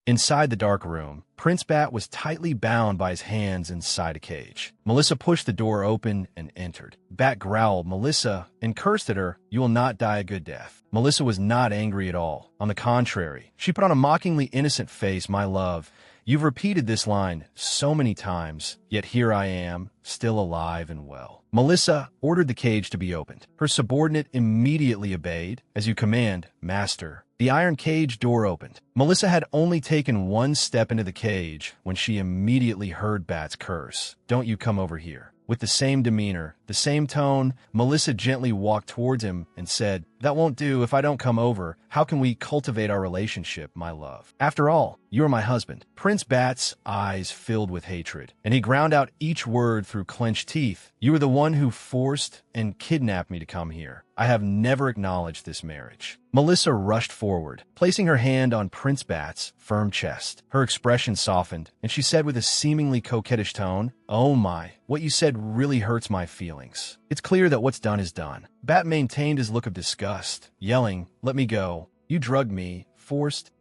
Inside the dark room, Prince Bat was tightly bound by his hands inside a cage. Melissa pushed the door open and entered. Bat growled, "Melissa," and cursed at her, "You will not die a good death." Melissa was not angry at all. On the contrary, she put on a mockingly innocent face. "My love, you've repeated this line so many times, yet here I am, still alive and well." Melissa ordered the cage to be opened. Her subordinate immediately obeyed. "As you command, master." The iron cage door opened. Melissa had only taken one step into the cage when she immediately heard Bat's curse. "Don't you come over here." With the same demeanor, the same tone, Melissa gently walked towards him and said, "That won't do. If I don't come over, how can we cultivate our relationship, my love? After all, you are my husband." Prince Bat's eyes filled with hatred, and he ground out each word through clenched teeth. "You are the one who forced and kidnapped me to come here. I have never acknowledged this marriage." Melissa rushed forward, placing her hand on Prince Bat's firm chest. Her expression softened, and she said with a seemingly coquettish tone, "Oh my, what you said really hurts my feelings. It's clear that what's done is done." Bat maintained his look of disgust, yelling, "Let me go. You drugged me, forced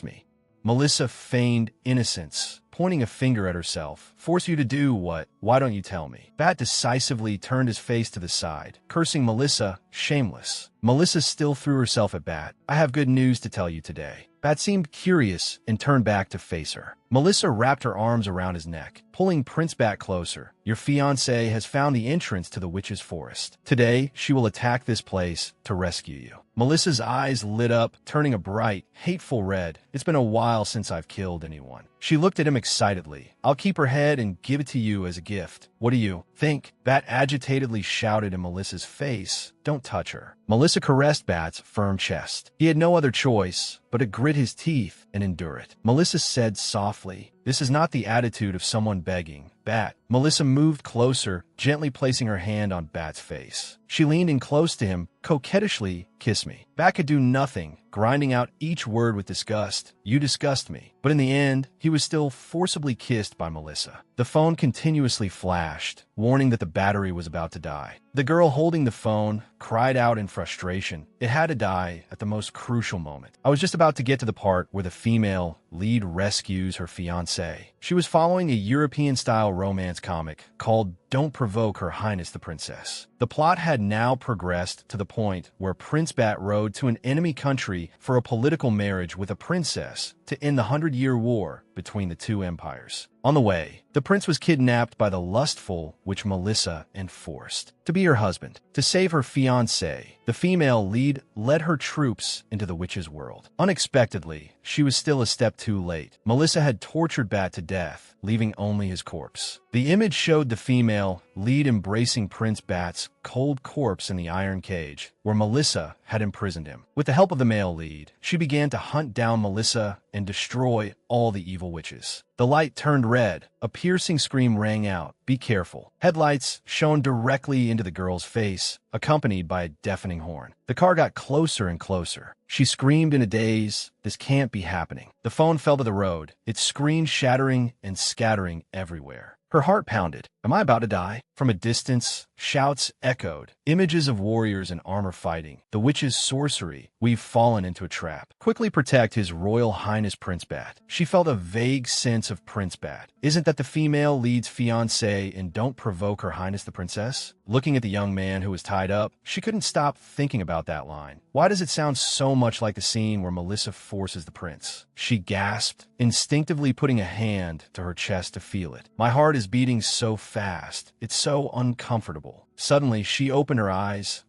me." Melissa feigned innocence, pointing a finger at herself. "Force you to do what? Why don't you tell me?" Bat decisively turned his face to the side, cursing Melissa, shameless. Melissa still threw herself at Bat. "I have good news to tell you today." Bat seemed curious and turned back to face her. Melissa wrapped her arms around his neck, pulling Prince Bat closer. "Your fiancé has found the entrance to the witch's forest. Today, she will attack this place to rescue you." Melissa's eyes lit up, turning a bright, hateful red. "It's been a while since I've killed anyone." She looked at him excitedly. "I'll keep her head and give it to you as a gift. What do you think?" Bat agitatedly shouted in Melissa's face, "Don't touch her." Melissa caressed Bat's firm chest. He had no other choice but to grit his teeth and endure it. Melissa said softly, "This is not the attitude of someone begging, Bat." Melissa moved closer, gently placing her hand on Bat's face. She leaned in close to him, coquettishly, "Kiss me." Bat could do nothing, grinding out each word with disgust. "You disgust me." But in the end, he was still forcibly kissed by Melissa. The phone continuously flashed, warning that the battery was about to die. The girl holding the phone cried out in frustration. It had to die at the most crucial moment. I was just about to get to the part where the female lead rescues her fiancé. She was following a European-style romance comic called Don't Provoke Her Highness the Princess. The plot had now progressed to the point where Prince Bat rode to an enemy country for a political marriage with a princess to end the 100-year war between the two empires. On the way, the prince was kidnapped by the lustful witch Melissa and forced to be her husband. To save her fiancé, the female lead led her troops into the witch's world. Unexpectedly, she was still a step too late. Melissa had tortured Bat to death, leaving only his corpse. The image showed the female lead embracing Prince Bat's cold corpse in the iron cage, where Melissa had imprisoned him. With the help of the male lead, she began to hunt down Melissa and destroy all the evil witches. The light turned red. A piercing scream rang out. "Be careful." Headlights shone directly into the girl's face, accompanied by a deafening horn. The car got closer and closer. She screamed in a daze, "This can't be happening." The phone fell to the road, its screen shattering and scattering everywhere. Her heart pounded. "Am I about to die?" From a distance, shouts echoed. Images of warriors in armor fighting. The witch's sorcery. "We've fallen into a trap. Quickly protect His Royal Highness Prince Bat." She felt a vague sense of Prince Bat. Isn't that the female lead's fiancé in Don't Provoke Her Highness the Princess? Looking at the young man who was tied up, she couldn't stop thinking about that line. Why does it sound so much like the scene where Melissa forces the prince? She gasped, instinctively putting a hand to her chest to feel it. "My heart is beating so fast. It's so uncomfortable." Suddenly, she opened her eyes,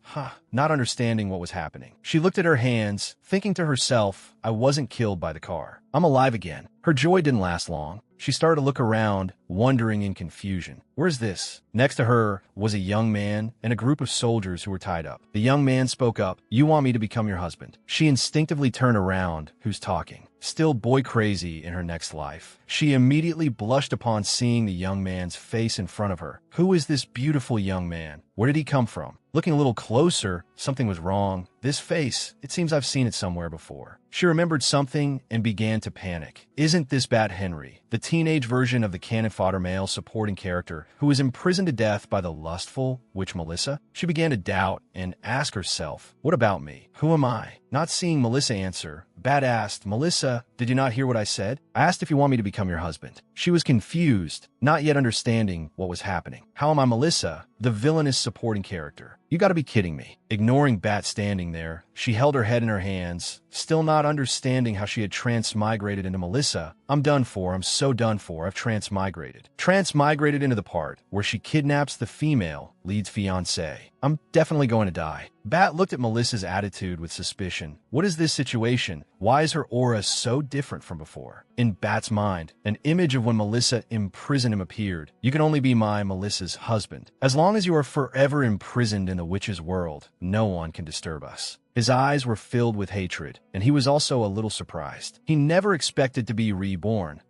not understanding what was happening. She looked at her hands, thinking to herself, "I wasn't killed by the car. I'm alive again." Her joy didn't last long. She started to look around, wondering in confusion. Where's this? Next to her was a young man and a group of soldiers who were tied up. The young man spoke up. "You want me to become your husband?" She instinctively turned around. Who's talking? Still boy crazy in her next life, she immediately blushed upon seeing the young man's face in front of her. Who is this beautiful young man? Where did he come from? Looking a little closer, something was wrong. This face, it seems I've seen it somewhere before. She remembered something and began to panic. Isn't this Bat Henry, the teenage version of the cannon fodder male supporting character who was imprisoned to death by the lustful witch Melissa? She began to doubt and ask herself, what about me? Who am I? Not seeing Melissa answer, Bat asked, Melissa, did you not hear what I said? I asked if you want me to become your husband. She was confused, not yet understanding what was happening. How am I Melissa, the villainous supporting character? You gotta be kidding me. Ignoring Bat standing there, she held her head in her hands, still not understanding how she had transmigrated into Melissa. I'm done for. I'm so done for. I've transmigrated. Transmigrated into the part where she kidnaps the female lead's fiancé. I'm definitely going to die. Bat looked at Melissa's attitude with suspicion. What is this situation? Why is her aura so different from before? In Bat's mind, an image of when Melissa imprisoned him appeared. You can only be Melissa's husband. As long as you are forever imprisoned in the witch's world, no one can disturb us. His eyes were filled with hatred, and he was also a little surprised. He never expected to be reborn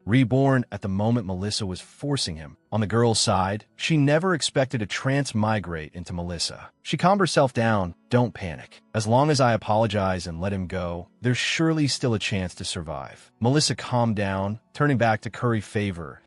at the moment Melissa was forcing him. On the girl's side, she never expected to transmigrate into Melissa. She calmed herself down. Don't panic. As long as I apologize and let him go, there's surely still a chance to survive. Melissa calmed down, turning back to curry favor.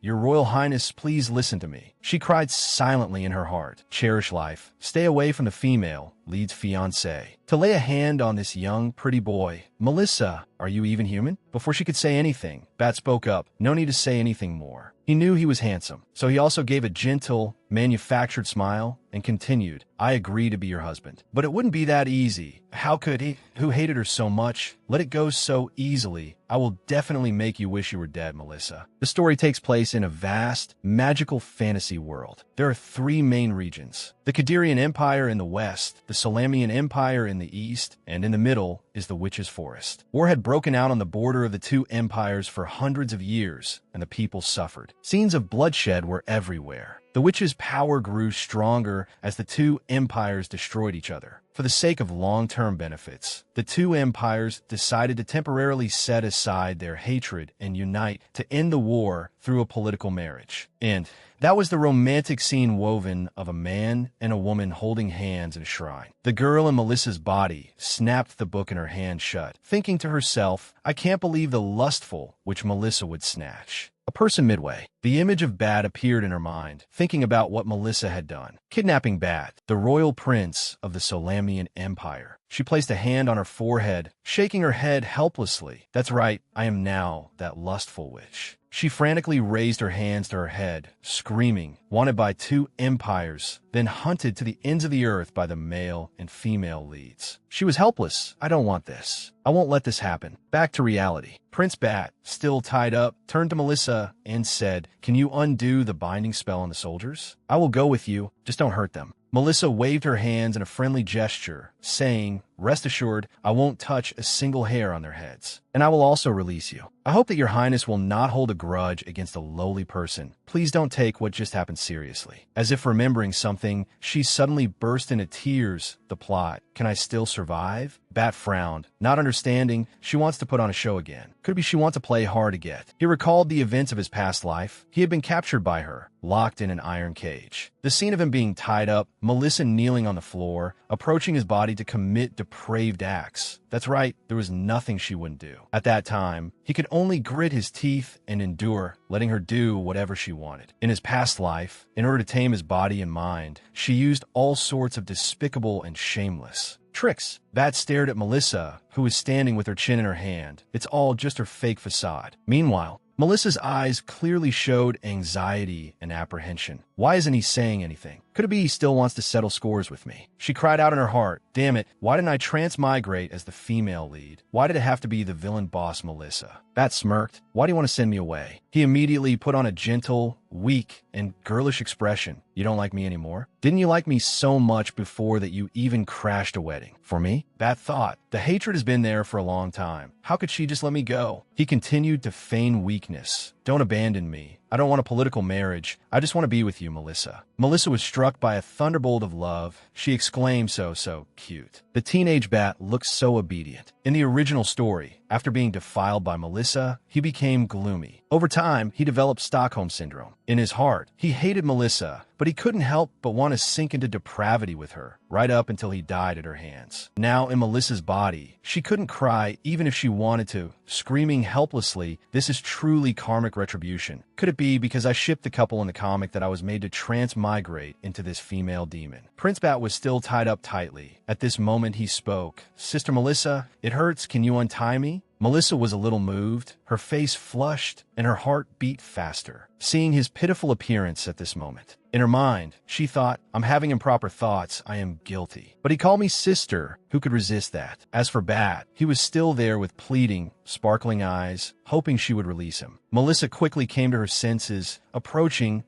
Your Royal Highness, please listen to me. She cried silently in her heart. Cherish life. Stay away from the female lead's fiancé. To lay a hand on this young, pretty boy. Melissa, are you even human? Before she could say anything, Bat spoke up. No need to say anything more. He knew he was handsome, so he also gave a gentle, manufactured smile and continued, I agree to be your husband. But it wouldn't be that easy. How could he, who hated her so much, let it go so easily? I will definitely make you wish you were dead, Melissa. The story takes place in a vast, magical fantasy world. There are 3 main regions. The Kadirian Empire in the west, the Solamian Empire in the east, and in the middle is the Witch's Forest. War had broken out on the border of the 2 empires for hundreds of years, and the people suffered. Scenes of bloodshed were everywhere. The witch's power grew stronger as the 2 empires destroyed each other. For the sake of long-term benefits, the 2 empires decided to temporarily set aside their hatred and unite to end the war through a political marriage. And that was the romantic scene woven of a man and a woman holding hands in a shrine. The girl in Melissa's body snapped the book in her hand shut, thinking to herself, I can't believe the lustful which Melissa would snatch. A person midway. The image of Bat appeared in her mind, thinking about what Melissa had done. Kidnapping Bat, the royal prince of the Solamian Empire. She placed a hand on her forehead, shaking her head helplessly. That's right, I am now that lustful witch. She frantically raised her hands to her head, screaming, wanted by 2 empires, then hunted to the ends of the earth by the male and female leads. She was helpless. I don't want this. I won't let this happen. Back to reality. Prince Bat, still tied up, turned to Melissa and said, can you undo the binding spell on the soldiers? I will go with you, just don't hurt them. Melissa waved her hands in a friendly gesture, saying, rest assured, I won't touch a single hair on their heads, and I will also release you. I hope that your highness will not hold a grudge against a lowly person. Please don't take what just happened seriously. As if remembering something, she suddenly burst into tears. The plot. Can I still survive? Bat frowned, not understanding. She wants to put on a show again. Could be she wants to play hard to get. He recalled the events of his past life. He had been captured by her, locked in an iron cage. The scene of him being tied up, Melissa kneeling on the floor, approaching his body to commit depraved acts. That's right, there was nothing she wouldn't do. At that time, he could only grit his teeth and endure, letting her do whatever she wanted. In his past life, in order to tame his body and mind, she used all sorts of despicable and shameless tricks. Bat stared at Melissa, who was standing with her chin in her hand. It's all just her fake facade. Meanwhile, Melissa's eyes clearly showed anxiety and apprehension. Why isn't he saying anything? Could it be he still wants to settle scores with me? She cried out in her heart, damn it, why didn't I transmigrate as the female lead? Why did it have to be the villain boss Melissa? Bat smirked. Why do you want to send me away? He immediately put on a gentle, weak, and girlish expression. You don't like me anymore? Didn't you like me so much before that you even crashed a wedding? For me? Bat thought. The hatred has been there for a long time. How could she just let me go? He continued to feign weakness. Don't abandon me. I don't want a political marriage. I just want to be with you, Melissa. Melissa was struck by a thunderbolt of love. She exclaimed so cute. The teenage Bat looked so obedient. In the original story, After being defiled by Melissa, he became gloomy. Over time, he developed Stockholm Syndrome. In his heart, he hated Melissa, but he couldn't help but want to sink into depravity with her, right up until he died at her hands. Now in Melissa's body, she couldn't cry even if she wanted to, screaming helplessly, "This is truly karmic retribution. Could it be because I shipped the couple in the comic that I was made to transmigrate into this female demon?" Prince Bat was still tied up tightly. At this moment he spoke. "Sister Melissa, it hurts. Can you untie me?" Melissa was a little moved, her face flushed, and her heart beat faster, seeing his pitiful appearance at this moment. In her mind, she thought, "I'm having improper thoughts, I am guilty." But he called me sister. Who could resist that? As for Bat, he was still there with pleading, sparkling eyes, hoping she would release him. Melissa quickly came to her senses, approaching.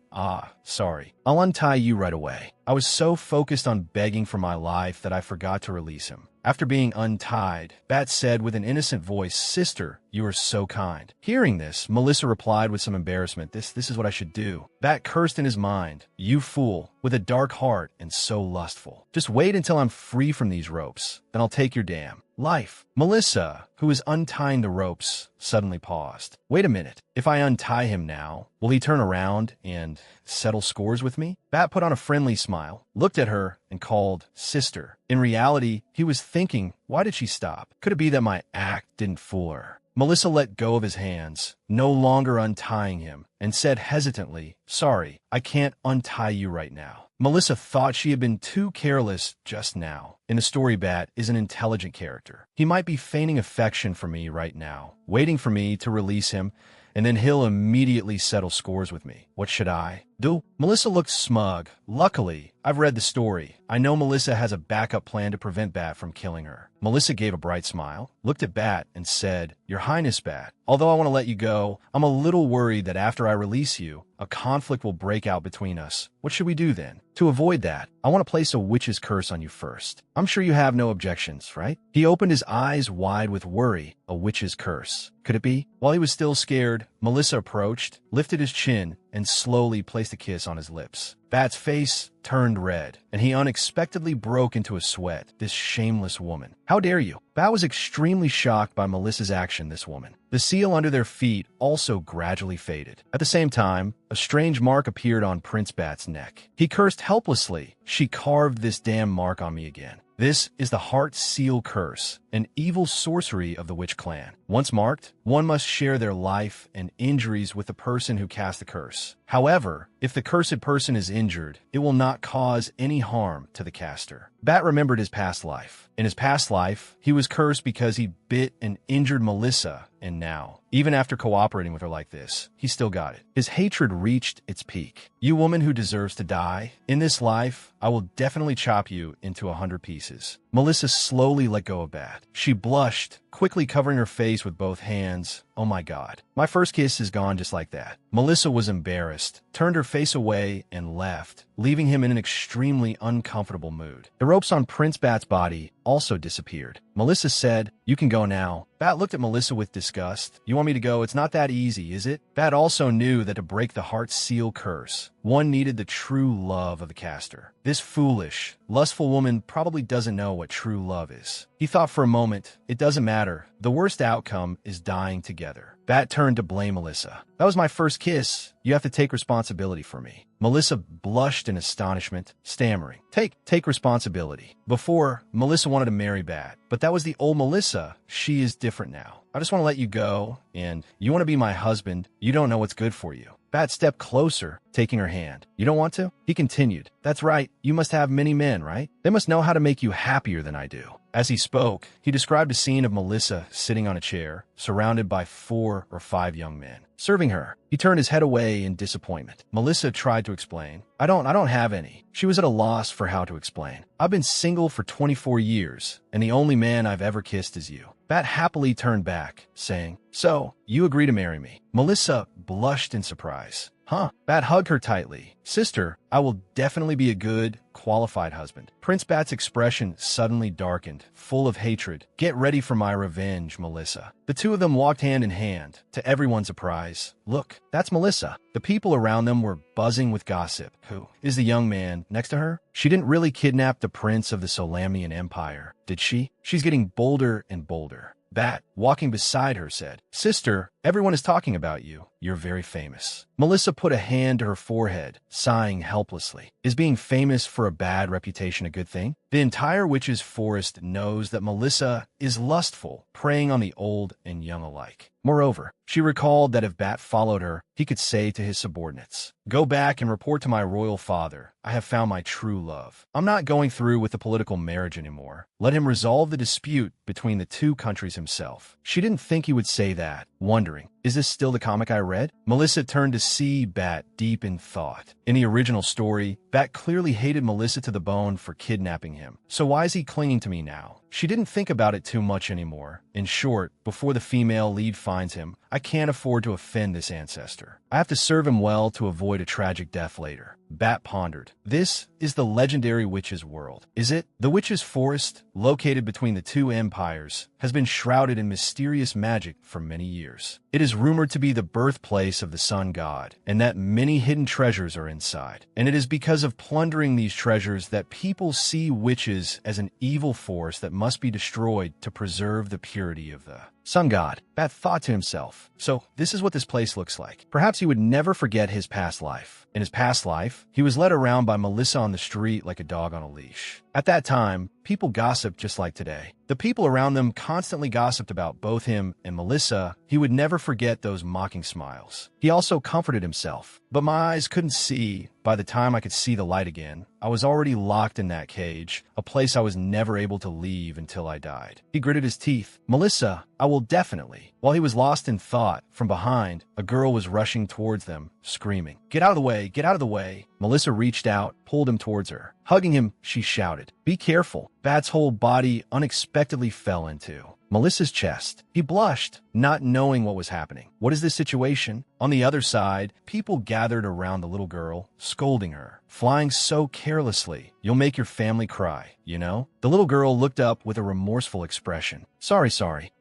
Sorry. I'll untie you right away. I was so focused on begging for my life that I forgot to release him." After being untied, Bat said with an innocent voice, "Sister, you are so kind." Hearing this, Melissa replied with some embarrassment, This is what I should do." Bat cursed in his mind, "You fool, with a dark heart and so lustful. Just wait until I'm free from these ropes, then I'll take your damn life." Melissa, who was untying the ropes, suddenly paused. "Wait a minute. If I untie him now, will he turn around and settle scores with me?" Bat put on a friendly smile, looked at her, and called, "Sister." In reality, he was thinking, why did she stop? Could it be that my act didn't fool her? Melissa let go of his hands, no longer untying him, and said hesitantly, "Sorry, I can't untie you right now." Melissa thought she had been too careless just now. In the story, Bat is an intelligent character. He might be feigning affection for me right now, waiting for me to release him, and then he'll immediately settle scores with me. What should I do? Melissa looked smug. Luckily, I've read the story. I know Melissa has a backup plan to prevent Bat from killing her. Melissa gave a bright smile, looked at Bat, and said, "Your Highness, Bat, although I want to let you go, I'm a little worried that after I release you, a conflict will break out between us. What should we do then? To avoid that, I want to place a witch's curse on you first. I'm sure you have no objections, right?" He opened his eyes wide with worry. A witch's curse. Could it be? While he was still scared, Melissa approached, lifted his chin, and slowly placed a kiss on his lips. Bat's face turned red, and he unexpectedly broke into a sweat. This shameless woman. How dare you? Bat was extremely shocked by Melissa's action, this woman. The seal under their feet also gradually faded. At the same time, a strange mark appeared on Prince Bat's neck. He cursed helplessly. "She carved this damn mark on me again. This is the Heart Seal Curse, an evil sorcery of the Witch Clan. Once marked, one must share their life and injuries with the person who cast the curse. However, if the cursed person is injured, it will not cause any harm to the caster." Bat remembered his past life. In his past life, he was cursed because he bit and injured Melissa, and now, even after cooperating with her like this, he still got it. His hatred reached its peak. "You woman who deserves to die, in this life, I will definitely chop you into 100 pieces." Melissa slowly let go of Bat. She blushed, quickly covering her face with both hands. "Oh my God. My first kiss is gone just like that." Melissa was embarrassed, turned her face away, and left, leaving him in an extremely uncomfortable mood. The ropes on Prince Bat's body also disappeared. Melissa said, "You can go now." Bat looked at Melissa with disgust. "You want me to go? It's not that easy, is it?" Bat also knew that to break the Heart Seal Curse, one needed the true love of the caster. This foolish, lustful woman probably doesn't know what true love is. He thought for a moment, it doesn't matter. The worst outcome is dying together. Bat turned to blame Melissa. "That was my first kiss. You have to take responsibility for me." Melissa blushed in astonishment, stammering, Take responsibility." Before, Melissa wanted to marry Bat, but that was the old Melissa. She is different now. "I just want to let you go, and you want to be my husband. You don't know what's good for you." Bat stepped closer, taking her hand. "You don't want to?" He continued, "That's right. You must have many men, right? They must know how to make you happier than I do." As he spoke, he described a scene of Melissa sitting on a chair, surrounded by 4 or 5 young men, serving her. He turned his head away in disappointment. Melissa tried to explain. I don't have any." She was at a loss for how to explain. "I've been single for 24 years, and the only man I've ever kissed is you." Bat happily turned back, saying, "So, you agree to marry me?" Melissa blushed in surprise. "Huh?" Bat hugged her tightly. "Sister, I will definitely be a good, qualified husband." Prince Bat's expression suddenly darkened, full of hatred. "Get ready for my revenge, Melissa." The two of them walked hand in hand. To everyone's surprise, "Look, that's Melissa." The people around them were buzzing with gossip. Who is the young man next to her? She didn't really kidnap the prince of the Solamian Empire, did she? She's getting bolder and bolder. Bat, walking beside her, said, "Sister, everyone is talking about you. You're very famous." Melissa put a hand to her forehead, sighing helplessly. Is being famous for a bad reputation a good thing? The entire witch's forest knows that Melissa is lustful, preying on the old and young alike. Moreover, she recalled that if Bat followed her, he could say to his subordinates, "Go back and report to my royal father. I have found my true love. I'm not going through with the political marriage anymore. Let him resolve the dispute between the two countries himself." She didn't think he would say that, wondering, is this still the comic I read? Melissa turned to see Bat deep in thought. In the original story, Bat clearly hated Melissa to the bone for kidnapping him. So why is he clinging to me now? She didn't think about it too much anymore. In short, before the female lead finds him, I can't afford to offend this ancestor. I have to serve him well to avoid a tragic death later. Bat pondered. This is the legendary witch's world, is it? The witch's forest, located between the two empires, has been shrouded in mysterious magic for many years. It is rumored to be the birthplace of the sun god, and that many hidden treasures are inside. And it is because of plundering these treasures that people see witches as an evil force that must be destroyed to preserve the purity of the sun god. Bat thought to himself, so this is what this place looks like. Perhaps he would never forget his past life. In his past life, he was led around by Melissa on the street like a dog on a leash. At that time, people gossiped just like today. The people around them constantly gossiped about both him and Melissa. He would never forget those mocking smiles. He also comforted himself, but my eyes couldn't see. By the time I could see the light again, I was already locked in that cage, a place I was never able to leave until I died. He gritted his teeth. Melissa, I will definitely. While he was lost in thought, from behind, a girl was rushing towards them, screaming, "Get out of the way! Get out of the way!" Melissa reached out, pulled him towards her. Hugging him, she shouted, "Be careful." Bat's whole body unexpectedly fell into Melissa's chest. He blushed, not knowing what was happening. What is this situation? On the other side, people gathered around the little girl, scolding her. Flying so carelessly, you'll make your family cry, you know? The little girl looked up with a remorseful expression. Sorry,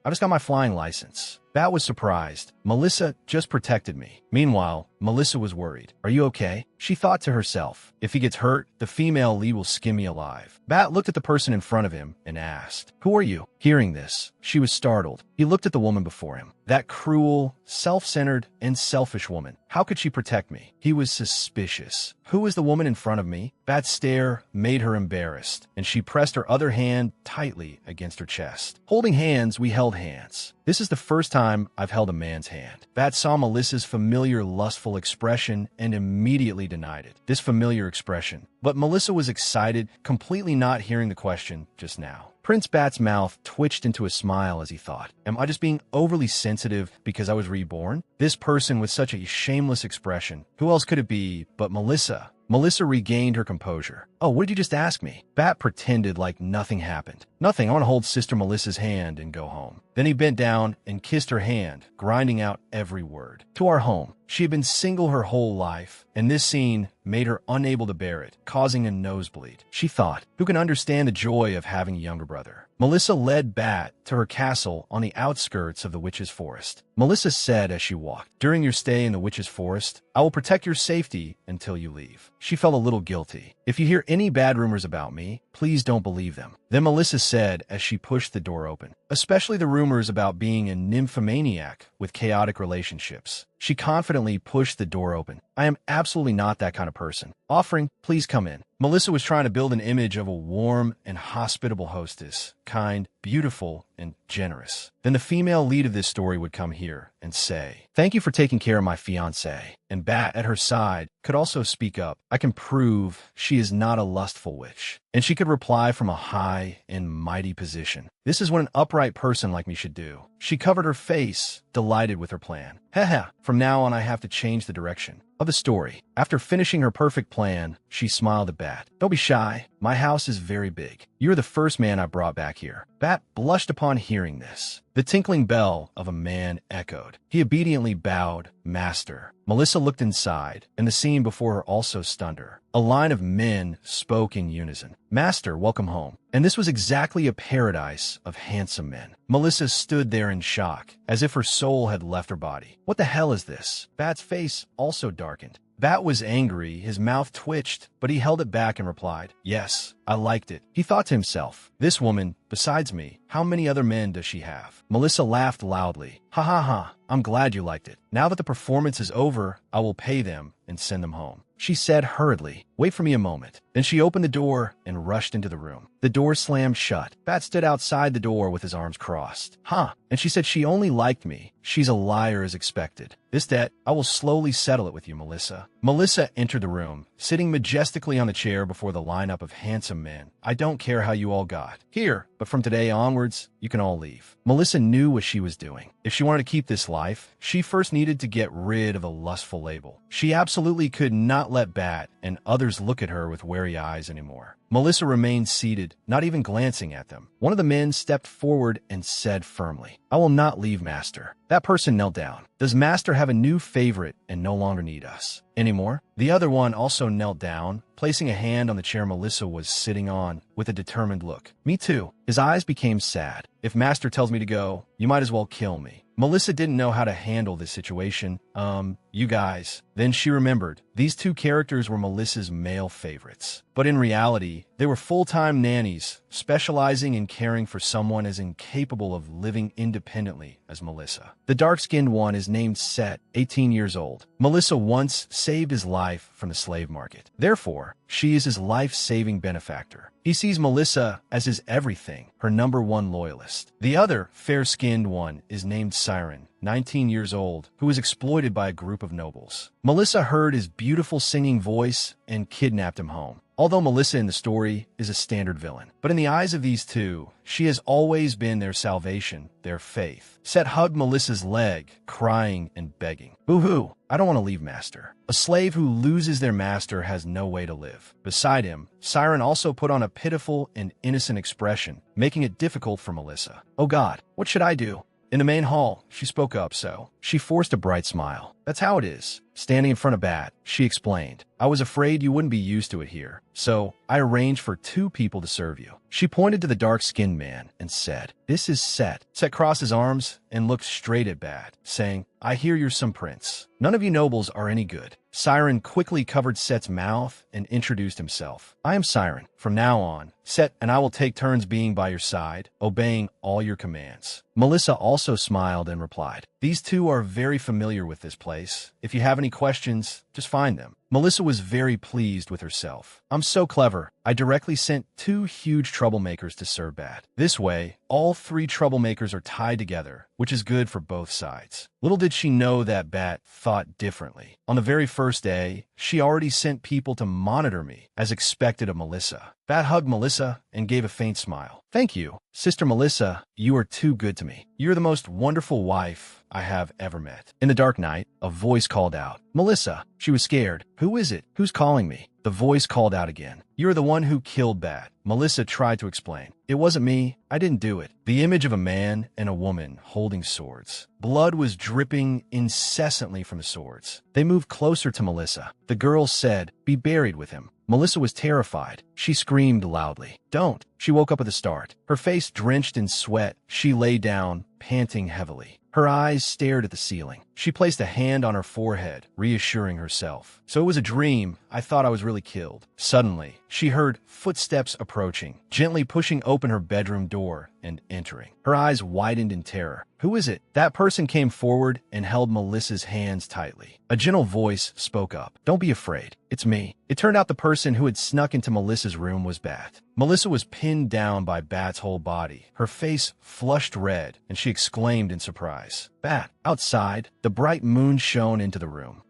I just got my flying license." Bat was surprised. Melissa just protected me. Meanwhile, Melissa was worried. Are you okay? She thought to herself, if he gets hurt, the female lead will skin me alive. Bat looked at the person in front of him and asked, "Who are you?" Hearing this, she was startled. He looked at the woman before him. That cruel, self-centered, and selfish woman. How could she protect me? He was suspicious. Who is the woman in front of me? Bat's stare made her embarrassed, and she pressed her other hand tightly against her chest. Holding hands, we held hands. This is the first time I've held a man's hand. Bat saw Melissa's familiar lustful expression and immediately denied it. This familiar expression. But Melissa was excited, completely not hearing the question just now. Prince Bat's mouth twitched into a smile as he thought, am I just being overly sensitive because I was reborn? This person with such a shameless expression. Who else could it be but Melissa? Melissa regained her composure. Oh, what did you just ask me? Bat pretended like nothing happened. Nothing, I want to hold Sister Melissa's hand and go home. Then he bent down and kissed her hand, grinding out every word. To our home. She had been single her whole life, and this scene made her unable to bear it, causing a nosebleed. She thought, who can understand the joy of having a younger brother? Melissa led Bat to her castle on the outskirts of the witch's forest. Melissa said as she walked, during your stay in the witch's forest, I will protect your safety until you leave. She felt a little guilty. If you hear any bad rumors about me, please don't believe them. Then Melissa said as she pushed the door open, especially the rumors about being a nymphomaniac with chaotic relationships. She confidently pushed the door open. I am absolutely not that kind of person. Offering, please come in. Melissa was trying to build an image of a warm and hospitable hostess, kind, beautiful, and generous. Then the female lead of this story would come here and say, thank you for taking care of my fiancé. And Bat at her side could also speak up. I can prove she is not a lustful witch. And she could reply from a high and mighty position. This is what an upright person like me should do. She covered her face, delighted with her plan. Haha, from now on I have to change the direction of the story. After finishing her perfect plan, she smiled at Bat. Don't be shy. My house is very big. You're the first man I brought back here. Bat blushed upon hearing this. The tinkling bell of a man echoed. He obediently bowed, Master. Melissa looked inside, and the scene before her also stunned her. A line of men spoke in unison. "Master, welcome home." And this was exactly a paradise of handsome men. Melissa stood there in shock, as if her soul had left her body. "What the hell is this?" Bat's face also darkened. Bat was angry, his mouth twitched, but he held it back and replied, "Yes, I liked it." He thought to himself, "This woman, besides me, how many other men does she have?" Melissa laughed loudly. "Ha ha ha, I'm glad you liked it. Now that the performance is over, I will pay them and send them home." She said hurriedly, "Wait for me a moment." Then she opened the door and rushed into the room. The door slammed shut. Bat stood outside the door with his arms crossed. "Huh, and she said she only liked me. She's a liar as expected. This debt, I will slowly settle it with you, Melissa." Melissa entered the room, sitting majestically on the chair before the lineup of handsome men. "I don't care how you all got here, but from today onwards, you can all leave." Melissa knew what she was doing. If she wanted to keep this life, she first needed to get rid of the lustful label. She absolutely could not let Bat and others look at her with wary eyes anymore. Melissa remained seated, not even glancing at them. One of the men stepped forward and said firmly, "I will not leave, Master." That person knelt down. "Does Master have a new favorite and no longer need us anymore?" The other one also knelt down, placing a hand on the chair Melissa was sitting on with a determined look. "Me too." His eyes became sad. "If Master tells me to go, you might as well kill me." Melissa didn't know how to handle this situation. You guys. Then she remembered. These two characters were Melissa's male favorites. But in reality, they were full-time nannies, specializing in caring for someone as incapable of living independently as Melissa. The dark-skinned one is named Set, 18 years old. Melissa once saved his life from the slave market. Therefore, she is his life-saving benefactor. He sees Melissa as his everything, her #1 loyalist. The other, fair-skinned one, is named Siren, 19 years old, who was exploited by a group of nobles. Melissa heard his beautiful singing voice and kidnapped him home. Although Melissa in the story is a standard villain, but in the eyes of these two, she has always been their salvation, their faith. Set hugged Melissa's leg, crying and begging. "Boo-hoo, I don't want to leave, Master." A slave who loses their master has no way to live. Beside him, Siren also put on a pitiful and innocent expression, making it difficult for Melissa. "Oh God, what should I do?" In the main hall, she spoke up so. She forced a bright smile. "That's how it is." Standing in front of Bat, she explained, "I was afraid you wouldn't be used to it here, so I arranged for 2 people to serve you." She pointed to the dark-skinned man and said, "This is Set." Set crossed his arms and looked straight at Bat, saying, "I hear you're some prince. None of you nobles are any good." Siren quickly covered Set's mouth and introduced himself. "I am Siren. From now on, Set and I will take turns being by your side, obeying all your commands." Melissa also smiled and replied, "These two are very familiar with this place. If you have any questions, just find them." Melissa was very pleased with herself. "I'm so clever. I directly sent 2 huge troublemakers to serve Bat. This way, all 3 troublemakers are tied together, which is good for both sides." Little did she know that Bat thought differently. On the very first day, she already sent people to monitor me, as expected of Melissa. Bat hugged Melissa and gave a faint smile. "Thank you, Sister Melissa. You are too good to me. You're the most wonderful wife I have ever met." In the dark night, a voice called out, "Melissa." She was scared. "Who is it? Who's calling me?" The voice called out again. "You're the one who killed Bat." Melissa tried to explain. "It wasn't me. I didn't do it." The image of a man and a woman holding swords. Blood was dripping incessantly from the swords. They moved closer to Melissa. The girl said, "Be buried with him." Melissa was terrified. She screamed loudly, "Don't." She woke up at the start. Her face drenched in sweat, she lay down, panting heavily. Her eyes stared at the ceiling. She placed a hand on her forehead, reassuring herself. "So it was a dream. I thought I was really killed." Suddenly, she heard footsteps approaching, gently pushing open her bedroom door and entering. Her eyes widened in terror. "Who is it?" That person came forward and held Melissa's hands tightly. A gentle voice spoke up. "Don't be afraid. It's me." It turned out the person who had snuck into Melissa's room was Bat. Melissa was pinned down by Bat's whole body. Her face flushed red, and she exclaimed in surprise, "Bat!" Outside, the bright moon shone into the room.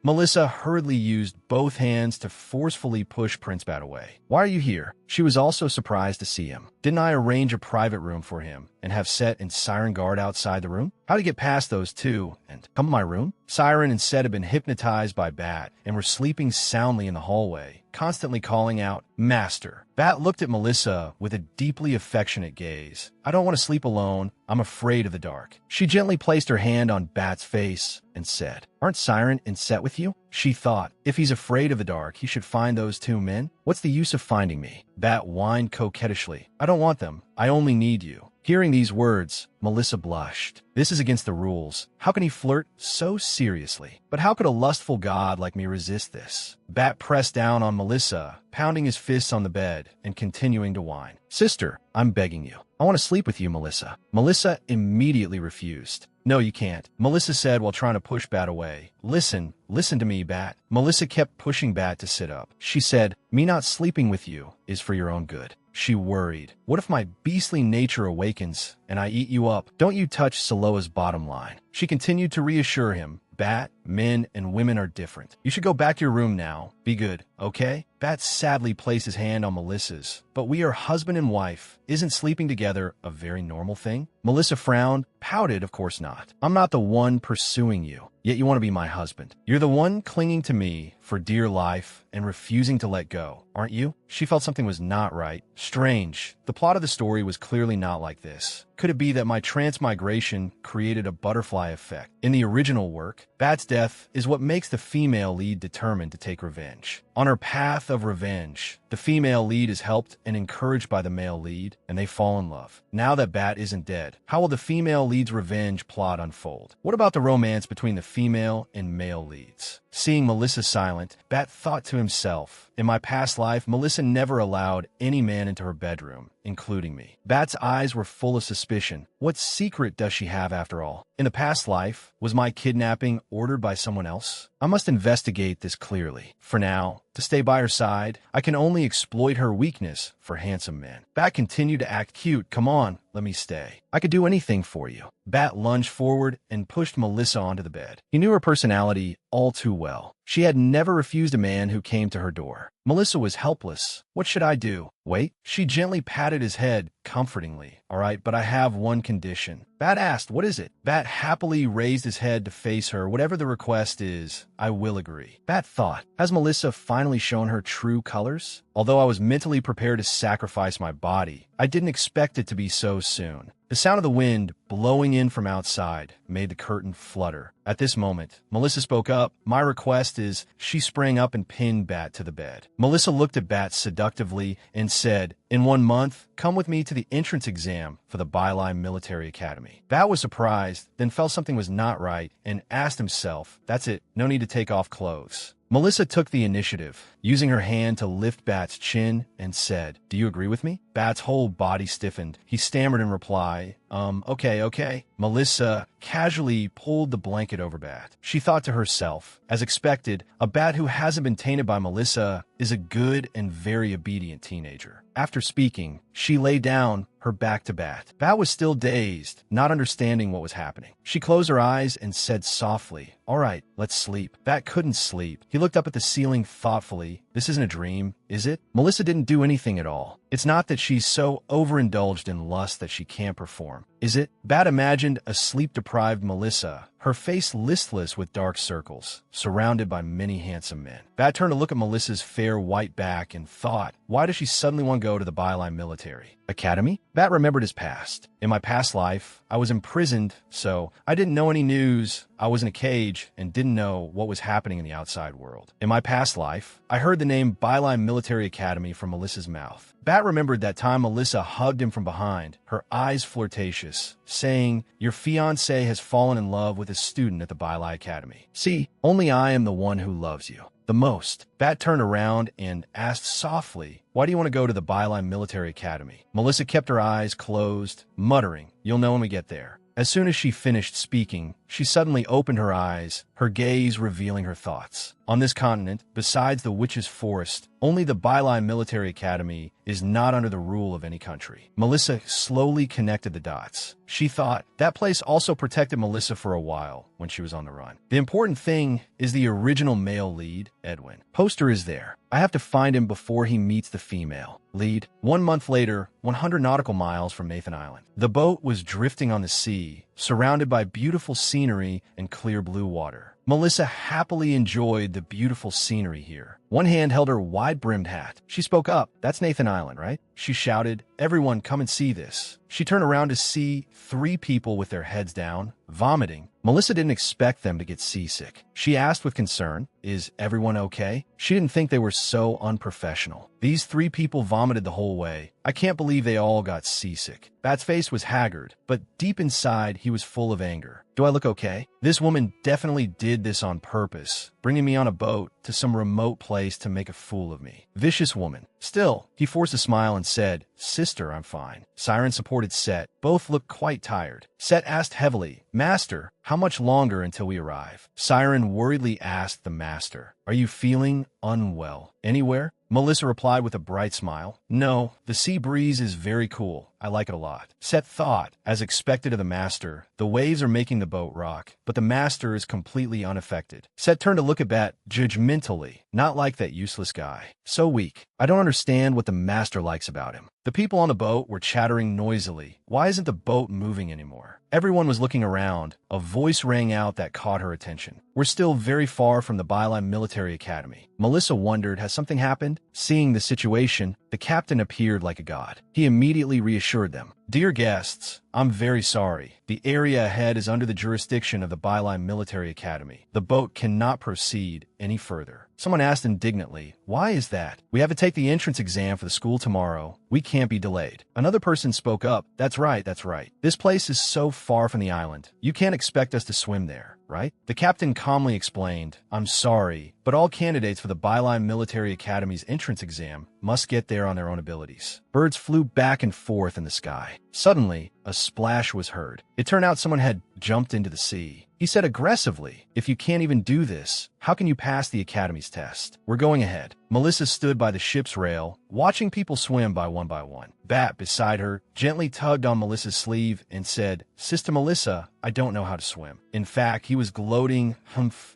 Melissa hurriedly used both hands to forcefully push Prince Bat away. "Why are you here?" She was also surprised to see him. "Didn't I arrange a private room for him and have Set and Siren guard outside the room? How to get past those two and come to my room?" Siren and Set had been hypnotized by Bat and were sleeping soundly in the hallway, constantly calling out, "Master." Bat looked at Melissa with a deeply affectionate gaze. "I don't want to sleep alone. I'm afraid of the dark." She gently placed her hand on Bat's face and said, "Aren't Siren and Set with with you? She thought, if he's afraid of the dark, he should find those two men. What's the use of finding me? Bat whined coquettishly. I don't want them. I only need you. Hearing these words, Melissa blushed. This is against the rules. How can he flirt so seriously? But how could a lustful god like me resist this? Bat pressed down on Melissa, pounding his fists on the bed and continuing to whine. Sister, I'm begging you. I want to sleep with you, Melissa. Melissa immediately refused. No, you can't, Melissa said while trying to push Bat away. Listen to me, Bat. Melissa kept pushing Bat to sit up. She said, me not sleeping with you is for your own good. She worried. What if my beastly nature awakens and I eat you up? Don't you touch Saloa's bottom line. She continued to reassure him. Bat, men and women are different. You should go back to your room now. Be good, okay? Bat sadly placed his hand on Melissa's. But we are husband and wife. Isn't sleeping together a very normal thing? Melissa frowned, pouted, of course not. I'm not the one pursuing you, yet you want to be my husband. You're the one clinging to me for dear life and refusing to let go, aren't you? She felt something was not right. Strange. The plot of the story was clearly not like this. Could it be that my transmigration created a butterfly effect? In the original work, Bat's death is what makes the female lead determined to take revenge. On her path of revenge, the female lead is helped and encouraged by the male lead, and they fall in love. Now that Bat isn't dead, how will the female lead's revenge plot unfold? What about the romance between the female and male leads? Seeing Melissa silent, Bat thought to himself, in my past life, Melissa never allowed any man into her bedroom, including me. Bat's eyes were full of suspicion. What secret does she have after all? In the past life, was my kidnapping ordered by someone else? I must investigate this clearly. For now, to stay by her side, I can only exploit her weakness for handsome men. Bat continued to act cute. Come on, let me stay. I could do anything for you. Bat lunged forward and pushed Melissa onto the bed. He knew her personality all too well. She had never refused a man who came to her door. Melissa was helpless. What should I do? Wait. She gently patted his head comfortingly. All right, but I have one condition. Bat asked, what is it? Bat happily raised his head to face her. Whatever the request is, I will agree. Bat thought, has Melissa finally shown her true colors? Although I was mentally prepared to sacrifice my body, I didn't expect it to be so soon. The sound of the wind blowing in from outside made the curtain flutter. At this moment, Melissa spoke up. My request is, she sprang up and pinned Bat to the bed. Melissa looked at Bat seductively and said, in 1 month, come with me to the entrance exam for the Bylai Military Academy. Bat was surprised, then felt something was not right and asked himself, that's it, no need to take off clothes. Melissa took the initiative, using her hand to lift Bat's chin and said, do you agree with me? Bat's whole body stiffened. He stammered in reply, okay. Melissa casually pulled the blanket over Bat. She thought to herself, as expected, a Bat who hasn't been tainted by Melissa is a good and very obedient teenager. After speaking, she lay down, her back to Bat. Bat was still dazed, not understanding what was happening. She closed her eyes and said softly, all right, let's sleep. Bat couldn't sleep. He looked up at the ceiling thoughtfully. This isn't a dream, is it? Melissa didn't do anything at all. It's not that she's so overindulged in lust that she can't perform, is it? Bat imagined a sleep-deprived Melissa, her face listless with dark circles, surrounded by many handsome men. Bat turned to look at Melissa's fair white back and thought, why does she suddenly want to go to the Bylai Military Academy? Bat remembered his past. In my past life, I was imprisoned, so I didn't know any news. I was in a cage and didn't know what was happening in the outside world. In my past life, I heard the name Bylai Military Academy from Melissa's mouth. Bat remembered that time Melissa hugged him from behind, her eyes flirtatious, saying, your fiancé has fallen in love with a student at the Bylai Academy. See, only I am the one who loves you. The most. Bat turned around and asked softly, why do you want to go to the Bylai Military Academy? Melissa kept her eyes closed, muttering, you'll know when we get there. As soon as she finished speaking, she suddenly opened her eyes, her gaze revealing her thoughts. On this continent, besides the Witch's Forest, only the Bylai Military Academy is not under the rule of any country. Melissa slowly connected the dots. She thought that place also protected Melissa for a while when she was on the run. The important thing is the original male lead, Edwin. Poster is there. I have to find him before he meets the female lead. 1 month later, 100 nautical miles from Nathan Island. The boat was drifting on the sea, surrounded by beautiful scenery and clear blue water. Melissa happily enjoyed the beautiful scenery here. One hand held her wide-brimmed hat. She spoke up. That's Nathan Island, right? She shouted, everyone come and see this. She turned around to see 3 people with their heads down, vomiting, Melissa didn't expect them to get seasick. She asked with concern, "Is everyone okay?" She didn't think they were so unprofessional. These 3 people vomited the whole way. I can't believe they all got seasick. Bat's face was haggard, but deep inside, he was full of anger. Do I look okay? This woman definitely did this on purpose, bringing me on a boat to some remote place to make a fool of me. Vicious woman. Still, he forced a smile and said, "Sister, I'm fine." Siren supported Set. Both looked quite tired. Set asked heavily, "Master, how much longer until we arrive?" Siren worriedly asked the master, "Are you feeling unwell anywhere?" Melissa replied with a bright smile, "No, the sea breeze is very cool. I like it a lot." Set thought, as expected of the master, the waves are making the boat rock, but the master is completely unaffected. Set turned to look at Bat judgmentally, not like that useless guy. So weak. I don't understand what the master likes about him. The people on the boat were chattering noisily. Why isn't the boat moving anymore? Everyone was looking around. A voice rang out that caught her attention. "We're still very far from the Byline Military Academy." Melissa wondered, has something happened? Seeing the situation, the captain appeared like a god. He immediately reassured them. "Dear guests, I'm very sorry. The area ahead is under the jurisdiction of the Byline Military Academy. The boat cannot proceed any further." Someone asked indignantly, "Why is that? We have to take the entrance exam for the school tomorrow. We can't be delayed." Another person spoke up, that's right. This place is so far from the island. You can't expect us to swim there, right?" The captain calmly explained, "I'm sorry, but all candidates for the Byline Military Academy's entrance exam must get there on their own abilities." Birds flew back and forth in the sky. Suddenly, a splash was heard. It turned out someone had jumped into the sea. He said aggressively, "If you can't even do this, how can you pass the Academy's test? We're going ahead." Melissa stood by the ship's rail, watching people swim by one. Bat, beside her, gently tugged on Melissa's sleeve and said, "Sister Melissa, I don't know how to swim." In fact, he was gloating,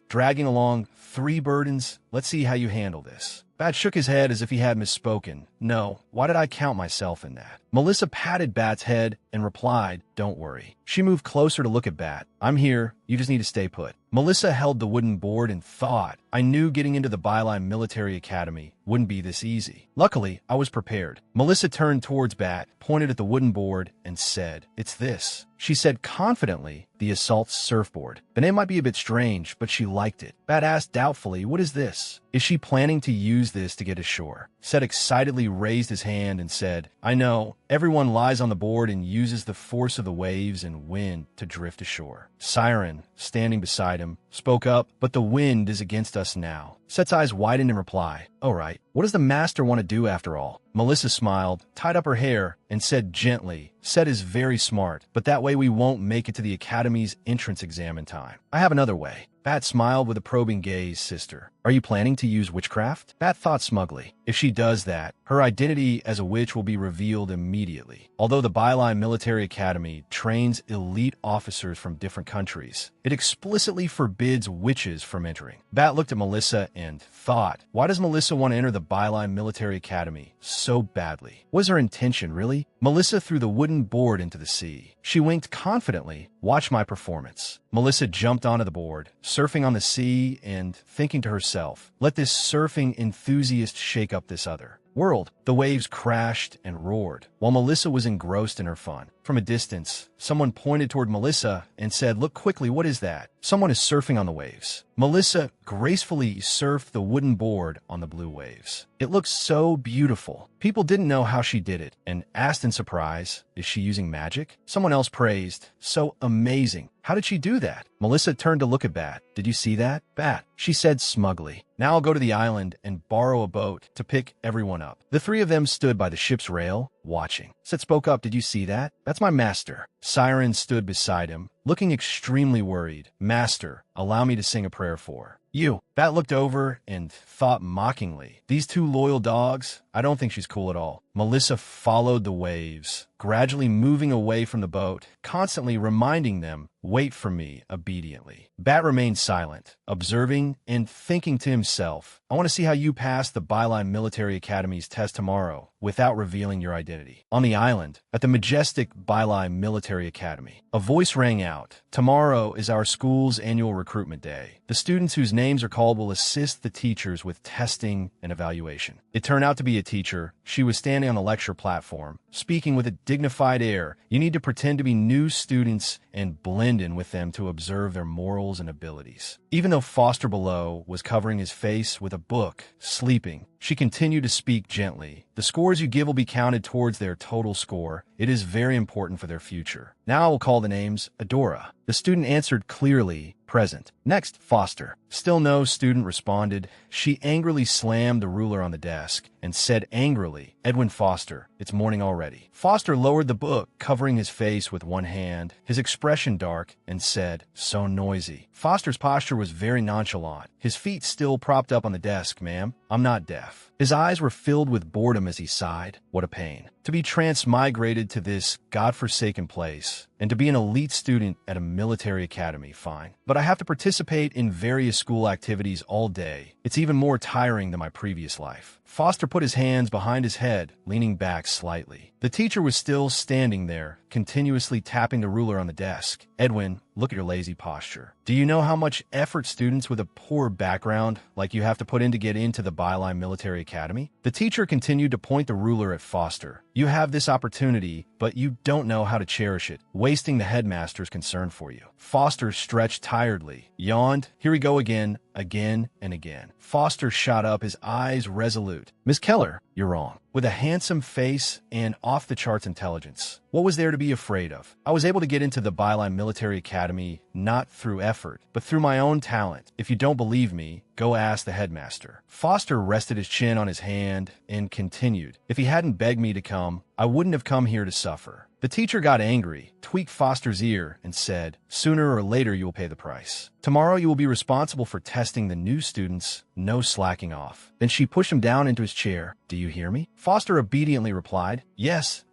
dragging along 3 burdens. "Let's see how you handle this." Bat shook his head as if he had misspoken. "No, why did I count myself in that?" Melissa patted Bat's head and replied, "Don't worry." She moved closer to look at Bat. "I'm here. You just need to stay put." Melissa held the wooden board and thought, I knew getting into the Byline Military Academy wouldn't be this easy. Luckily, I was prepared. Melissa turned towards Bat, pointed at the wooden board, and said, "It's this." She said confidently, "The assault surfboard." The name might be a bit strange, but she liked it. Bat asked doubtfully, "What is this? Is she planning to use this to get ashore?" Set excitedly raised his hand and said, "I know. Everyone lies on the board and uses the force of the waves and wind to drift ashore." Siren, standing beside him, spoke up, "But the wind is against us now." Set's eyes widened in reply, "All right. What does the master want to do after all?" Melissa smiled, tied up her hair, and said gently, "Set is very smart, but that way we won't make it to the Academy's entrance exam in time. I have another way." Bat smiled with a probing gaze, "Sister, are you planning to use witchcraft?" Bat thought smugly, "If she does that, her identity as a witch will be revealed immediately." Although the Byline Military Academy trains elite officers from different countries, it explicitly forbids witches from entering. Bat looked at Melissa and thought, why does Melissa want to enter the Byline Military Academy so badly? What was her intention, really? Melissa threw the wooden board into the sea. She winked confidently, "Watch my performance." Melissa jumped onto the board, surfing on the sea and thinking to herself, let this surfing enthusiast shake up this other world. The waves crashed and roared, while Melissa was engrossed in her fun. From a distance, someone pointed toward Melissa and said, "Look quickly, what is that?" "Someone is surfing on the waves." Melissa gracefully surfed the wooden board on the blue waves. It looked so beautiful. People didn't know how she did it and asked in surprise, "Is she using magic?" Someone else praised, "So amazing. How did she do that?" Melissa turned to look at Bat. "Did you see that?" "Bat," she said smugly. "Now I'll go to the island and borrow a boat to pick everyone up." The 3 of them stood by the ship's rail, watching. Set spoke up, "Did you see that? That's my master." Siren stood beside him, looking extremely worried. "Master, allow me to sing a prayer for you." Bat looked over and thought mockingly, "These 2 loyal dogs? I don't think she's cool at all." Melissa followed the waves, gradually moving away from the boat, constantly reminding them, "Wait for me," obediently. Bat remained silent, observing and thinking to himself, "I want to see how you pass the Byline Military Academy's test tomorrow without revealing your identity." On the island, at the majestic Byline Military Academy, a voice rang out. out. Tomorrow is our school's annual recruitment day. The students whose names are called will assist the teachers with testing and evaluation. It turned out to be a teacher. She was standing on the lecture platform, speaking with a dignified air. You need to pretend to be new students and blend in with them to observe their morals and abilities. Even though Foster below was covering his face with a book, sleeping, she continued to speak gently. The scores you give will be counted towards their total score. It is very important for their future. Now I will call the names. Adora. The student answered clearly, present. Next, Foster. Still no student responded. She angrily slammed the ruler on the desk and said angrily, Edwin Foster, it's morning already. Foster lowered the book, covering his face with one hand, his expression dark, and said, so noisy. Foster's posture was very nonchalant, his feet still propped up on the desk. Ma'am, I'm not deaf. His eyes were filled with boredom as he sighed. What a pain. To be transmigrated to this godforsaken place, and to be an elite student at a military academy, fine. But I have to participate in various school activities all day. It's even more tiring than my previous life. Foster put his hands behind his head, leaning back slightly. The teacher was still standing there, continuously tapping the ruler on the desk. Edwin, look at your lazy posture. Do you know how much effort students with a poor background like you have to put in to get into the Byline Military Academy? The teacher continued to point the ruler at Foster. You have this opportunity, but you don't know how to cherish it, wasting the headmaster's concern for you. Foster stretched tiredly, yawned. Here we go again and again. Foster shot up, his eyes resolute. Miss Keller, you're wrong. With a handsome face and off-the-charts intelligence, what was there to be afraid of? I was able to get into the Byline Military Academy not through effort, but through my own talent. If you don't believe me, go ask the headmaster. Foster rested his chin on his hand and continued. If he hadn't begged me to come, I wouldn't have come here to suffer. The teacher got angry, tweaked Foster's ear, and said, sooner or later you will pay the price. Tomorrow you will be responsible for testing the new students, no slacking off. Then she pushed him down into his chair. Do you hear me? Foster obediently replied, yes,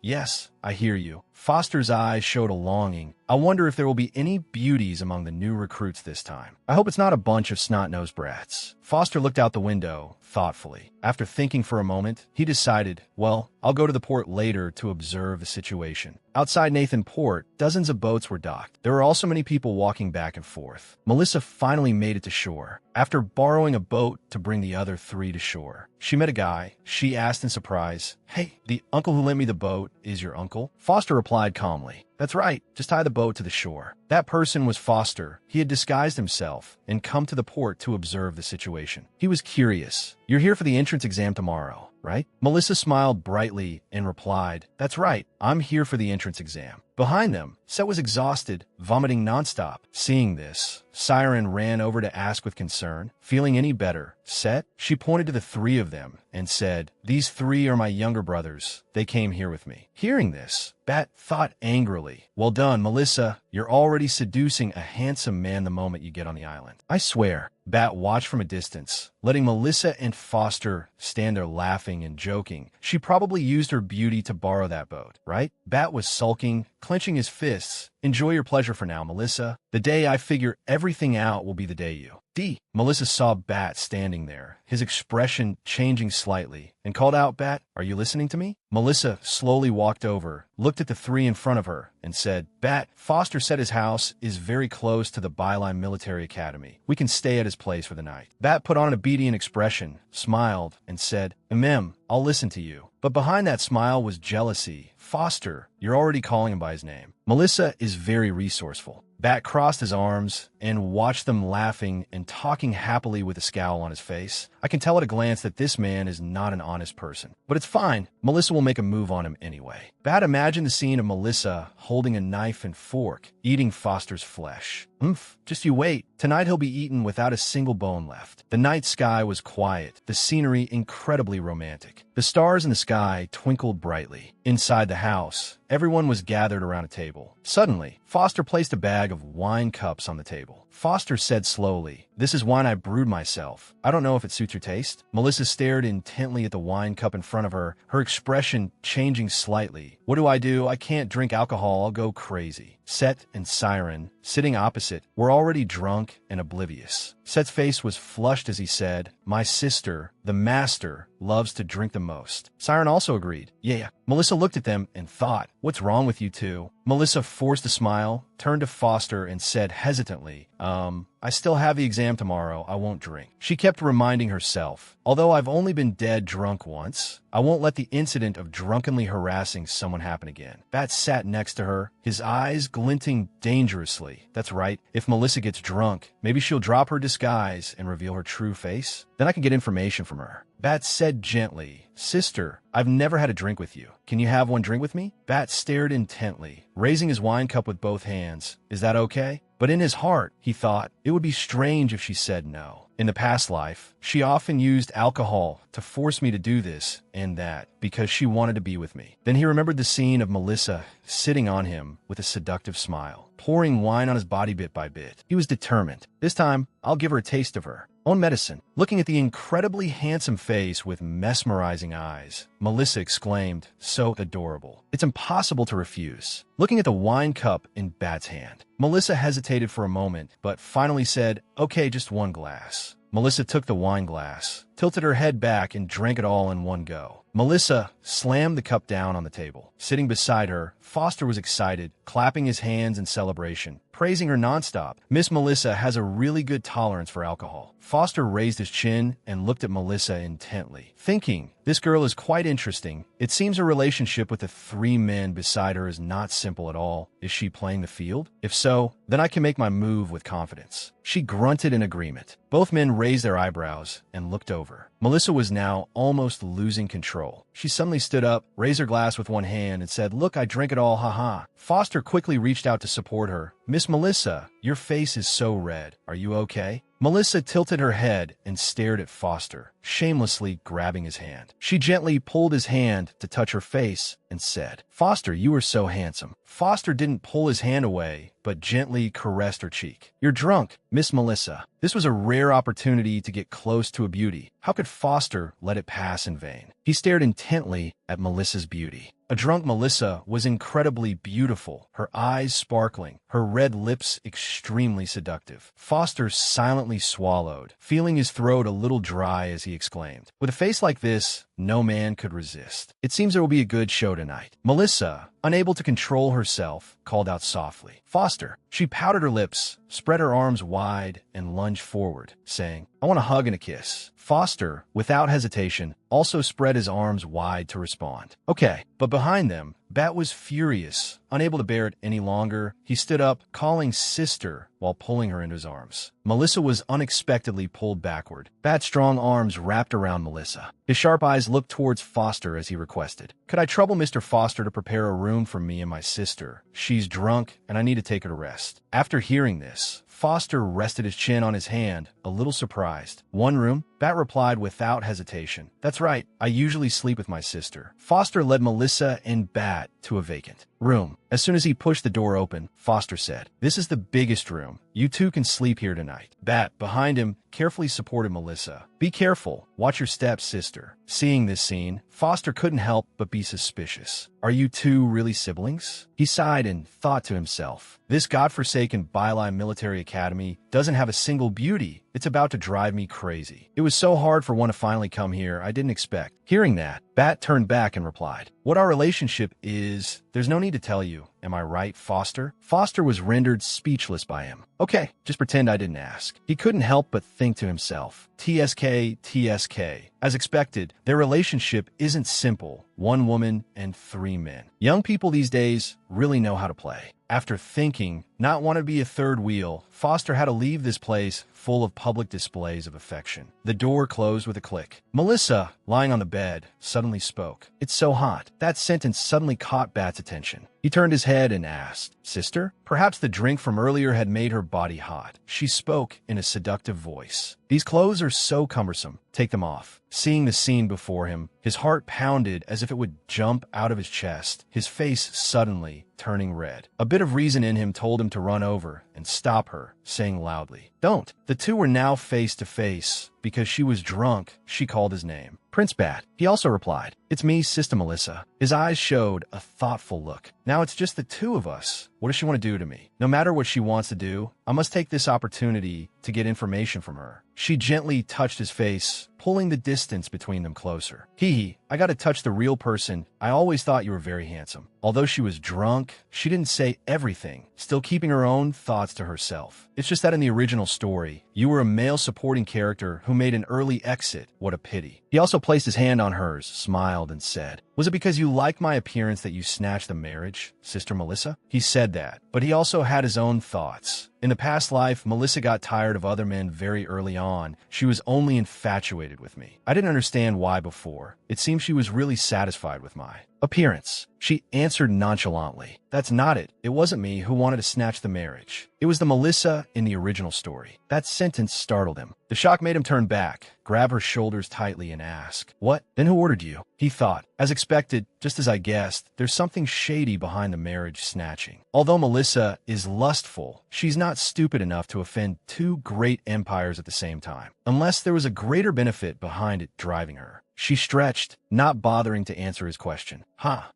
I hear you. Foster's eyes showed a longing. I wonder if there will be any beauties among the new recruits this time. I hope it's not a bunch of snot-nosed brats. Foster looked out the window, thoughtfully. After thinking for a moment, he decided, well, I'll go to the port later to observe the situation. Outside Nathan Port, dozens of boats were docked. There were also many people walking back and forth. Melissa finally made it to shore. After borrowing a boat to bring the other three to shore, she met a guy. She asked in surprise, hey, the uncle who lent me the boat is your uncle? Foster replied calmly, that's right, just tie the boat to the shore. That person was Foster. He had disguised himself and come to the port to observe the situation. He was curious. You're here for the entrance exam tomorrow, right? Melissa smiled brightly and replied, that's right, I'm here for the entrance exam. Behind them, Set was exhausted, vomiting nonstop. Seeing this, Siren ran over to ask with concern, feeling any better. Set? She pointed to the three of them and said, these three are my younger brothers. They came here with me. Hearing this, Bat thought angrily, well done, Melissa. You're already seducing a handsome man the moment you get on the island. I swear. Bat watched from a distance, letting Melissa and Foster stand there laughing and joking. She probably used her beauty to borrow that boat, right? Bat was sulking, clenching his fists. Enjoy your pleasure for now, Melissa. The day I figure everything out will be the day you. Melissa saw Bat standing there, his expression changing slightly, and called out, Bat, are you listening to me? Melissa slowly walked over, looked at the three in front of her, and said, Bat, Foster said his house is very close to the Byline Military Academy. We can stay at his place for the night. Bat put on an obedient expression, smiled, and said, I'll listen to you. But behind that smile was jealousy. Foster, you're already calling him by his name. Melissa is very resourceful. Bat crossed his arms and watched them laughing and talking happily with a scowl on his face. I can tell at a glance that this man is not an honest person. But it's fine. Melissa will make a move on him anyway. Bat imagined the scene of Melissa holding a knife and fork, eating Foster's flesh. Just you wait. Tonight he'll be eaten without a single bone left. The night sky was quiet, the scenery incredibly romantic. The stars in the sky twinkled brightly. Inside the house, everyone was gathered around a table. Suddenly, Foster placed a bag of wine cups on the table. Foster said slowly. This is wine I brewed myself. I don't know if it suits your taste. Melissa stared intently at the wine cup in front of her, her expression changing slightly. What do? I can't drink alcohol. I'll go crazy. Set and Siren, sitting opposite, were already drunk and oblivious. Set's face was flushed as he said, my sister, the master, loves to drink the most. Siren also agreed. Yeah. Melissa looked at them and thought, what's wrong with you two? Melissa forced a smile, turned to Foster and said hesitantly, I still have the exam tomorrow. I won't drink. She kept reminding herself, although I've only been dead drunk once, I won't let the incident of drunkenly harassing someone happen again. Bat sat next to her, his eyes glinting dangerously. That's right. If Melissa gets drunk, maybe she'll drop her disguise and reveal her true face. Then I can get information from her. Bat said gently, Sister, I've never had a drink with you. Can you have one drink with me? Bat stared intently, raising his wine cup with both hands. Is that okay? But in his heart, he thought, it would be strange if she said no. In the past life, she often used alcohol to force me to do this and that because she wanted to be with me. Then he remembered the scene of Melissa sitting on him with a seductive smile, pouring wine on his body bit by bit. He was determined. This time, I'll give her a taste of her own medicine. Looking at the incredibly handsome face with mesmerizing eyes, Melissa exclaimed, so adorable. It's impossible to refuse. Looking at the wine cup in Bat's hand, Melissa hesitated for a moment, but finally said, okay, just one glass. Melissa took the wine glass, tilted her head back, and drank it all in one go. Melissa slammed the cup down on the table. Sitting beside her, Foster was excited, clapping his hands in celebration, praising her nonstop. Miss Melissa has a really good tolerance for alcohol. Foster raised his chin and looked at Melissa intently, thinking, this girl is quite interesting. It seems her relationship with the three men beside her is not simple at all. Is she playing the field? If so, then I can make my move with confidence. She grunted in agreement. Both men raised their eyebrows and looked over. Melissa was now almost losing control. She suddenly stood up, raised her glass with one hand, and said, look, I drank it all, haha. Foster quickly reached out to support her. Miss Melissa, your face is so red. Are you okay? Melissa tilted her head and stared at Foster, shamelessly grabbing his hand. She gently pulled his hand to touch her face and said, Foster, you are so handsome. Foster didn't pull his hand away, but gently caressed her cheek. You're drunk, Miss Melissa. This was a rare opportunity to get close to a beauty. How could Foster let it pass in vain? He stared intently at Melissa's beauty. A drunk Melissa was incredibly beautiful, her eyes sparkling, her red lips extremely seductive. Foster silently swallowed, feeling his throat a little dry as he exclaimed, with a face like this, no man could resist. It seems there will be a good show tonight. Melissa, unable to control herself, called out softly, Foster. She pouted her lips, spread her arms wide, and lunged forward, saying, I want a hug and a kiss. Foster, without hesitation, also spread his arms wide to respond. Okay, but behind them, Bat was furious. Unable to bear it any longer, he stood up, calling sister while pulling her into his arms. Melissa was unexpectedly pulled backward. Bat's strong arms wrapped around Melissa. His sharp eyes looked towards Foster as he requested, could I trouble Mr. Foster to prepare a room for me and my sister? She's drunk, and I need to take her to rest. After hearing this, Foster rested his chin on his hand, a little surprised. One room? Bat replied without hesitation. That's right, I usually sleep with my sister. Foster led Melissa and Bat to a vacant room. As soon as he pushed the door open, Foster said, this is the biggest room. You two can sleep here tonight. Bat, behind him, carefully supported Melissa. Be careful. Watch your steps, sister. Seeing this scene, Foster couldn't help but be suspicious. Are you two really siblings? He sighed and thought to himself, this godforsaken Bylai Military Academy doesn't have a single beauty. It's about to drive me crazy. It was so hard for one to finally come here, I didn't expect. Hearing that, Bat turned back and replied, what our relationship is, there's no need to tell you. Am I right, Foster? Foster was rendered speechless by him. Okay, just pretend I didn't ask. He couldn't help but think to himself, TSK, TSK. As expected, their relationship isn't simple. One woman and three men. Young people these days really know how to play. After thinking, not want to be a third wheel, Foster had to leave this place full of public displays of affection. The door closed with a click. Melissa, lying on the bed, suddenly spoke. It's so hot. That sentence suddenly caught Bat's attention. He turned his head and asked, Sister? Perhaps the drink from earlier had made her body hot. She spoke in a seductive voice. These clothes are so cumbersome. Take them off. Seeing the scene before him, his heart pounded as if it would jump out of his chest, his face suddenly turning red. A bit of reason in him told him to run over, and stop her, saying loudly, "Don't." The two were now face to face. Because she was drunk, she called his name. "Prince Bat." He also replied, "It's me, Sister Melissa." His eyes showed a thoughtful look. "Now it's just the two of us. What does she want to do to me? No matter what she wants to do, I must take this opportunity to get information from her." She gently touched his face, pulling the distance between them closer. "Hee, I gotta touch the real person. I always thought you were very handsome." Although she was drunk, she didn't say everything, still keeping her own thoughts to herself. "It's just that in the original story, you were a male supporting character who made an early exit. What a pity." He also placed his hand on hers, smiled, and said, "Was it because you liked my appearance that you snatched the marriage, Sister Melissa?" He said that, but he also had his own thoughts. In the past life, Melissa got tired of other men very early on. She was only infatuated with me. I didn't understand why before. It seemed she was really satisfied with my appearance. She answered nonchalantly, "That's not it. It wasn't me who wanted to snatch the marriage. It was the Melissa in the original story." That sentence startled him. The shock made him turn back, grab her shoulders tightly, and ask, "What? Then who ordered you?" He thought, as expected, just as I guessed, there's something shady behind the marriage snatching. Although Melissa is lustful, she's not stupid enough to offend two great empires at the same time, unless there was a greater benefit behind it driving her. She stretched, not bothering to answer his question.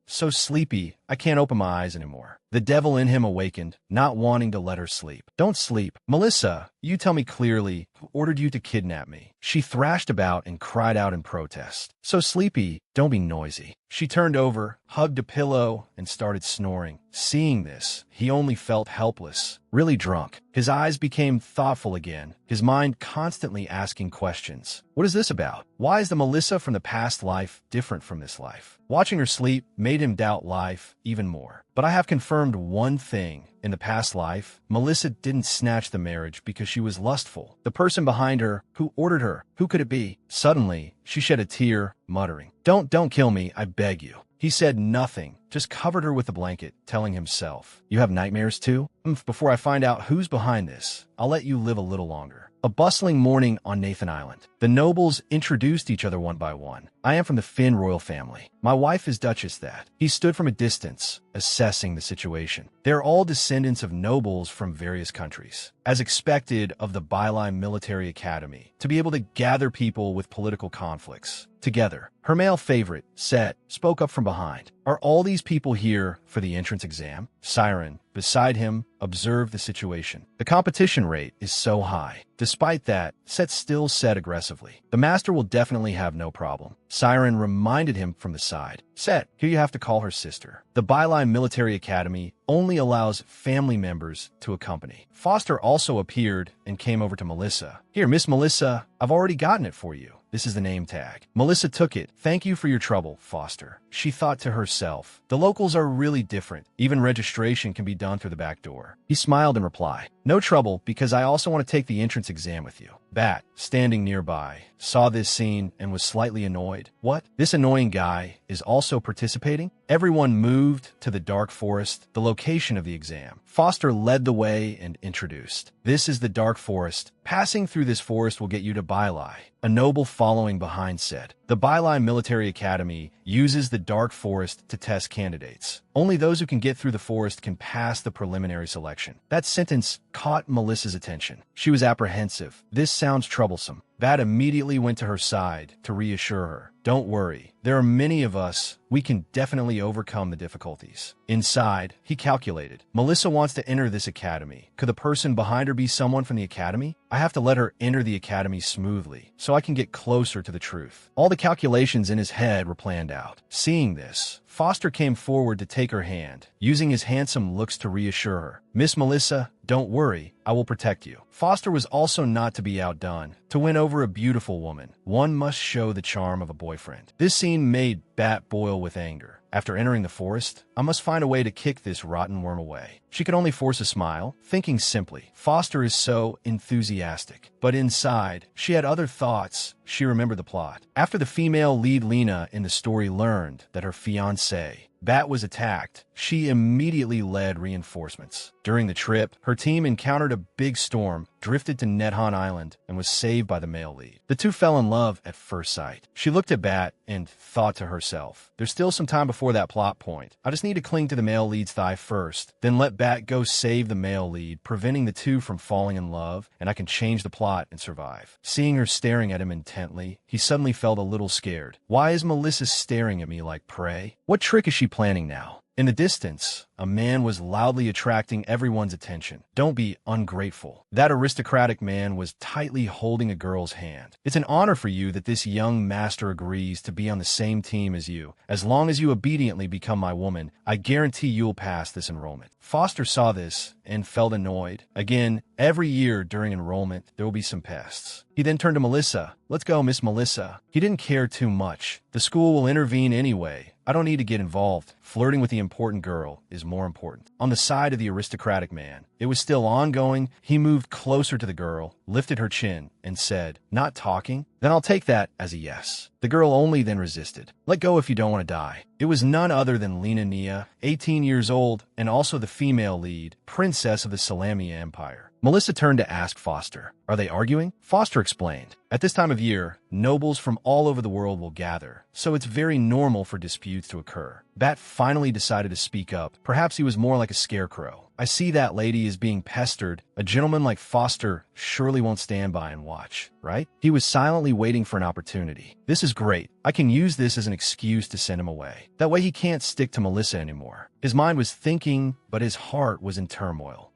So sleepy, I can't open my eyes anymore." The devil in him awakened, not wanting to let her sleep. "Don't sleep. Melissa, you tell me clearly who ordered you to kidnap me." She thrashed about and cried out in protest. "So sleepy, don't be noisy." She turned over, hugged a pillow, and started snoring. Seeing this, he only felt helpless, really drunk. His eyes became thoughtful again, his mind constantly asking questions. What is this about? Why is the Melissa from the past life different from this life? Watching her sleep made him doubt life even more. But I have confirmed one thing. In the past life, Melissa didn't snatch the marriage because she was lustful. The person behind her, who ordered her, who could it be? Suddenly, she shed a tear, muttering, Don't kill me, I beg you." He said nothing, just covered her with a blanket, telling himself, "You have nightmares too? Before I find out who's behind this, I'll let you live a little longer." A bustling morning on Nathan Island. The nobles introduced each other one by one. "I am from the Finn royal family. My wife is Duchess that." He stood from a distance, assessing the situation. They're all descendants of nobles from various countries. As expected of the Byline Military Academy, to be able to gather people with political conflicts together. Her male favorite, Set, spoke up from behind. "Are all these people here for the entrance exam?" Siren, beside him, observed the situation. "The competition rate is so high." Despite that, Set still said aggressively, "The master will definitely have no problem." Siren reminded him from the side, "Set, here you have to call her sister. The Byline Military Academy only allows family members to accompany." Foster also appeared and came over to Melissa. "Here, Miss Melissa, I've already gotten it for you. This is the name tag." Melissa took it. "Thank you for your trouble, Foster." She thought to herself, the locals are really different. Even registration can be done through the back door. He smiled in reply. "No trouble, because I also want to take the entrance exam with you." Bat, standing nearby, saw this scene and was slightly annoyed. What? This annoying guy is also participating? Everyone moved to the dark forest, the location of the exam. Foster led the way and introduced. "This is the dark forest. Passing through this forest will get you to Bylai." A noble following behind said. The Bylai Military Academy uses the dark forest to test candidates. Only those who can get through the forest can pass the preliminary selection. That sentence caught Melissa's attention. She was apprehensive. This sounds troublesome. Bat immediately went to her side to reassure her. "Don't worry. There are many of us. We can definitely overcome the difficulties." Inside, he calculated. Melissa wants to enter this academy. Could the person behind her be someone from the academy? I have to let her enter the academy smoothly, so I can get closer to the truth. All the calculations in his head were planned out. Seeing this, Foster came forward to take her hand, using his handsome looks to reassure her. "Miss Melissa, don't worry. I will protect you." Foster was also not to be outdone. To win over a beautiful woman, one must show the charm of a boyfriend. This scene made Bat boil with anger. After entering the forest, I must find a way to kick this rotten worm away. She could only force a smile, thinking simply. Foster is so enthusiastic. But inside, she had other thoughts. She remembered the plot. After the female lead Lena in the story learned that her fiancé, Bat, was attacked, she immediately led reinforcements. During the trip, her team encountered a big storm, drifted to Nethan Island, and was saved by the male lead. The two fell in love at first sight. She looked at Bat and thought to herself, there's still some time before that plot point. I just need need to cling to the male lead's thigh first, then let Bat go save the male lead, preventing the two from falling in love, and I can change the plot and survive. Seeing her staring at him intently, he suddenly felt a little scared. Why is Melissa staring at me like prey? What trick is she planning now? In the distance, a man was loudly attracting everyone's attention. Don't be ungrateful. That aristocratic man was tightly holding a girl's hand. It's an honor for you that this young master agrees to be on the same team as you. As long as you obediently become my woman, I guarantee you'll pass this enrollment. Foster saw this and felt annoyed. Again, every year during enrollment, there will be some pests. He then turned to Melissa. Let's go, Miss Melissa. He didn't care too much. The school will intervene anyway. I don't need to get involved. Flirting with the important girl is more important. On the side of the aristocratic man, it was still ongoing. He moved closer to the girl, lifted her chin, and said, "Not talking? Then I'll take that as a yes." The girl only then resisted. "Let go if you don't want to die." It was none other than Lena Nia, 18 years old, and also the female lead, princess of the Salami Empire. Melissa turned to ask Foster, "Are they arguing?" Foster explained, "At this time of year, nobles from all over the world will gather, so it's very normal for disputes to occur." Bat finally decided to speak up. Perhaps he was more like a scarecrow. "I see that lady is being pestered. A gentleman like Foster surely won't stand by and watch, right?" He was silently waiting for an opportunity. "This is great. I can use this as an excuse to send him away. That way he can't stick to Melissa anymore." His mind was thinking, but his heart was in turmoil.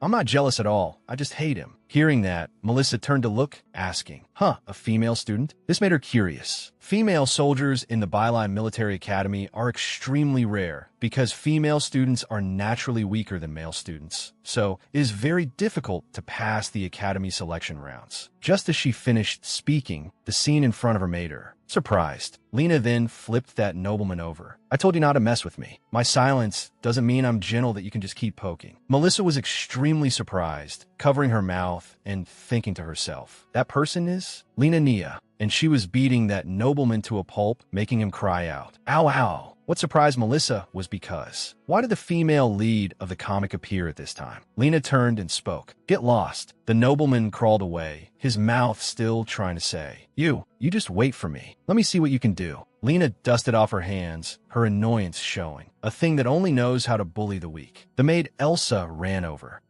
I'm not jealous at all. I just hate him." Hearing that, Melissa turned to look, asking, a female student?" This made her curious. Female soldiers in the Byline Military Academy are extremely rare because female students are naturally weaker than male students, so it is very difficult to pass the academy selection rounds. Just as she finished speaking, the scene in front of her made her surprised. Lena then flipped that nobleman over. "I told you not to mess with me. My silence doesn't mean I'm gentle that you can just keep poking." Melissa was extremely surprised, covering her mouth and thinking to herself, "That person is Lena Nia," and she was beating that nobleman to a pulp, making him cry out, "Ow, ow." What surprised Melissa was because, why did the female lead of the comic appear at this time? Lena turned and spoke. "Get lost." The nobleman crawled away, his mouth still trying to say, You just wait for me. Let me see what you can do." Lena dusted off her hands, her annoyance showing, a thing that only knows how to bully the weak. The maid Elsa ran over.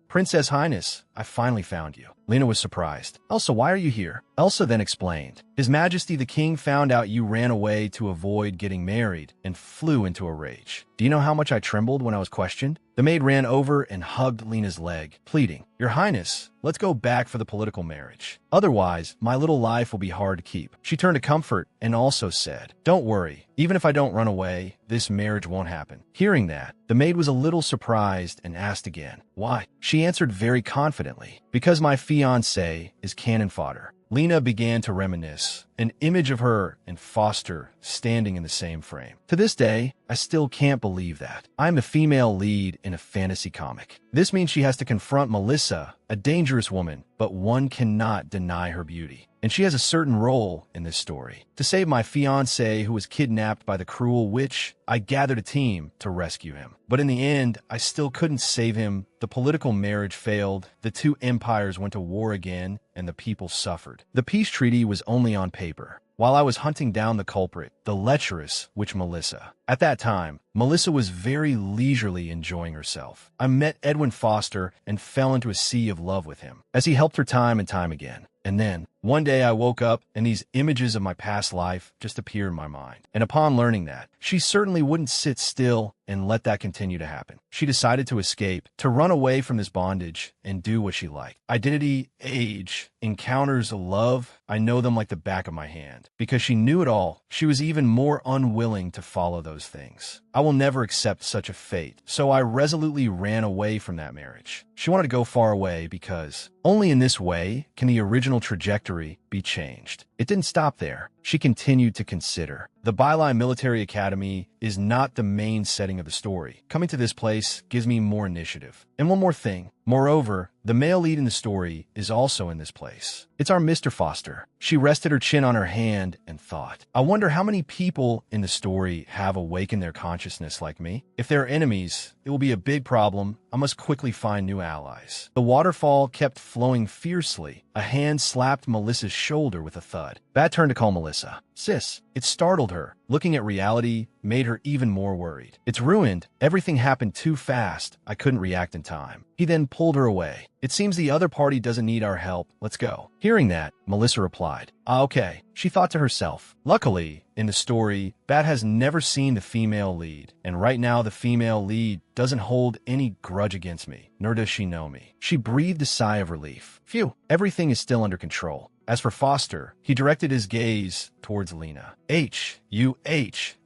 Princess Highness, I finally found you." Lena was surprised. "Elsa, why are you here?" Elsa then explained, "His Majesty the King found out you ran away to avoid getting married and flew into a rage. Do you know how much I trembled when I was questioned?" The maid ran over and hugged Lena's leg, pleading, "Your Highness, let's go back for the political marriage. Otherwise, my little life will be hard to keep." She turned to Comfort and also said, "Don't worry, even if I don't run away, this marriage won't happen." Hearing that, the maid was a little surprised and asked again, "Why?" She answered very confidently, "Because my fiancé is cannon fodder." Lena began to reminisce, an image of her and Foster standing in the same frame. To this day, I still can't believe that. I'm the female lead in a fantasy comic. This means she has to confront Melissa, a dangerous woman, but one cannot deny her beauty. And she has a certain role in this story. To save my fiancé who was kidnapped by the cruel witch, I gathered a team to rescue him. But in the end, I still couldn't save him. The political marriage failed, the two empires went to war again, and the people suffered. The peace treaty was only on paper. While I was hunting down the culprit, the lecherous witch Melissa. At that time, Melissa was very leisurely enjoying herself. I met Edwin Foster and fell into a sea of love with him, as he helped her time and time again. And then, one day I woke up and these images of my past life just appeared in my mind. And upon learning that, she certainly wouldn't sit still and let that continue to happen. She decided to escape, to run away from this bondage and do what she liked. Identity, age, encounters, love, I know them like the back of my hand. Because she knew it all, she was even more unwilling to follow those things. I will never accept such a fate, so I resolutely ran away from that marriage. She wanted to go far away because only in this way can the original trajectory be changed. It didn't stop there. She continued to consider. The Byline Military Academy is not the main setting of the story. Coming to this place gives me more initiative. And one more thing. Moreover, the male lead in the story is also in this place. It's our Mr. Foster. She rested her chin on her hand and thought, I wonder how many people in the story have awakened their consciousness like me. If they're enemies, it will be a big problem. I must quickly find new allies. The waterfall kept flowing fiercely. A hand slapped Melissa's shoulder with a thud. blood. Bat turned to call Melissa. Sis. It startled her. Looking at reality made her even more worried. It's ruined. Everything happened too fast. I couldn't react in time. He then pulled her away. It seems the other party doesn't need our help. Let's go. Hearing that, Melissa replied, okay. She thought to herself. Luckily, in the story, Bat has never seen the female lead, and right now the female lead doesn't hold any grudge against me, nor does she know me. She breathed a sigh of relief. Phew, everything is still under control. As for Foster, he directed his gaze towards Lena.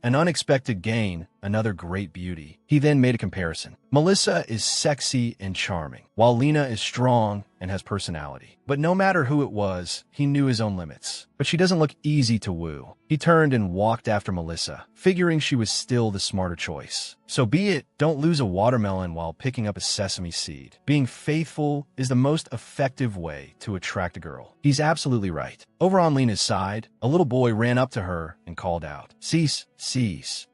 An unexpected gain, another great beauty. He then made a comparison. Melissa is sexy and charming, while Lena is strong and has personality. But no matter who it was, he knew his own limits. But she doesn't look easy to woo. He turned and walked after Melissa, figuring she was still the smarter choice. So be it, don't lose a watermelon while picking up a sesame seed. Being faithful is the most effective way to attract a girl. He's absolutely right. Over on Lena's side, a little boy ran up to her and called out, Cease.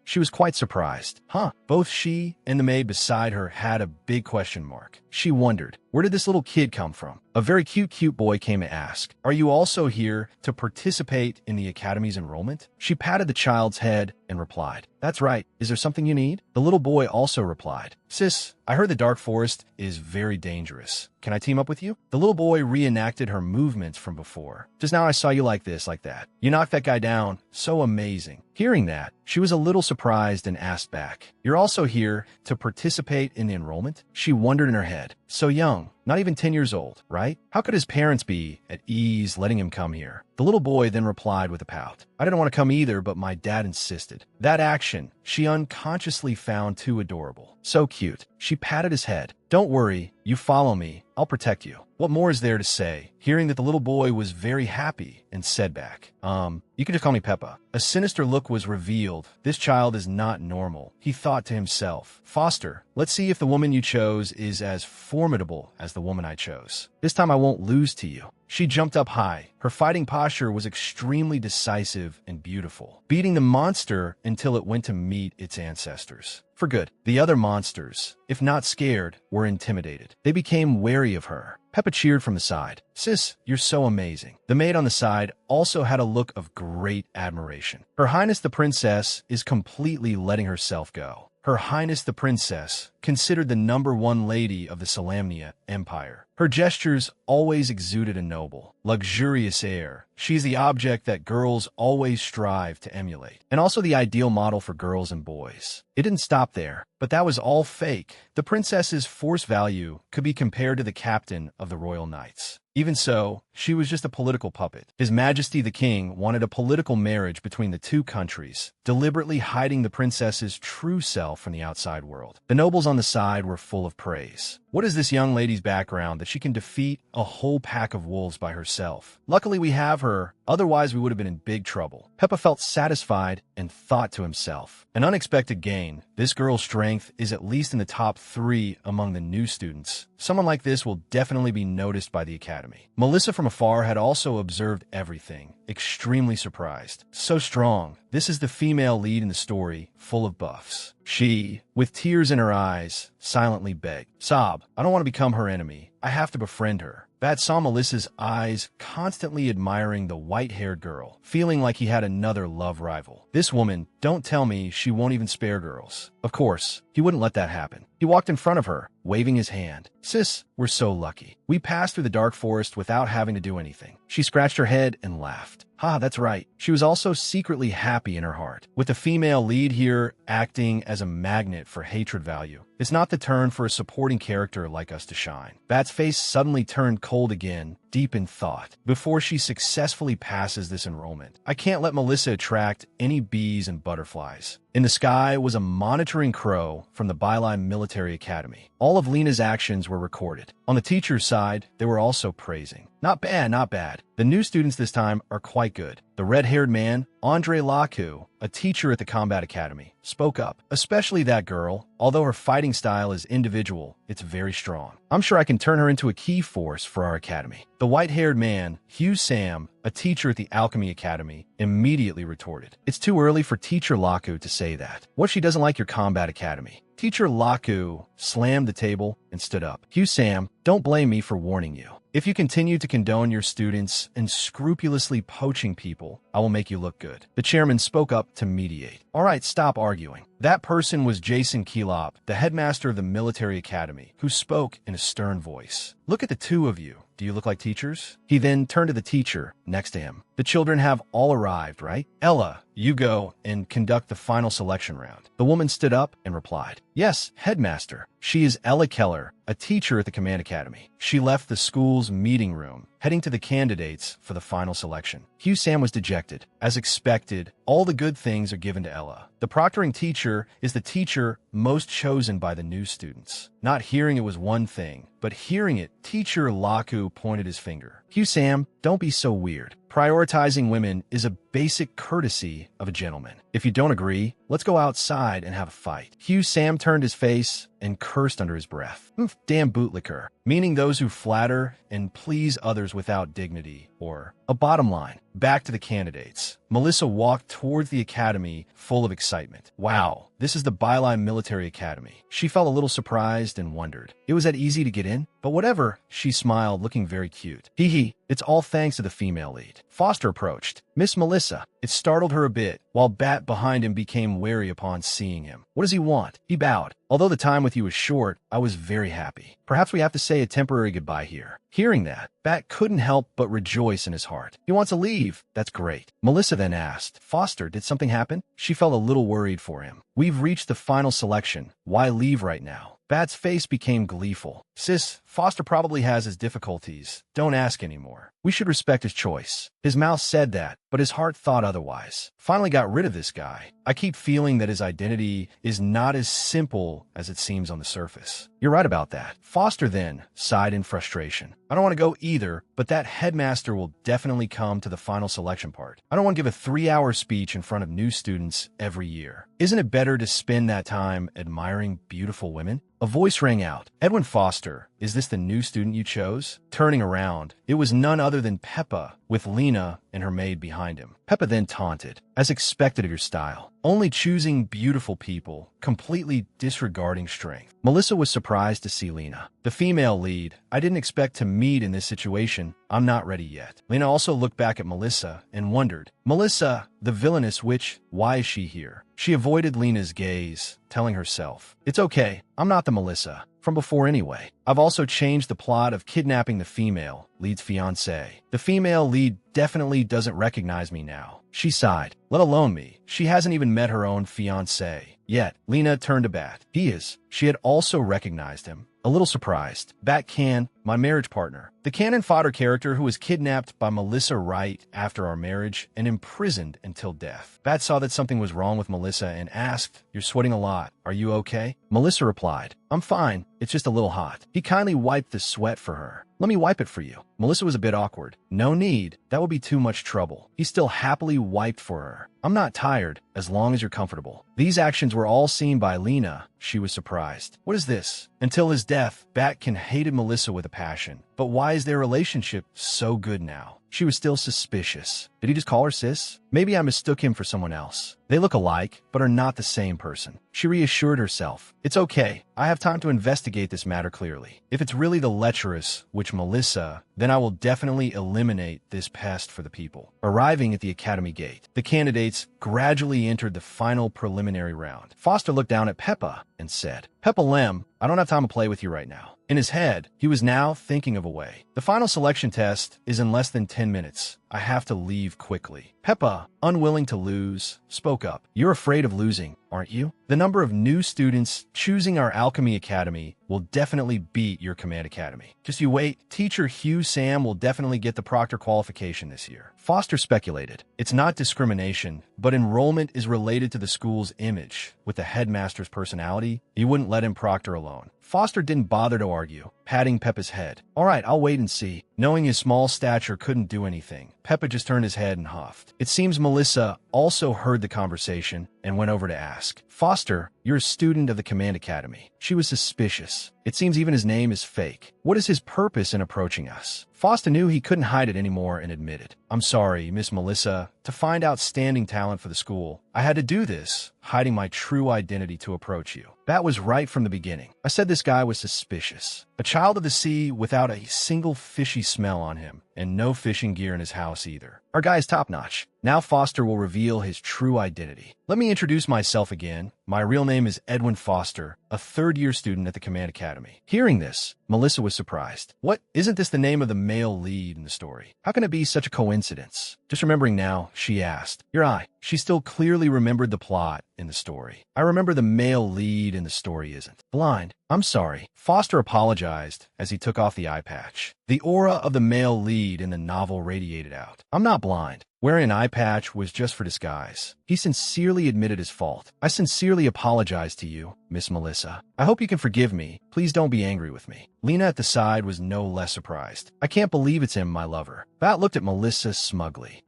She was quite surprised. Both she and the maid beside her had a big question mark. She wondered, where did this little kid come from? A very cute boy came to ask, are you also here to participate in the academy's enrollment? She patted the child's head and replied, that's right. Is there something you need? The little boy also replied, Sis, I heard the dark forest is very dangerous. Can I team up with you? The little boy reenacted her movements from before. Just now I saw you like this, like that. You knocked that guy down. So amazing. Hearing that, she was a little surprised and asked back, you're also here to participate in the enrollment? She wondered in her head. So young, not even 10 years old, right? How could his parents be at ease letting him come here? The little boy then replied with a pout. I didn't want to come either, but my dad insisted. That action, she unconsciously found too adorable. So cute. She patted his head. Don't worry, you follow me. I'll protect you. What more is there to say? Hearing that the little boy was very happy and said back, you can just call me Peppa. A sinister look was revealed. This child is not normal. He thought to himself, Foster, let's see if the woman you chose is as formidable as the woman I chose. This time I won't lose to you. She jumped up high. Her fighting posture was extremely decisive and beautiful, beating the monster until it went to meet its ancestors. For good, the other monsters, if not scared, were intimidated. They became wary of her. Peppa cheered from the side. Sis, you're so amazing. The maid on the side also had a look of great admiration. Her Highness the Princess is completely letting herself go. Her Highness the Princess, considered the #1 lady of the Salamnia Empire. Her gestures always exuded a noble, luxurious air. She's the object that girls always strive to emulate, and also the ideal model for girls and boys. It didn't stop there, but that was all fake. The princess's force value could be compared to the captain of the Royal Knights. Even so, she was just a political puppet. His Majesty the King wanted a political marriage between the two countries, deliberately hiding the princess's true self from the outside world. The nobles on the side were full of praise. What is this young lady's background that she can defeat a whole pack of wolves by herself? Luckily we have her, otherwise we would have been in big trouble. Peppa felt satisfied and thought to himself, an unexpected gain. This girl's strength is at least in the top 3 among the new students. Someone like this will definitely be noticed by the academy. Melissa from afar had also observed everything, extremely surprised. So strong. This is the female lead in the story, full of buffs. She, with tears in her eyes, silently begged, Sob, I don't want to become her enemy. I have to befriend her. Bat saw Melissa's eyes constantly admiring the white-haired girl, feeling like he had another love rival. This woman, don't tell me she won't even spare girls. Of course, he wouldn't let that happen. He walked in front of her, waving his hand. Sis, we're so lucky. We passed through the dark forest without having to do anything. She scratched her head and laughed. That's right. She was also secretly happy in her heart. With the female lead here acting as a magnet for hatred value, it's not the turn for a supporting character like us to shine. Bat's face suddenly turned cold again, deep in thought, before she successfully passes this enrollment. I can't let Melissa attract any bees and butterflies. In the sky was a monitoring crow from the Byline Military Academy. All of Lena's actions were recorded. On the teacher's side, they were also praising. Not bad, not bad. The new students this time are quite good. The red-haired man, Andre Laku, a teacher at the Combat Academy, spoke up. Especially that girl. Although her fighting style is individual, it's very strong. I'm sure I can turn her into a key force for our academy. The white-haired man, Hugh Sam, a teacher at the Alchemy Academy, immediately retorted. It's too early for Teacher Laku to say that. What if she doesn't like your Combat Academy? Teacher Laku slammed the table and stood up. Hugh Sam, don't blame me for warning you. If you continue to condone your students and scrupulously poaching people, I will make you look good. The chairman spoke up to mediate. All right, stop arguing. That person was Jason Kelop, the headmaster of the military academy, who spoke in a stern voice. Look at the two of you. Do you look like teachers? He then turned to the teacher next to him. The children have all arrived, right? Ella, you go and conduct the final selection round. The woman stood up and replied, Yes, headmaster. She is Ella Keller, a teacher at the Command Academy. She left the school's meeting room, heading to the candidates for the final selection. Hugh Sam was dejected. As expected, all the good things are given to Ella. The proctoring teacher is the teacher most chosen by the new students. Not hearing it was one thing, but hearing it, teacher Laku pointed his finger. Hugh Sam, don't be so weird. Prioritizing women is a basic courtesy of a gentleman. If you don't agree, let's go outside and have a fight. Hugh Sam turned his face and cursed under his breath. Damn bootlicker, meaning those who flatter and please others without dignity, or a bottom line. Back to the candidates. Melissa walked towards the academy full of excitement. Wow, this is the Byline Military Academy. She felt a little surprised and wondered. It was that easy to get in? But whatever, she smiled, looking very cute. Hee, it's all thanks to the female lead. Foster approached. Miss Melissa. It startled her a bit, while Bat behind him became wary upon seeing him. What does he want? He bowed. Although the time with you was short, I was very happy. Perhaps we have to say a temporary goodbye here. Hearing that, Bat couldn't help but rejoice in his heart. He wants to leave. That's great. Melissa then asked, Foster, did something happen? She felt a little worried for him. We've reached the final selection. Why leave right now? Bat's face became gleeful. Sis, Foster probably has his difficulties. Don't ask anymore. We should respect his choice. His mouth said that, but his heart thought otherwise. Finally got rid of this guy. I keep feeling that his identity is not as simple as it seems on the surface. You're right about that. Foster then sighed in frustration. I don't want to go either, but that headmaster will definitely come to the final selection part. I don't want to give a 3-hour speech in front of new students every year. Isn't it better to spend that time admiring beautiful women? A voice rang out. Edwin Foster, is this the new student you chose? Turning around, it was none other than Peppa, with Lena and her maid behind him. Peppa then taunted, as expected of your style. Only choosing beautiful people, completely disregarding strength. Melissa was surprised to see Lena, the female lead. I didn't expect to meet in this situation. I'm not ready yet. Lena also looked back at Melissa and wondered, Melissa, the villainous witch, why is she here? She avoided Lena's gaze, telling herself, it's okay, I'm not the Melissa from before anyway. I've also changed the plot of Kidnapping the female lead's fiancé. The female lead definitely doesn't recognize me now. She sighed, let alone me. She hasn't even met her own fiancé yet. Lena turned to Bat. He is. She had also recognized him. A little surprised. Bat Can, my marriage partner. The cannon fodder character who was kidnapped by Melissa right after our marriage and imprisoned until death. Bat saw that something was wrong with Melissa and asked, you're sweating a lot. Are you okay? Melissa replied, I'm fine. It's just a little hot. He kindly wiped the sweat for her. Let me wipe it for you. Melissa was a bit awkward. No need. That would be too much trouble. He still happily wiped for her. I'm not tired, as long as you're comfortable. These actions were all seen by Lena. She was surprised. What is this? Until his death, Batkin hated Melissa with a passion. But why is their relationship so good now? She was still suspicious. Did he just call her sis? Maybe I mistook him for someone else. They look alike, but are not the same person. She reassured herself. It's okay. I have time to investigate this matter clearly. If it's really the lecherous, which Melissa, then I will definitely eliminate this pest for the people. Arriving at the academy gate, the candidates gradually entered the final preliminary round. Foster looked down at Peppa and said, Peppa Lem, I don't have time to play with you right now. In his head, he was now thinking of a way. The final selection test is in less than 10 minutes. I have to leave quickly. Peppa, unwilling to lose, spoke up. You're afraid of losing, aren't you? The number of new students choosing our Alchemy Academy will definitely beat your Command Academy. Just you wait. Teacher Hugh Sam will definitely get the proctor qualification this year. Foster speculated. It's not discrimination, but enrollment is related to the school's image. With the headmaster's personality, he wouldn't let him proctor alone. Foster didn't bother to argue, patting Peppa's head. All right, I'll wait and see. Knowing his small stature couldn't do anything, Peppa just turned his head and huffed. It seems Melissa also heard the conversation and went over to ask, Foster, you're a student of the Command Academy. She was suspicious. It seems even his name is fake. What is his purpose in approaching us? Foster knew he couldn't hide it anymore and admitted, I'm sorry, Miss Melissa, to find outstanding talent for the school. I had to do this, hiding my true identity to approach you. That was right from the beginning. I said this guy was suspicious. A child of the sea without a single fishy smell on him, and no fishing gear in his house either. Our guy is top-notch. Now Foster will reveal his true identity. Let me introduce myself again. My real name is Edwin Foster, a third-year student at the Command Academy. Hearing this, Melissa was surprised. What? Isn't this the name of the male lead in the story? How can it be such a coincidence? Just remembering now, she asked. Your eye. She still clearly remembered the plot in the story. I remember the male lead in the story isn't. Blind. I'm sorry. Foster apologized as he took off the eye patch. The aura of the male lead in the novel radiated out. I'm not blind. Wearing an eye patch was just for disguise. He sincerely admitted his fault. I sincerely apologize to you, Miss Melissa. I hope you can forgive me. Please don't be angry with me. Lena at the side was no less surprised. I can't believe it's him, my lover. Bat looked at Melissa smugly.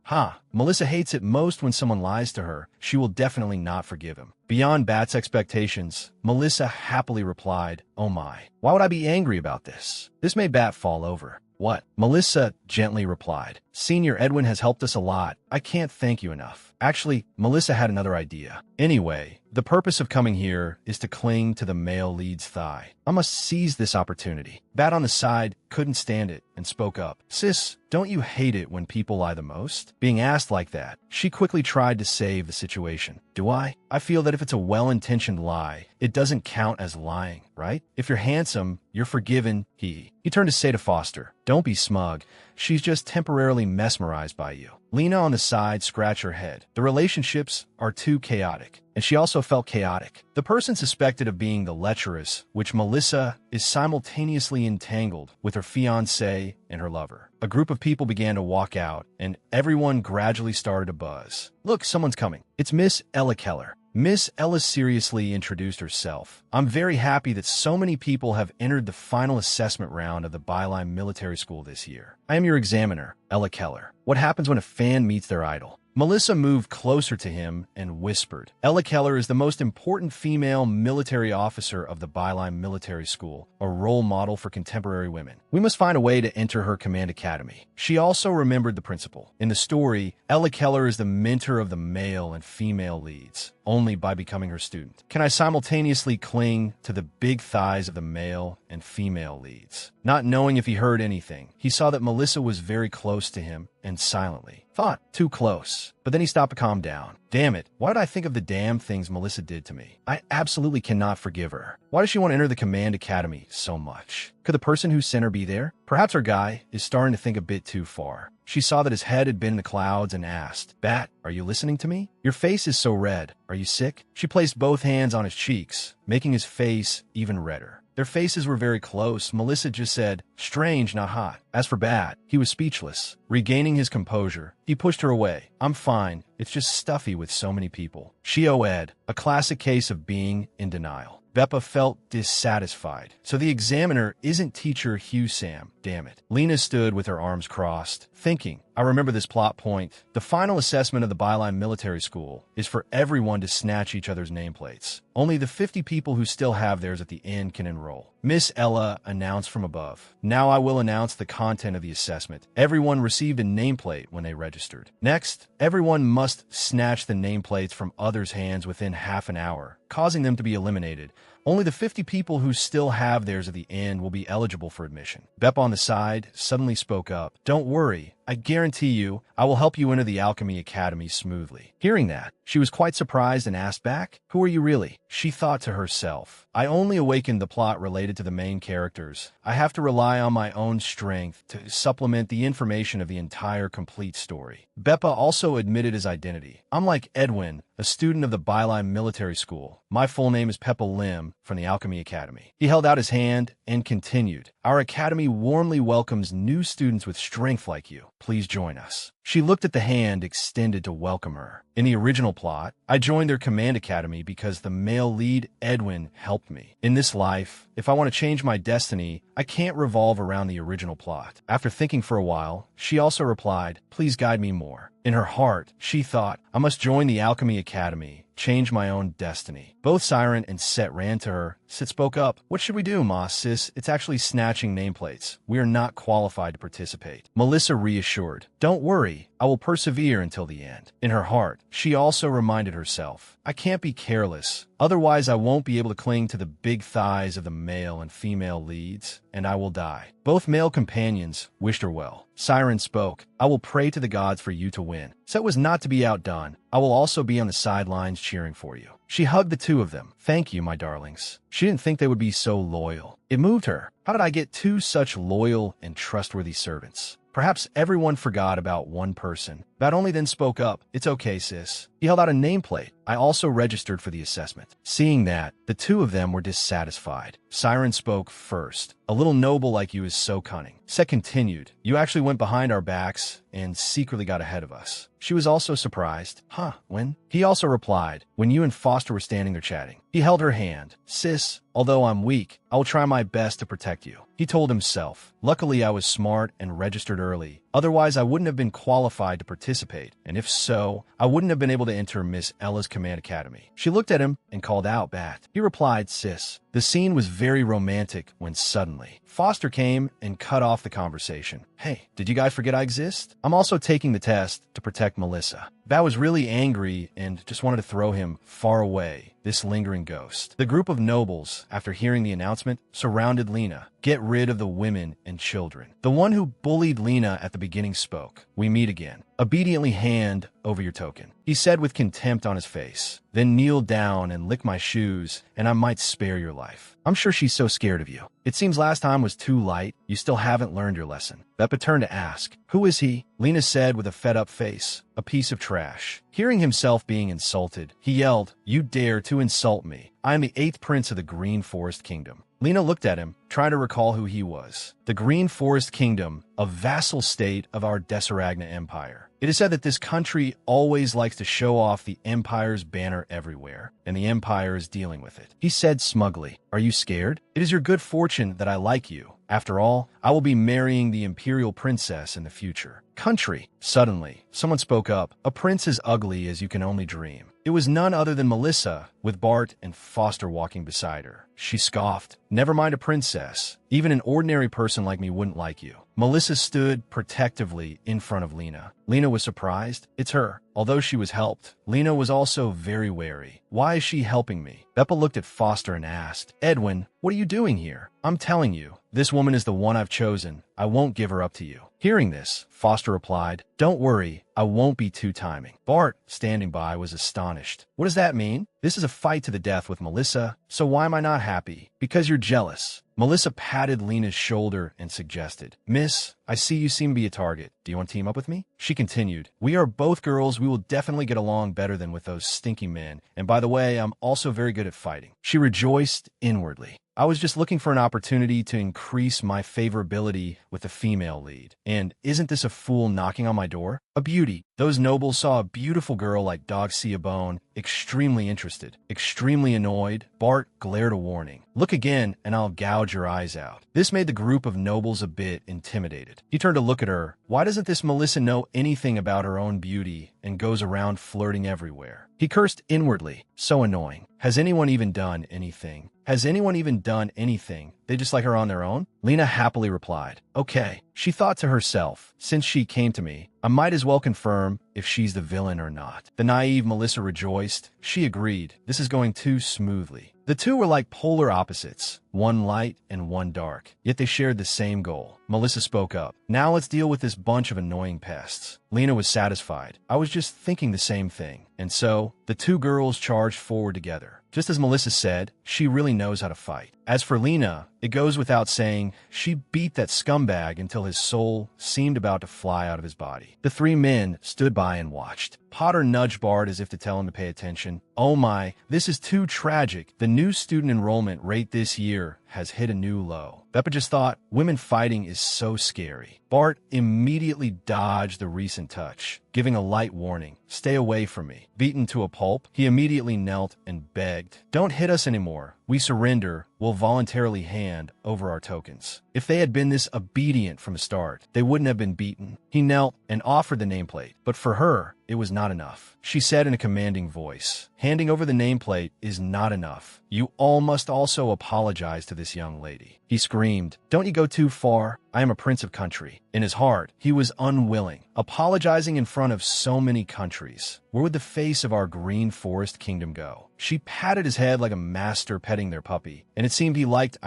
Melissa hates it most when someone lies to her. She will definitely not forgive him. Beyond Bat's expectations, Melissa happily replied, Oh my, why would I be angry about this? This made Bat fall over. What? Melissa gently replied. Senior Edwin has helped us a lot. I can't thank you enough. Actually, Melissa had another idea. Anyway, the purpose of coming here is to cling to the male lead's thigh. I must seize this opportunity. Bat on the side couldn't stand it and spoke up. Sis, don't you hate it when people lie the most? Being asked like that, she quickly tried to save the situation. Do I? I feel that if it's a well-intentioned lie, it doesn't count as lying, right? If you're handsome, you're forgiven, He turned to say to Foster, Don't be smug. She's just temporarily mesmerized by you. Lena on the side scratched her head. The relationships are too chaotic, and she also felt chaotic. The person suspected of being the lecherous, which Melissa is simultaneously entangled with her fiancé and her lover. A group of people began to walk out, and everyone gradually started to buzz. Look, someone's coming. It's Miss Ella Keller. Miss Ella seriously introduced herself. I'm very happy that so many people have entered the final assessment round of the Byline Military School this year. I am your examiner, Ella Keller. What happens when a fan meets their idol? Melissa moved closer to him and whispered, Ella Keller is the most important female military officer of the Byline Military School, a role model for contemporary women. We must find a way to enter her command academy. She also remembered the principle. In the story, Ella Keller is the mentor of the male and female leads, only by becoming her student. Can I simultaneously cling to the big thighs of the male and female leads? Not knowing if he heard anything, he saw that Melissa was very close to him and silently thought, too close. But then he stopped to calm down. Damn it, why did I think of the damn things Melissa did to me? I absolutely cannot forgive her. Why does she want to enter the command academy so much? Could the person who sent her be there? Perhaps her guy is starting to think a bit too far. She saw that his head had been in the clouds and asked, Bat, are you listening to me? Your face is so red. Are you sick? She placed both hands on his cheeks, making his face even redder. Their faces were very close. Melissa just said, strange, not hot. As for Bat, he was speechless. Regaining his composure, he pushed her away. I'm fine. It's just stuffy with so many people. Ed, a classic case of being in denial. Beppa felt dissatisfied. So the examiner isn't teacher Hugh Sam. Damn it. Lena stood with her arms crossed, thinking, I remember this plot point. The final assessment of the Byline Military School is for everyone to snatch each other's nameplates. Only the 50 people who still have theirs at the end can enroll. Miss Ella announced from above. Now I will announce the content of the assessment. Everyone received a nameplate when they registered. Next, everyone must snatch the nameplates from others' hands within half an hour, causing them to be eliminated. Only the 50 people who still have theirs at the end will be eligible for admission. Bep on the side suddenly spoke up. Don't worry. I guarantee you, I will help you enter the Alchemy Academy smoothly. Hearing that, she was quite surprised and asked back, Who are you really? She thought to herself, I only awakened the plot related to the main characters. I have to rely on my own strength to supplement the information of the entire complete story. Beppa also admitted his identity. I'm like Edwin, a student of the Byline Military School. My full name is Peppa Lim from the Alchemy Academy. He held out his hand and continued, Our academy warmly welcomes new students with strength like you. Please join us. She looked at the hand extended to welcome her. In the original plot, I joined their command academy because the male lead, Edwin, helped me. In this life, if I want to change my destiny, I can't revolve around the original plot. After thinking for a while, she also replied, Please guide me more. In her heart, she thought, I must join the Alchemy Academy, change my own destiny. Both Siren and Set ran to her, Sid spoke up. What should we do, Ma? Sis, it's actually snatching nameplates. We are not qualified to participate. Melissa reassured. Don't worry, I will persevere until the end. In her heart, she also reminded herself, I can't be careless. Otherwise, I won't be able to cling to the big thighs of the male and female leads, and I will die. Both male companions wished her well. Siren spoke. I will pray to the gods for you to win. Set was not to be outdone. I will also be on the sidelines cheering for you. She hugged the two of them. Thank you, my darlings. She didn't think they would be so loyal. It moved her. How did I get two such loyal and trustworthy servants? Perhaps everyone forgot about one person. Bat only then spoke up. It's okay, sis. He held out a nameplate. I also registered for the assessment. Seeing that, the two of them were dissatisfied. Siren spoke first. A little noble like you is so cunning. Set continued. You actually went behind our backs and secretly got ahead of us. She was also surprised. Huh, when? He also replied, when you and Foster were standing there chatting. He held her hand. Sis, although I'm weak, I will try my best to protect you. He told himself. Luckily, I was smart and registered early. Otherwise, I wouldn't have been qualified to participate. And if so, I wouldn't have been able to enter Miss Ella's Command Academy. She looked at him and called out, Bat. He replied, Sis. The scene was very romantic when suddenly Foster came and cut off the conversation. Hey, did you guys forget I exist? I'm also taking the test to protect Melissa. Bat was really angry and just wanted to throw him far away, this lingering ghost. The group of nobles, after hearing the announcement, surrounded Lena. Get rid of the women and children. The one who bullied Lena at the beginning spoke. We meet again. Obediently hand over your token. He said with contempt on his face. Then kneel down and lick my shoes, and I might spare your life. I'm sure she's so scared of you. It seems last time was too light. You still haven't learned your lesson. Beppa turned to ask, who is he? Lena said with a fed-up face, a piece of trash. Hearing himself being insulted, he yelled, you dare to insult me. I am the 8th prince of the Green Forest Kingdom. Lena looked at him, trying to recall who he was. The Green Forest Kingdom, a vassal state of our Desaragna Empire. It is said that this country always likes to show off the Empire's banner everywhere, and the Empire is dealing with it. He said smugly, are you scared? It is your good fortune that I like you. After all, I will be marrying the Imperial Princess in the future. Country. Suddenly, someone spoke up. A prince as ugly as you can only dream. It was none other than Melissa, with Bart and Foster walking beside her. She scoffed. Never mind a princess. Even an ordinary person like me wouldn't like you. Melissa stood protectively in front of Lena. Lena was surprised. It's her. Although she was helped, Lena was also very wary. Why is she helping me? Beppa looked at Foster and asked, Edwin, what are you doing here? I'm telling you, this woman is the one I've chosen. I won't give her up to you. Hearing this, Foster replied, don't worry, I won't be two-timing. Bart, standing by, was astonished. What does that mean? This is a fight to the death with Melissa, so why am I not happy? Because you're jealous. Melissa patted Lena's shoulder and suggested, Miss, I see you seem to be a target. Do you want to team up with me? She continued, we are both girls. We will definitely get along better than with those stinky men. And by the way, I'm also very good at fighting. She rejoiced inwardly. I was just looking for an opportunity to increase my favorability with the female lead. And isn't this a fool knocking on my door? A beauty. Those nobles saw a beautiful girl like Dog See a Bone, extremely interested, extremely annoyed. Bart glared a warning. Look again, and I'll gouge your eyes out. This made the group of nobles a bit intimidated. He turned to look at her. Why doesn't this Melissa know anything about her own beauty and goes around flirting everywhere? He cursed inwardly. So annoying. Has anyone even done anything? Has anyone even done anything? They just like her on their own? Lena happily replied, okay. She thought to herself, since she came to me, I might as well confirm if she's the villain or not. The naive Melissa rejoiced. She agreed. This is going too smoothly. The two were like polar opposites, one light and one dark, yet they shared the same goal. Melissa spoke up. Now let's deal with this bunch of annoying pests. Lena was satisfied. I was just thinking the same thing. And so, the two girls charged forward together. Just as Melissa said, she really knows how to fight. As for Lena, it goes without saying, she beat that scumbag until his soul seemed about to fly out of his body. The three men stood by and watched. Potter nudged Bart as if to tell him to pay attention. Oh my, this is too tragic. The new student enrollment rate this year has hit a new low. Beppa just thought, women fighting is so scary. Bart immediately dodged the recent touch, giving a light warning. Stay away from me. Beaten to a pulp, he immediately knelt and begged. Don't hit us anymore. We surrender. We'll voluntarily hand over our tokens. If they had been this obedient from the start, they wouldn't have been beaten. He knelt and offered the nameplate, but for her, it was not enough. She said in a commanding voice, handing over the nameplate is not enough. You all must also apologize to this young lady. He screamed, don't you go too far? I am a prince of country. In his heart, he was unwilling, apologizing in front of so many countries. Where would the face of our green forest kingdom go? She patted his head like a master petting their puppy, and it seemed he liked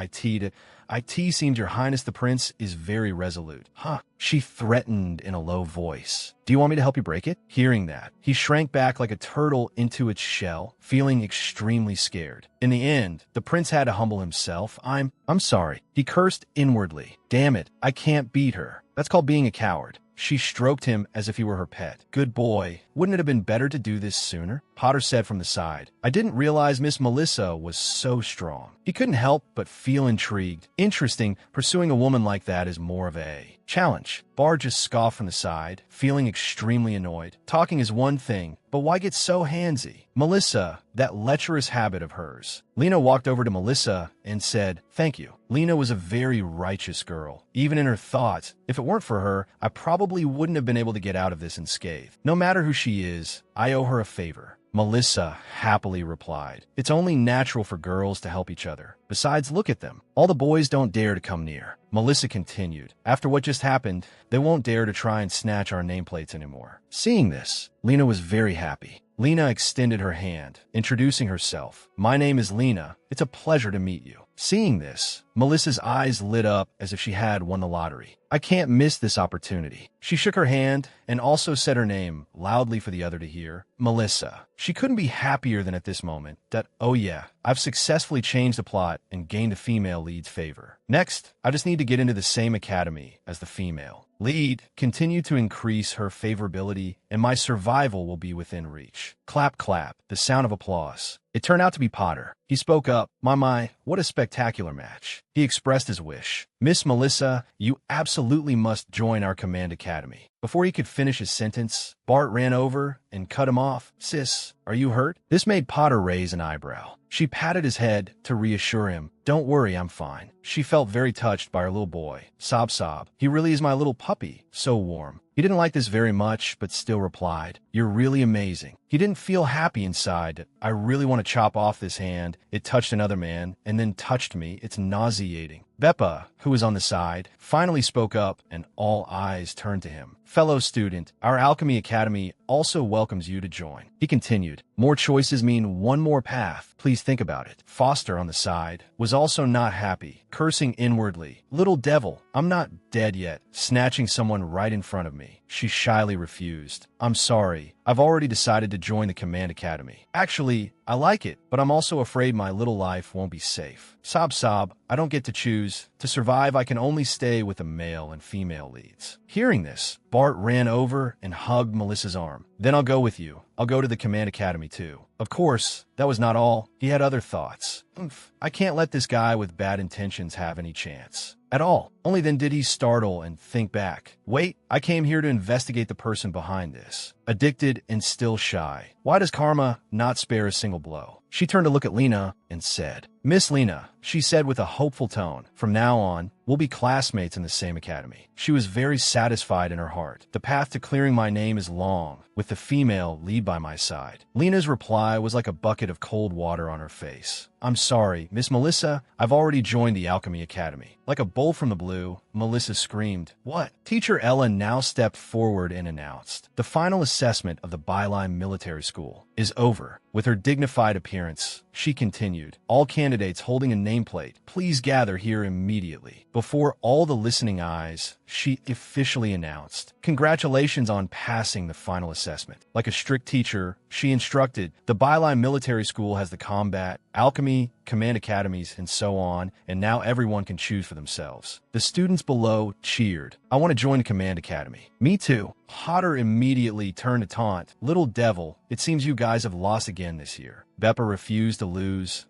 it seems your highness the prince is very resolute. Huh? She threatened in a low voice. Do you want me to help you break it? Hearing that, he shrank back like a turtle into its shell, feeling extremely scared. In the end, the prince had to humble himself. I'm sorry. He cursed inwardly. Damn it, I can't beat her. That's called being a coward. She stroked him as if he were her pet. Good boy. Wouldn't it have been better to do this sooner? Potter said from the side. I didn't realize Miss Melissa was so strong. He couldn't help but feel intrigued. Interesting, pursuing a woman like that is more of a challenge. Bar just scoffed from the side, feeling extremely annoyed. Talking is one thing, but why get so handsy? Melissa, that lecherous habit of hers. Lena walked over to Melissa and said, thank you. Lena was a very righteous girl. Even in her thoughts, if it weren't for her, I probably wouldn't have been able to get out of this unscathed. No matter who she is, I owe her a favor. Melissa happily replied, it's only natural for girls to help each other. Besides, look at them. All the boys don't dare to come near. Melissa continued, after what just happened, they won't dare to try and snatch our nameplates anymore. Seeing this, Lena was very happy. Lena extended her hand, introducing herself. My name is Lena. It's a pleasure to meet you. Seeing this, Melissa's eyes lit up as if she had won the lottery. I can't miss this opportunity. She shook her hand and also said her name loudly for the other to hear. Melissa. She couldn't be happier than at this moment that, oh yeah, I've successfully changed the plot and gained a female lead's favor. Next, I just need to get into the same academy as the female lead, continue to increase her favorability, and my survival will be within reach. Clap, clap, the sound of applause. It turned out to be Potter. He spoke up. My, what a spectacular match. He expressed his wish. Miss Melissa, you absolutely must join our command academy. Before he could finish his sentence, Bart ran over and cut him off. Sis, are you hurt? This made Potter raise an eyebrow. She patted his head to reassure him. Don't worry, I'm fine. She felt very touched by her little boy. Sob, sob. He really is my little puppy. So warm. He didn't like this very much, but still replied, you're really amazing. He didn't feel happy inside. I really want to chop off this hand. It touched another man, and then touched me. It's nauseating. Beppa, who was on the side, finally spoke up, and all eyes turned to him. Fellow student, our Alchemy Academy also welcomes you to join. He continued, more choices mean one more path. Please think about it. Foster on the side was also not happy, cursing inwardly. Little devil, I'm not dead yet, snatching someone right in front of me. She shyly refused. I'm sorry. I've already decided to join the Command Academy. Actually, I like it, but I'm also afraid my little life won't be safe. Sob, sob. I don't get to choose. To survive, I can only stay with the male and female leads. Hearing this, Bart ran over and hugged Melissa's arm. Then I'll go with you. I'll go to the Command Academy too. Of course, that was not all. He had other thoughts. I can't let this guy with bad intentions have any chance. At all. Only then did he startle and think back. Wait, I came here to investigate the person behind this. Addicted and still shy. Why does karma not spare a single blow? She turned to look at Lena and said, Miss Lena, she said with a hopeful tone, from now on, we'll be classmates in the same academy. She was very satisfied in her heart. The path to clearing my name is long, with the female lead by my side. Lena's reply was like a bucket of cold water on her face. I'm sorry, Miss Melissa, I've already joined the Alchemy Academy. Like a bolt from the blue, Melissa screamed, What? Teacher Ella now stepped forward and announced, the final assessment of the Byline Military School is over. With her dignified appearance, she continued, all candidates holding a nameplate, please gather here immediately. Before all the listening eyes, she officially announced, congratulations on passing the final assessment. Like a strict teacher, she instructed, the Byline Military School has the combat, alchemy, command academies, and so on, and now everyone can choose for themselves. The students below cheered. I want to join the command academy. Me too. Potter immediately turned to taunt. Little devil, it seems you guys have lost again this year. Beppa refused to lose.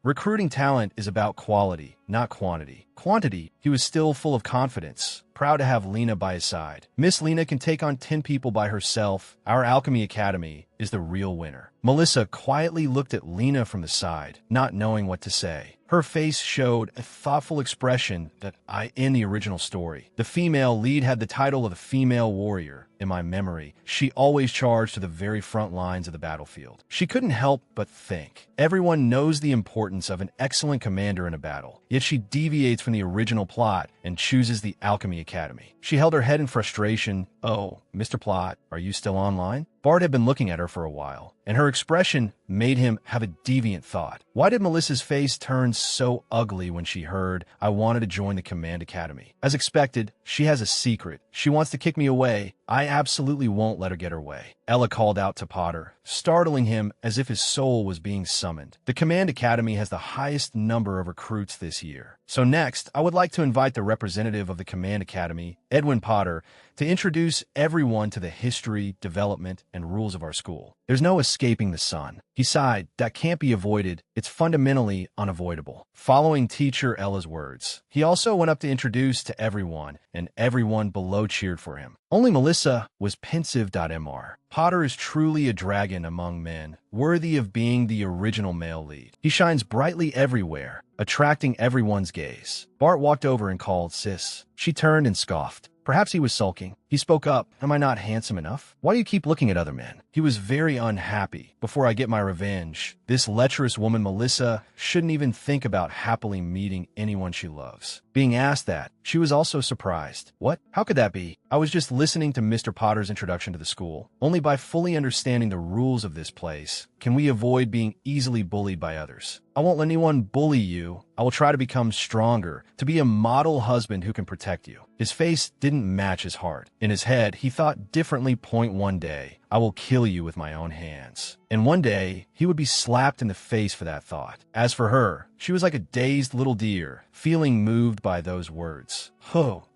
Recruiting talent is about quality, not quantity. Quantity, he was still full of confidence, proud to have Lena by his side. Miss Lena can take on 10 people by herself. Our Alchemy Academy is the real winner. Melissa quietly looked at Lena from the side, not knowing what to say. Her face showed a thoughtful expression that in the original story. The female lead had the title of the female warrior, in my memory, she always charged to the very front lines of the battlefield. She couldn't help but think. Everyone knows the importance of an excellent commander in a battle, yet she deviates from the original plot and chooses the Alchemy Academy. She held her head in frustration. "Oh, Mr. Plot, are you still online?" Bart had been looking at her for a while, and her expression made him have a deviant thought. Why did Melissa's face turn so ugly when she heard I wanted to join the Command Academy? As expected, she has a secret. She wants to kick me away. I absolutely won't let her get her way. Ella called out to Potter, startling him as if his soul was being summoned. The Command Academy has the highest number of recruits this year. So next, I would like to invite the representative of the Command Academy, Edwin Potter, to introduce everyone to the history, development, and rules of our school. There's no escaping the sun. He sighed. That can't be avoided. It's fundamentally unavoidable. Following teacher Ella's words, he also went up to introduce to everyone, and everyone below cheered for him. Only Melissa was pensive.mr. Potter is truly a dragon among men, worthy of being the original male lead. He shines brightly everywhere, attracting everyone's gaze. Bart walked over and called, "Sis." She turned and scoffed. Perhaps he was sulking. He spoke up. "Am I not handsome enough? Why do you keep looking at other men?" He was very unhappy. "Before I get my revenge, this lecherous woman Melissa shouldn't even think about happily meeting anyone she loves." Being asked that, she was also surprised. "What? How could that be? I was just listening to Mr. Potter's introduction to the school. Only by fully understanding the rules of this place can we avoid being easily bullied by others. I won't let anyone bully you. I will try to become stronger, to be a model husband who can protect you." His face didn't match his heart. In his head, he thought differently. One day, I will kill you with my own hands. And one day, he would be slapped in the face for that thought. As for her, she was like a dazed little deer, feeling moved by those words.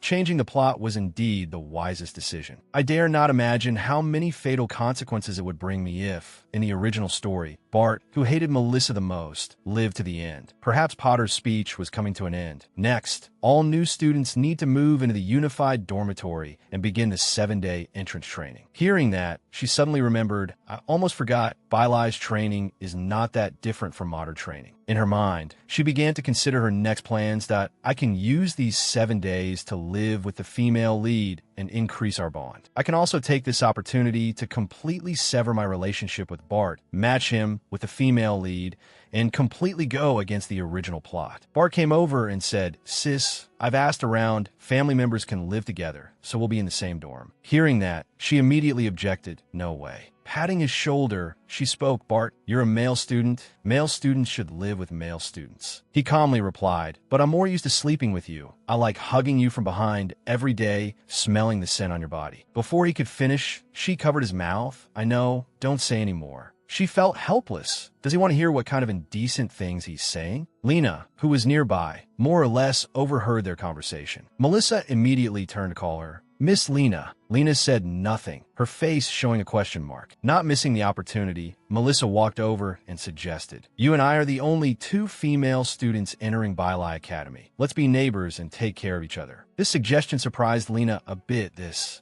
Changing the plot was indeed the wisest decision. I dare not imagine how many fatal consequences it would bring me if, in the original story, Bart, who hated Melissa the most, lived to the end. Perhaps Potter's speech was coming to an end. Next, all new students need to move into the unified dormitory and begin the 7-day entrance training. Hearing that, she suddenly remembered, I almost forgot Bailai's training is not that different from modern training. In her mind, she began to consider her next plans that I can use these 7 days to live with the female lead and increase our bond. I can also take this opportunity to completely sever my relationship with Bart, match him with the female lead, and completely go against the original plot. Bart came over and said, "Sis, I've asked around, family members can live together, so we'll be in the same dorm." Hearing that, she immediately objected, "No way." Patting his shoulder, she spoke, "Bart, you're a male student. Male students should live with male students." He calmly replied, "But I'm more used to sleeping with you. I like hugging you from behind every day, smelling the scent on your body." Before he could finish, she covered his mouth. "I know, don't say any more." She felt helpless. Does he want to hear what kind of indecent things he's saying? Lena, who was nearby, more or less overheard their conversation. Melissa immediately turned to call her, "Miss Lena." Lena said nothing, her face showing a question mark. Not missing the opportunity, Melissa walked over and suggested, "You and I are the only 2 female students entering Bailai Academy. Let's be neighbors and take care of each other." This suggestion surprised Lena a bit.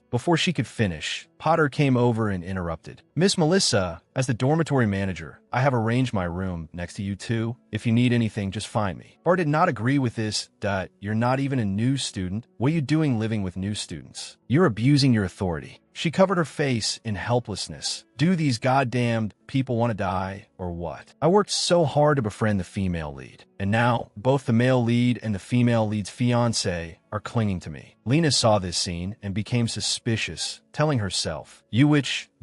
Before she could finish, Potter came over and interrupted. "Miss Melissa, as the dormitory manager, I have arranged my room next to you 2. If you need anything, just find me." Bart did not agree with this. You're not even a new student. What are you doing living with new students? You're abusing your authority." She covered her face in helplessness. Do these goddamned people want to die, or what? I worked so hard to befriend the female lead, and now both the male lead and the female lead's fiancé are clinging to me. Lena saw this scene and became suspicious, telling herself,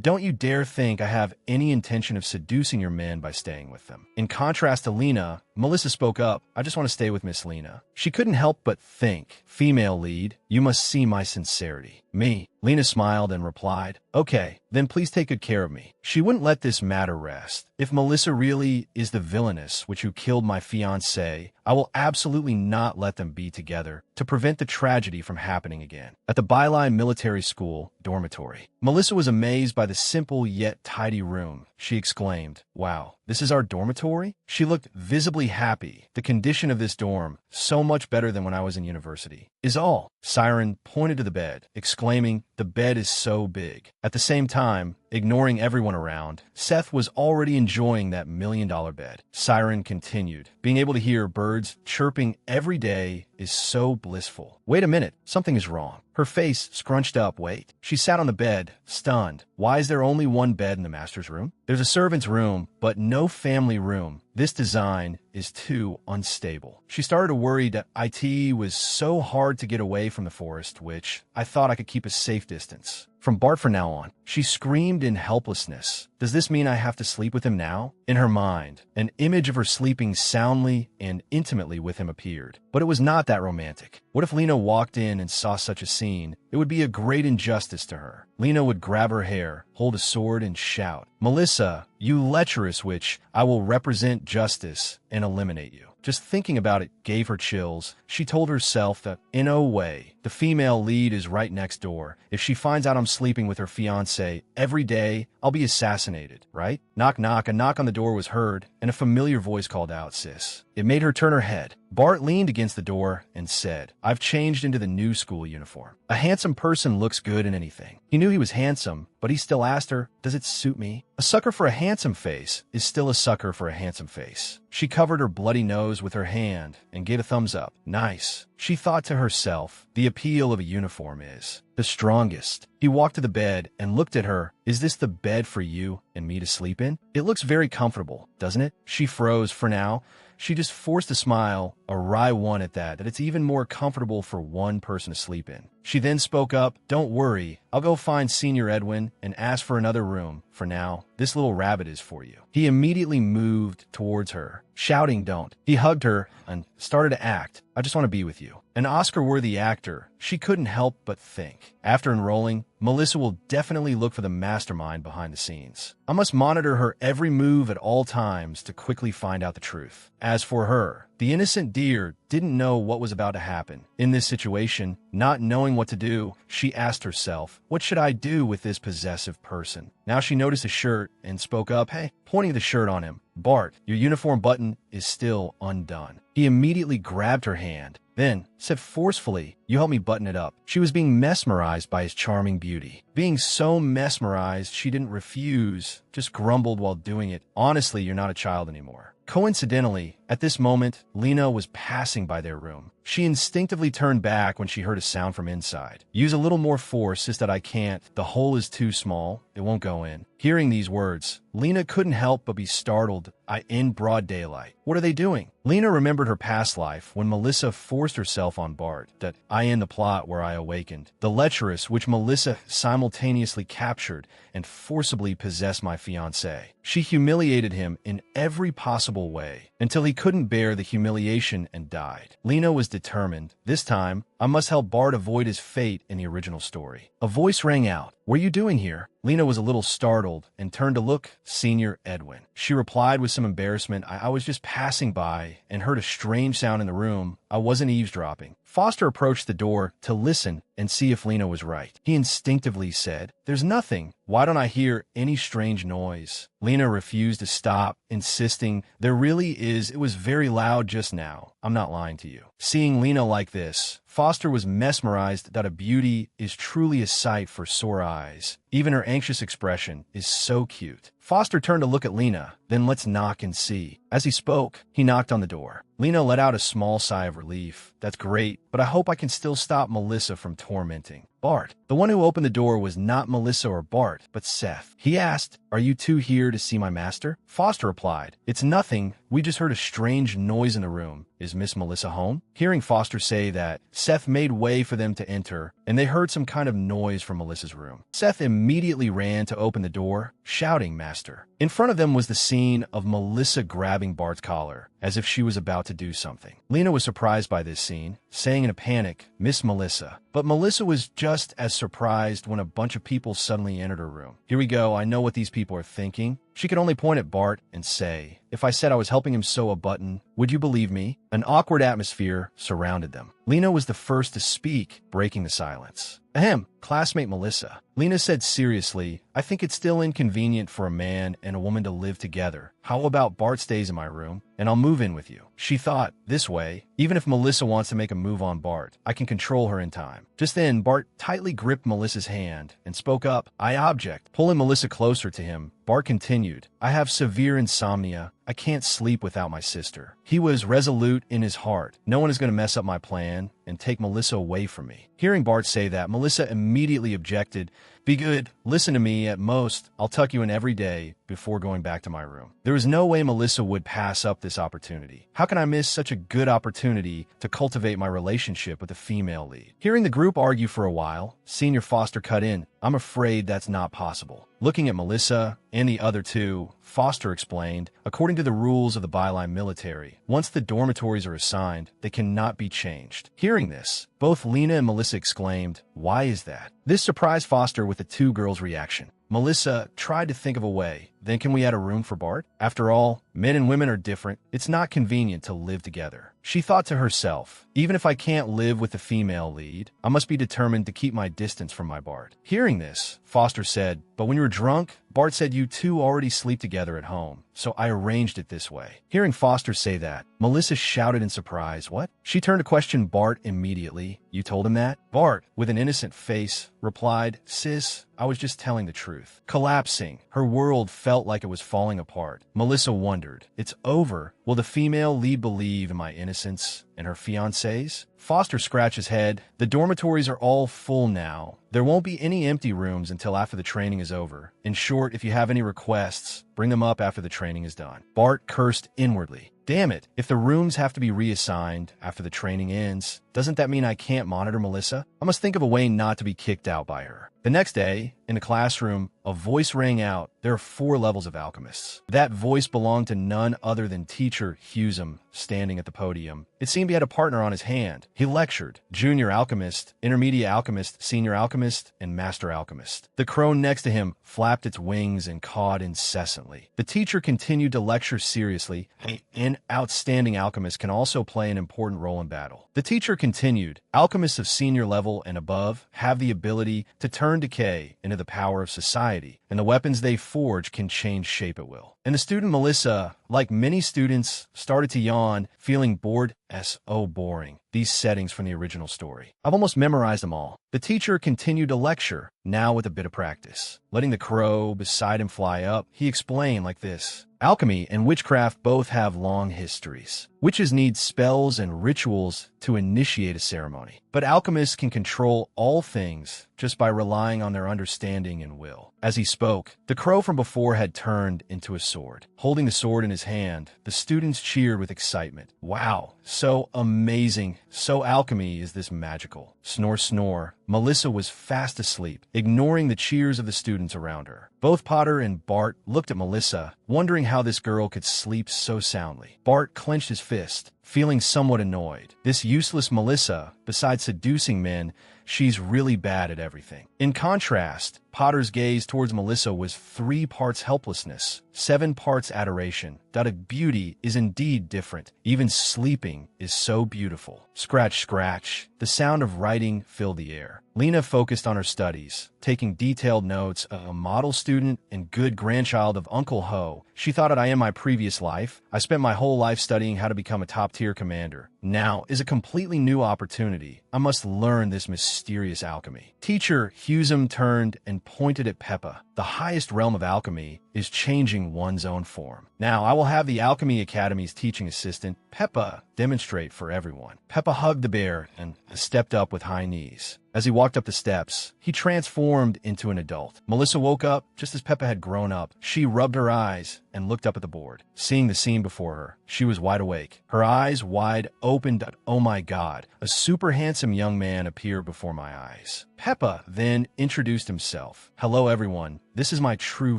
don't you dare think I have any intention of seducing your men by staying with them." In contrast to Lena, Melissa spoke up, "I just want to stay with Miss Lena." She couldn't help but think, "Female lead, you must see my sincerity." "Me?" Lena smiled and replied, "Okay, then please take good care of me." She wouldn't let this matter rest. If Melissa really is the villainess who killed my fiancé, I will absolutely not let them be together to prevent the tragedy from happening again. At the Bailai Military School dormitory, Melissa was amazed by the simple yet tidy room. She exclaimed, "Wow, this is our dormitory?" She looked visibly happy. The condition of this dorm, so much better than when I was in university, is all. Siren pointed to the bed, exclaiming, "The bed is so big." At the same time, ignoring everyone around, Seth was already enjoying that $1 million bed. Siren continued, "Being able to hear birds chirping every day is so blissful." Wait a minute, something is wrong. her face scrunched up. Wait. She sat on the bed, stunned. Why is there only one bed in the master's room? There's a servant's room, but no family room. This design is too unstable. She started to worry that it was so hard to get away from the forest, which I thought I could keep a safe distance from Bart from now on. She screamed in helplessness. Does this mean I have to sleep with him now? In her mind, an image of her sleeping soundly and intimately with him appeared. But it was not that romantic. What if Lena walked in and saw such a scene? It would be a great injustice to her. Lena would grab her hair, hold a sword, and shout, "Melissa, you lecherous witch, I will represent justice and eliminate you." Just thinking about it gave her chills. She told herself that, in no way, the female lead is right next door. If she finds out I'm sleeping with her fiancé every day, I'll be assassinated, right? Knock, knock. A knock on the door was heard, and a familiar voice called out, "Sis." It made her turn her head. Bart leaned against the door and said, "I've changed into the new school uniform." A handsome person looks good in anything. He knew he was handsome, but he still asked her, "Does it suit me?" A sucker for a handsome face is still a sucker for a handsome face. She covered her bloody nose with her hand and gave a thumbs up. Nice. She thought to herself, the appeal of a uniform is the strongest. He walked to the bed and looked at her. "Is this the bed for you and me to sleep in? It looks very comfortable, doesn't it?" She froze for now. She just forced a smile, a wry one at that it's even more comfortable for one person to sleep in. She then spoke up, "Don't worry, I'll go find Senior Edwin and ask for another room. For now, this little rabbit is for you." He immediately moved towards her, shouting, "Don't." He hugged her and started to act. "I just want to be with you." An Oscar-worthy actor, she couldn't help but think. After enrolling, Melissa will definitely look for the mastermind behind the scenes. I must monitor her every move at all times to quickly find out the truth. As for her, the innocent deer didn't know what was about to happen. In this situation, not knowing what to do, she asked herself, what should I do with this possessive person? Now she noticed a shirt and spoke up, "Hey," pointing the shirt on him. "Bart, your uniform button is still undone." He immediately grabbed her hand, then said forcefully, "You help me button it up." She was being mesmerized by his charming beauty. Being so mesmerized, she didn't refuse, just grumbled while doing it. "Honestly, you're not a child anymore." Coincidentally, at this moment, Lena was passing by their room. She instinctively turned back when she heard a sound from inside. "Use a little more force, it's that I can't. The hole is too small. It won't go in." Hearing these words, Lena couldn't help but be startled. In broad daylight. What are they doing? Lena remembered her past life when Melissa forced herself on Bart. That in the plot where I awakened. The lecherous which Melissa simultaneously captured and forcibly possessed my fiancé. She humiliated him in every possible way until he couldn't bear the humiliation and died. Lena was determined. This time, I must help Bart avoid his fate in the original story. A voice rang out. "What are you doing here?" Lena was a little startled and turned to look Senior Edwin. She replied with some embarrassment, I was just passing by and heard a strange sound in the room. I wasn't eavesdropping." Foster approached the door to listen and see if Lena was right. He instinctively said, "There's nothing. Why don't I hear any strange noise?" Lena refused to stop, insisting, "There really is. It was very loud just now. I'm not lying to you." Seeing Lena like this, Foster was mesmerized that a beauty is truly a sight for sore eyes. Even her anxious expression is so cute. Foster turned to look at Lena, then let's knock and see. As he spoke, he knocked on the door. Lena let out a small sigh of relief. That's great, but I hope I can still stop Melissa from tormenting Bart. The one who opened the door was not Melissa or Bart, but Seth. He asked, "Are you two here to see my master?" Foster replied, "It's nothing. We just heard a strange noise in the room. Is Miss Melissa home?" Hearing Foster say that, Seth made way for them to enter, and they heard some kind of noise from Melissa's room. Seth immediately ran to open the door, shouting, "Master." In front of them was the scene of Melissa grabbing Bart's collar, as if she was about to do something. Lena was surprised by this scene, saying in a panic, "Miss Melissa." But Melissa was just as surprised when a bunch of people suddenly entered her room. Here we go, I know what these people are thinking. She could only point at Bart and say, "If I said I was helping him sew a button, would you believe me?" An awkward atmosphere surrounded them. Lena was the first to speak, breaking the silence. "Ahem, classmate Melissa. Lena said seriously, I think it's still inconvenient for a man and a woman to live together. How about Bart stays in my room, and I'll move in with you? She thought, this way, even if Melissa wants to make a move on Bart, I can control her in time. Just then, Bart tightly gripped Melissa's hand and spoke up, I object. Pulling Melissa closer to him, Bart continued, I have severe insomnia. I can't sleep without my sister. He was resolute in his heart. No one is going to mess up my plan and take Melissa away from me. Hearing Bart say that, Melissa immediately objected, be good. Listen to me. At most, I'll tuck you in every day before going back to my room. There was no way Melissa would pass up this opportunity. How can I miss such a good opportunity to cultivate my relationship with a female lead? Hearing the group argue for a while, Senior Foster cut in. I'm afraid that's not possible. Looking at Melissa and the other two, Foster explained, according to the rules of the byline military, once the dormitories are assigned, they cannot be changed. Hearing this, both Lena and Melissa exclaimed, why is that? This surprised Foster with the two girls' reaction. Melissa tried to think of a way. Then can we add a room for Bart? After all, men and women are different. It's not convenient to live together. She thought to herself, even if I can't live with the female lead, I must be determined to keep my distance from my Bart. Hearing this, Foster said, but when you were drunk, Bart said you two already sleep together at home, so I arranged it this way. Hearing Foster say that, Melissa shouted in surprise, what? She turned to question Bart immediately. You told him that? Bart, with an innocent face, replied, sis, I was just telling the truth. Collapsing, her world felt like it was falling apart. Melissa wondered, it's over. Will the female lead believe in my innocence and her fiancés? Foster scratched his head. The dormitories are all full now. There won't be any empty rooms until after the training is over. In short, if you have any requests, bring them up after the training is done. Bart cursed inwardly. Damn it, if the rooms have to be reassigned after the training ends, doesn't that mean I can't monitor Melissa? I must think of a way not to be kicked out by her. The next day, in the classroom, a voice rang out. There are 4 levels of alchemists. That voice belonged to none other than teacher Husum, standing at the podium. It seemed he had a partner on his hand. He lectured, Junior Alchemist, Intermediate Alchemist, Senior Alchemist, and Master Alchemist. The crone next to him flapped its wings and cawed incessantly. The teacher continued to lecture seriously. An outstanding alchemist can also play an important role in battle. The teacher continued, alchemists of senior level and above have the ability to turn decay into the power of society, and the weapons they forge can change shape at will. And the student Melissa, like many students, started to yawn, feeling bored. So boring. These settings from the original story. I've almost memorized them all. The teacher continued to lecture, now with a bit of practice. Letting the crow beside him fly up, he explained like this. Alchemy and witchcraft both have long histories. Witches need spells and rituals to initiate a ceremony, but alchemists can control all things just by relying on their understanding and will. As he spoke, the crow from before had turned into a sword. Holding the sword in his hand, the students cheered with excitement. Wow, so amazing, so alchemy is this magical. Snore, snore. Melissa was fast asleep, ignoring the cheers of the students around her. Both Potter and Bart looked at Melissa, wondering how this girl could sleep so soundly. Bart clenched his fist, feeling somewhat annoyed. This useless Melissa, besides seducing men, she's really bad at everything. In contrast, Potter's gaze towards Melissa was 3 parts helplessness, 7 parts adoration. That beauty is indeed different. Even sleeping is so beautiful. Scratch, scratch. The sound of writing filled the air. Lena focused on her studies, taking detailed notes. A model student and good grandchild of Uncle Ho. She thought that in my previous life, I spent my whole life studying how to become a top-tier commander. Now is a completely new opportunity. I must learn this mysterious alchemy. Teacher Husum turned and pointed at Peppa. The highest realm of alchemy is changing one's own form. Now, I will have the Alchemy Academy's teaching assistant, Peppa, demonstrate for everyone. Peppa hugged the bear and stepped up with high knees. As he walked up the steps, he transformed into an adult. Melissa woke up just as Peppa had grown up. She rubbed her eyes and looked up at the board. Seeing the scene before her, she was wide awake. Her eyes wide opened. Oh my God, a super handsome young man appeared before my eyes. Peppa then introduced himself. Hello everyone, this is my true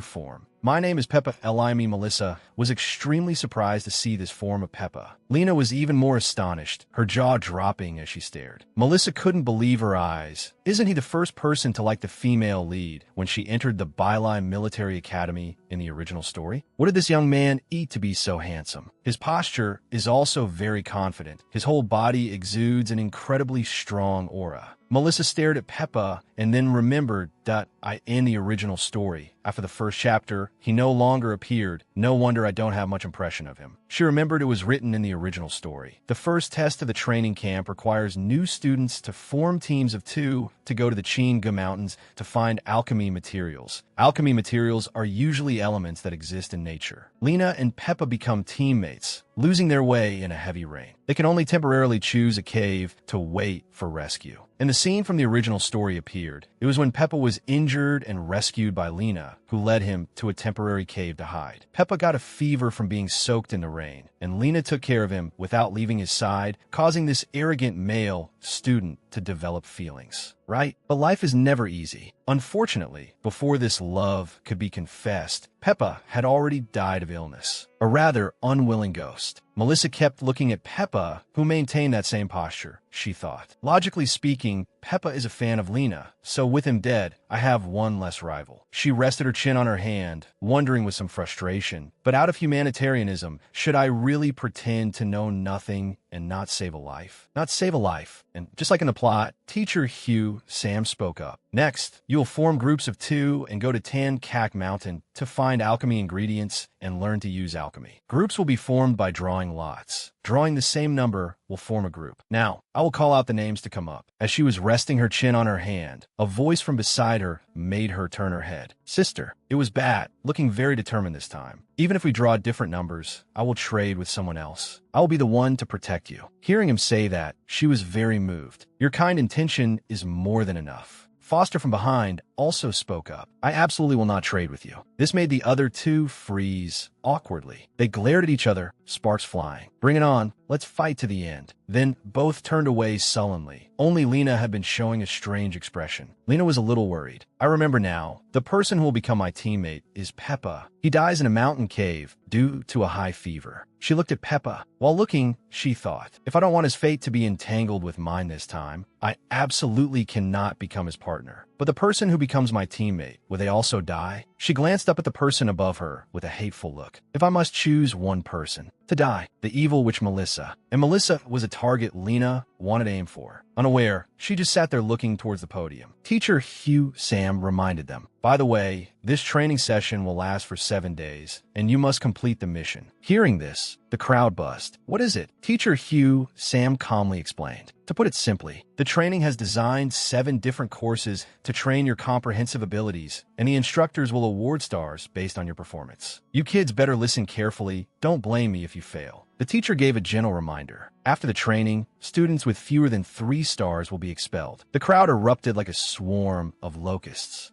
form. My name is Peppa. Melissa was extremely surprised to see this form of Peppa. Lena was even more astonished, her jaw dropping as she stared. Melissa couldn't believe her eyes. Isn't he the first person to like the female lead when she entered the Byline Military Academy? in the original story? What did this young man eat to be so handsome? His posture is also very confident. His whole body exudes an incredibly strong aura. Melissa stared at Peppa and then remembered that in the original story, after the first chapter, he no longer appeared. No wonder I don't have much impression of him. She remembered it was written in the original story. The first test of the training camp requires new students to form teams of 2 to go to the Chinga Mountains to find alchemy materials. Alchemy materials are usually elements that exist in nature. Lena and Peppa become teammates, losing their way in a heavy rain. They can only temporarily choose a cave to wait for rescue. And the scene from the original story appeared. It was when Peppa was injured and rescued by Lena, who led him to a temporary cave to hide. Peppa got a fever from being soaked in the rain, and Lena took care of him without leaving his side, causing this arrogant male student to develop feelings. Right? But life is never easy. Unfortunately, before this love could be confessed, Peppa had already died of illness. A rather unwilling ghost. Melissa kept looking at Peppa, who maintained that same posture, she thought. Logically speaking, Peppa is a fan of Lena, so with him dead, I have one less rival. She rested her chin on her hand, wondering with some frustration. But out of humanitarianism, should I really pretend to know nothing and not save a life? Not save a life. And just like in the plot, Teacher Hugh Sam spoke up. Next, you will form groups of 2 and go to Tan Kak Mountain to find alchemy ingredients and learn to use alchemy. Groups will be formed by drawing lots. Drawing the same number will form a group. Now, I will call out the names to come up. As she was resting her chin on her hand, a voice from beside her made her turn her head. Sister, it was Bat, looking very determined this time. Even if we draw different numbers, I will trade with someone else. I will be the one to protect you. Hearing him say that, she was very moved. Your kind intention is more than enough. Foster from behind also spoke up. I absolutely will not trade with you. This made the other 2 freeze awkwardly. They glared at each other, sparks flying. Bring it on. Let's fight to the end. Then both turned away sullenly. Only Lena had been showing a strange expression. Lena was a little worried. I remember now. The person who will become my teammate is Peppa. He dies in a mountain cave due to a high fever. She looked at Peppa. While looking, she thought, if I don't want his fate to be entangled with mine this time, I absolutely cannot become his partner. But the person who becomes my teammate, will they also die? She glanced up at the person above her with a hateful look. If I must choose one person to die, the evil witch Melissa. And Melissa was a target Lena wanted to aim for. Unaware, she just sat there looking towards the podium. Teacher Hugh Sam reminded them, by the way, this training session will last for 7 days, and you must complete the mission. Hearing this, the crowd buzzed. What is it? Teacher Hugh Sam calmly explained. To put it simply, the training has designed 7 different courses to train your comprehensive abilities, and the instructors will award stars based on your performance. You kids better listen carefully. Don't blame me if you fail. The teacher gave a gentle reminder. After the training, students with fewer than 3 stars will be expelled. The crowd erupted like a swarm of locusts.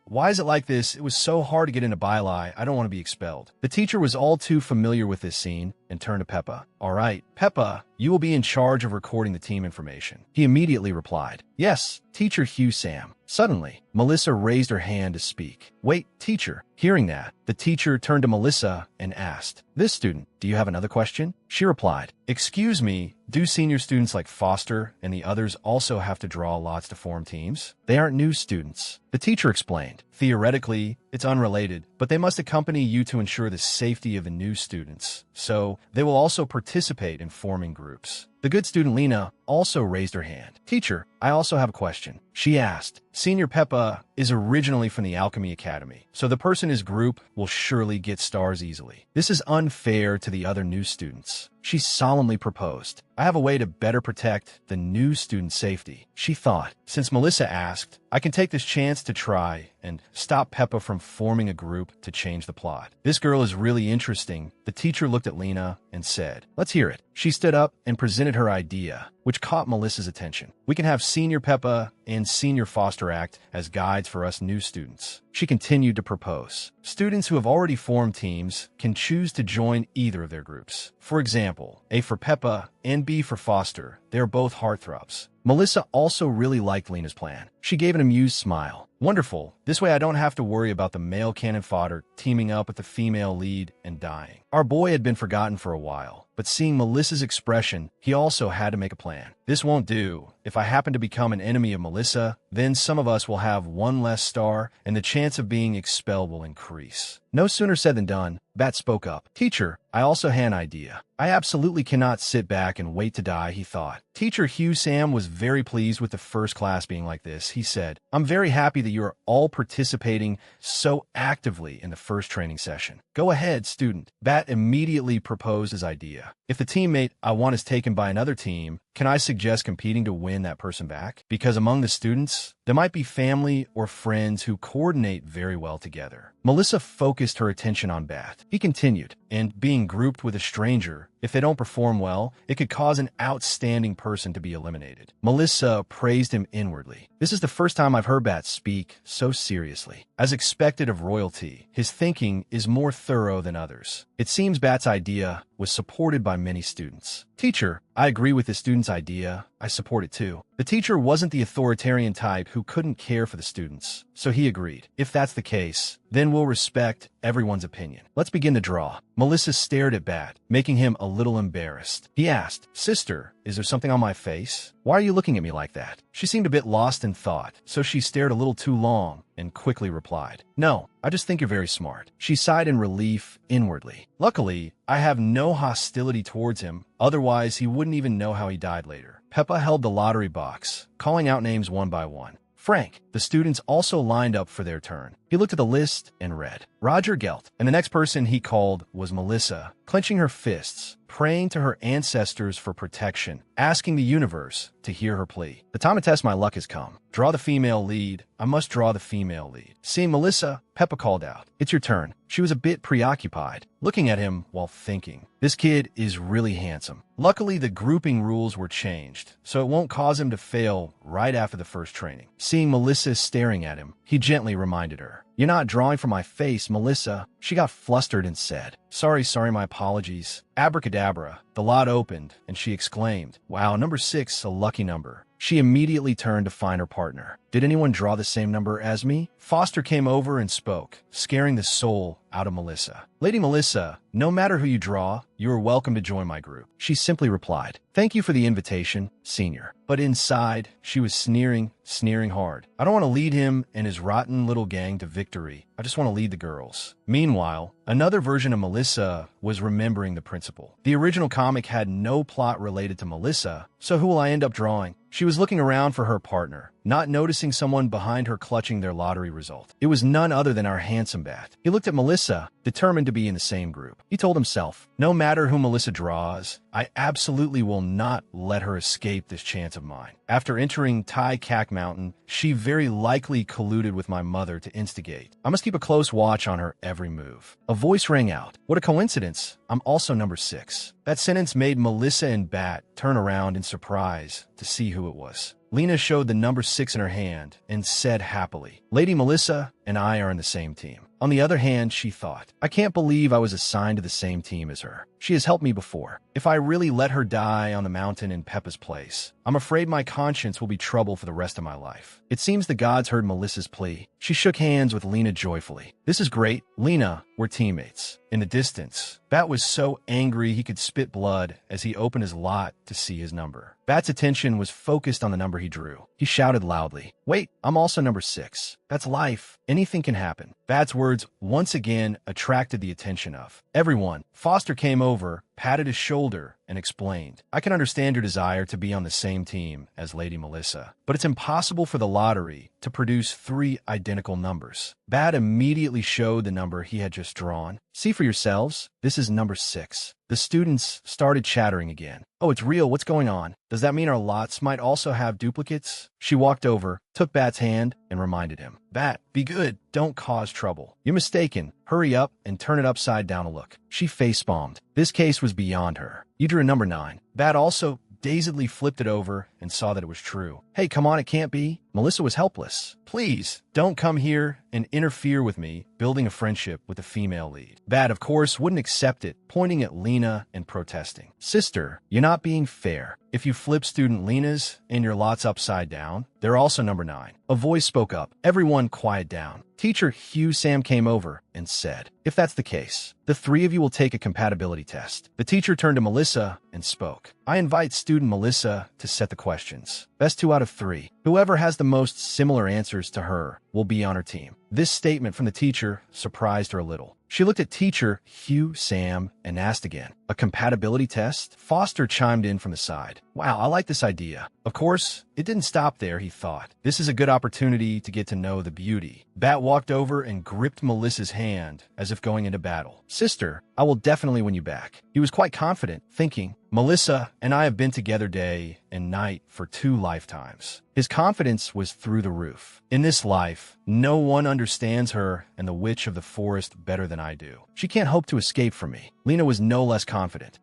Why is it like this? It was so hard to get into Bili, I don't want to be expelled. The teacher was all too familiar with this scene and turned to Peppa. All right, Peppa, you will be in charge of recording the team information. He immediately replied, yes, Teacher Hugh Sam. Suddenly, Melissa raised her hand to speak. Wait, teacher. Hearing that, the teacher turned to Melissa and asked, this student, do you have another question? She replied, excuse me, do senior students like Foster and the others also have to draw lots to form teams? They aren't new students. The teacher explained, theoretically, it's unrelated, but they must accompany you to ensure the safety of the new students. So, they will also participate in forming groups. The good student Lena also raised her hand. Teacher, I also have a question. She asked, Senior Peppa is originally from the Alchemy Academy, so the person in his group will surely get stars easily. This is unfair to the other new students. She solemnly proposed, I have a way to better protect the new student's safety. She thought, since Melissa asked, I can take this chance to try and stop Peppa from forming a group to change the plot. This girl is really interesting. The teacher looked at Lena and said, let's hear it. She stood up and presented her idea, which caught Melissa's attention. We can have Senior Peppa and Senior Foster act as guides for us new students. She continued to propose. Students who have already formed teams can choose to join either of their groups. For example, A for Peppa and B for Foster. They are both heartthrobs. Melissa also really liked Lena's plan. She gave an amused smile. Wonderful. This way I don't have to worry about the male cannon fodder teaming up with the female lead and dying. Our boy had been forgotten for a while, but seeing Melissa's expression, he also had to make a plan. This won't do. If I happen to become an enemy of Melissa, then some of us will have one less star, and the chance of being expelled will increase. No sooner said than done. Bat spoke up. Teacher, I also had an idea. I absolutely cannot sit back and wait to die, he thought. Teacher Hugh Sam was very pleased with the first class being like this. He said, I'm very happy that you are all participating so actively in the first training session. Go ahead, student. Bat immediately proposed his idea. If the teammate I want is taken by another team, can I suggest competing to win that person back? Because among the students, there might be family or friends who coordinate very well together. Melissa focused her attention on Bat. He continued, and being grouped with a stranger, if they don't perform well, it could cause an outstanding person to be eliminated. Melissa praised him inwardly. This is the first time I've heard Bat speak so seriously. As expected of royalty, his thinking is more thorough than others. It seems Bat's idea was supported by many students. Teacher, I agree with the student's idea. I support it too. The teacher wasn't the authoritarian type who couldn't care for the students, so he agreed. If that's the case, then we'll respect everyone's opinion. Let's begin the draw. Melissa stared at Bat, making him a little embarrassed. He asked, Sister, is there something on my face? Why are you looking at me like that? She seemed a bit lost in thought, so she stared a little too long and quickly replied, No, I just think you're very smart. She sighed in relief inwardly. Luckily, I have no hostility towards him, otherwise he wouldn't even know how he died later. Peppa held the lottery box, calling out names one by one. Frank. The students also lined up for their turn. He looked at the list and read, Roger Gelt, and the next person he called was Melissa, clenching her fists, praying to her ancestors for protection, asking the universe to hear her plea. The time to test my luck has come. Draw the female lead. I must draw the female lead. Seeing Melissa, Peppa called out, It's your turn. She was a bit preoccupied, looking at him while thinking. This kid is really handsome. Luckily, the grouping rules were changed, so it won't cause him to fail right after the first training. Seeing Melissa staring at him, he gently reminded her, You're not drawing from my face, Melissa. She got flustered and said, Sorry, my apologies. Abracadabra. The lot opened, and she exclaimed, Wow, number 6, a lucky number. She immediately turned to find her partner. Did anyone draw the same number as me? Foster came over and spoke, scaring the soul out of Melissa. Lady Melissa, no matter who you draw, you are welcome to join my group. She simply replied, Thank you for the invitation, senior. But inside, she was sneering hard. I don't want to lead him and his rotten little gang to victory. I just want to lead the girls. Meanwhile, another version of Melissa was remembering the principal. The original comic had no plot related to Melissa, so who will I end up drawing? She was looking around for her partner, not noticing someone behind her clutching their lottery result. It was none other than our handsome Bat. He looked at Melissa, determined to be in the same group. He told himself, no matter who Melissa draws, I absolutely will not let her escape this chance of mine. After entering Tai Kak Mountain, she very likely colluded with my mother to instigate. I must keep a close watch on her every move. A voice rang out. What a coincidence. I'm also number 6. That sentence made Melissa and Bat turn around in surprise to see who it was. Lena showed the number 6 in her hand and said happily, Lady Melissa and I are in the same team. On the other hand, she thought, I can't believe I was assigned to the same team as her. She has helped me before. If I really let her die on the mountain in Peppa's place, I'm afraid my conscience will be trouble for the rest of my life. It seems the gods heard Melissa's plea. She shook hands with Lena joyfully. This is great. Lena, we're teammates. In the distance, Bat was so angry he could spit blood as he opened his lot to see his number. Bat's attention was focused on the number he drew. He shouted loudly, Wait, I'm also number 6. That's life. Anything can happen. Bat's words once again attracted the attention of everyone. Foster came over, patted his shoulder, and explained, I can understand your desire to be on the same team as Lady Melissa, but it's impossible for the lottery to produce 3 identical numbers. Bat immediately showed the number he had just drawn. See for yourselves, this is number 6. The students started chattering again. Oh, it's real. What's going on? Does that mean our lots might also have duplicates? She walked over, took Bat's hand, and reminded him. Bat, be good. Don't cause trouble. You're mistaken. Hurry up and turn it upside down a look. She face-palmed. This case was beyond her. You drew a number 9. Bat also dazedly flipped it over and saw that it was true. Hey, come on, it can't be. Melissa was helpless. Please, don't come here and interfere with me building a friendship with the female lead. Bat, of course, wouldn't accept it, pointing at Lena and protesting. Sister, you're not being fair. If you flip student Lena's and your lot's upside down, they're also number 9. A voice spoke up. Everyone quiet down. Teacher Hugh Sam came over and said, if that's the case, the 3 of you will take a compatibility test. The teacher turned to Melissa and spoke. I invite student Melissa to set the questions. Best 2 out of 3. Whoever has the most similar answers to her will be on her team. This statement from the teacher surprised her a little. She looked at teacher Hugh Sam and asked again, a compatibility test? Foster chimed in from the side. Wow, I like this idea. Of course, it didn't stop there, he thought. This is a good opportunity to get to know the beauty. Bat walked over and gripped Melissa's hand as if going into battle. Sister, I will definitely win you back. He was quite confident, thinking, Melissa and I have been together day and night for 2 lifetimes. His confidence was through the roof. In this life, no one understands her and the witch of the forest better than I do. She can't hope to escape from me. Lena was no less confident.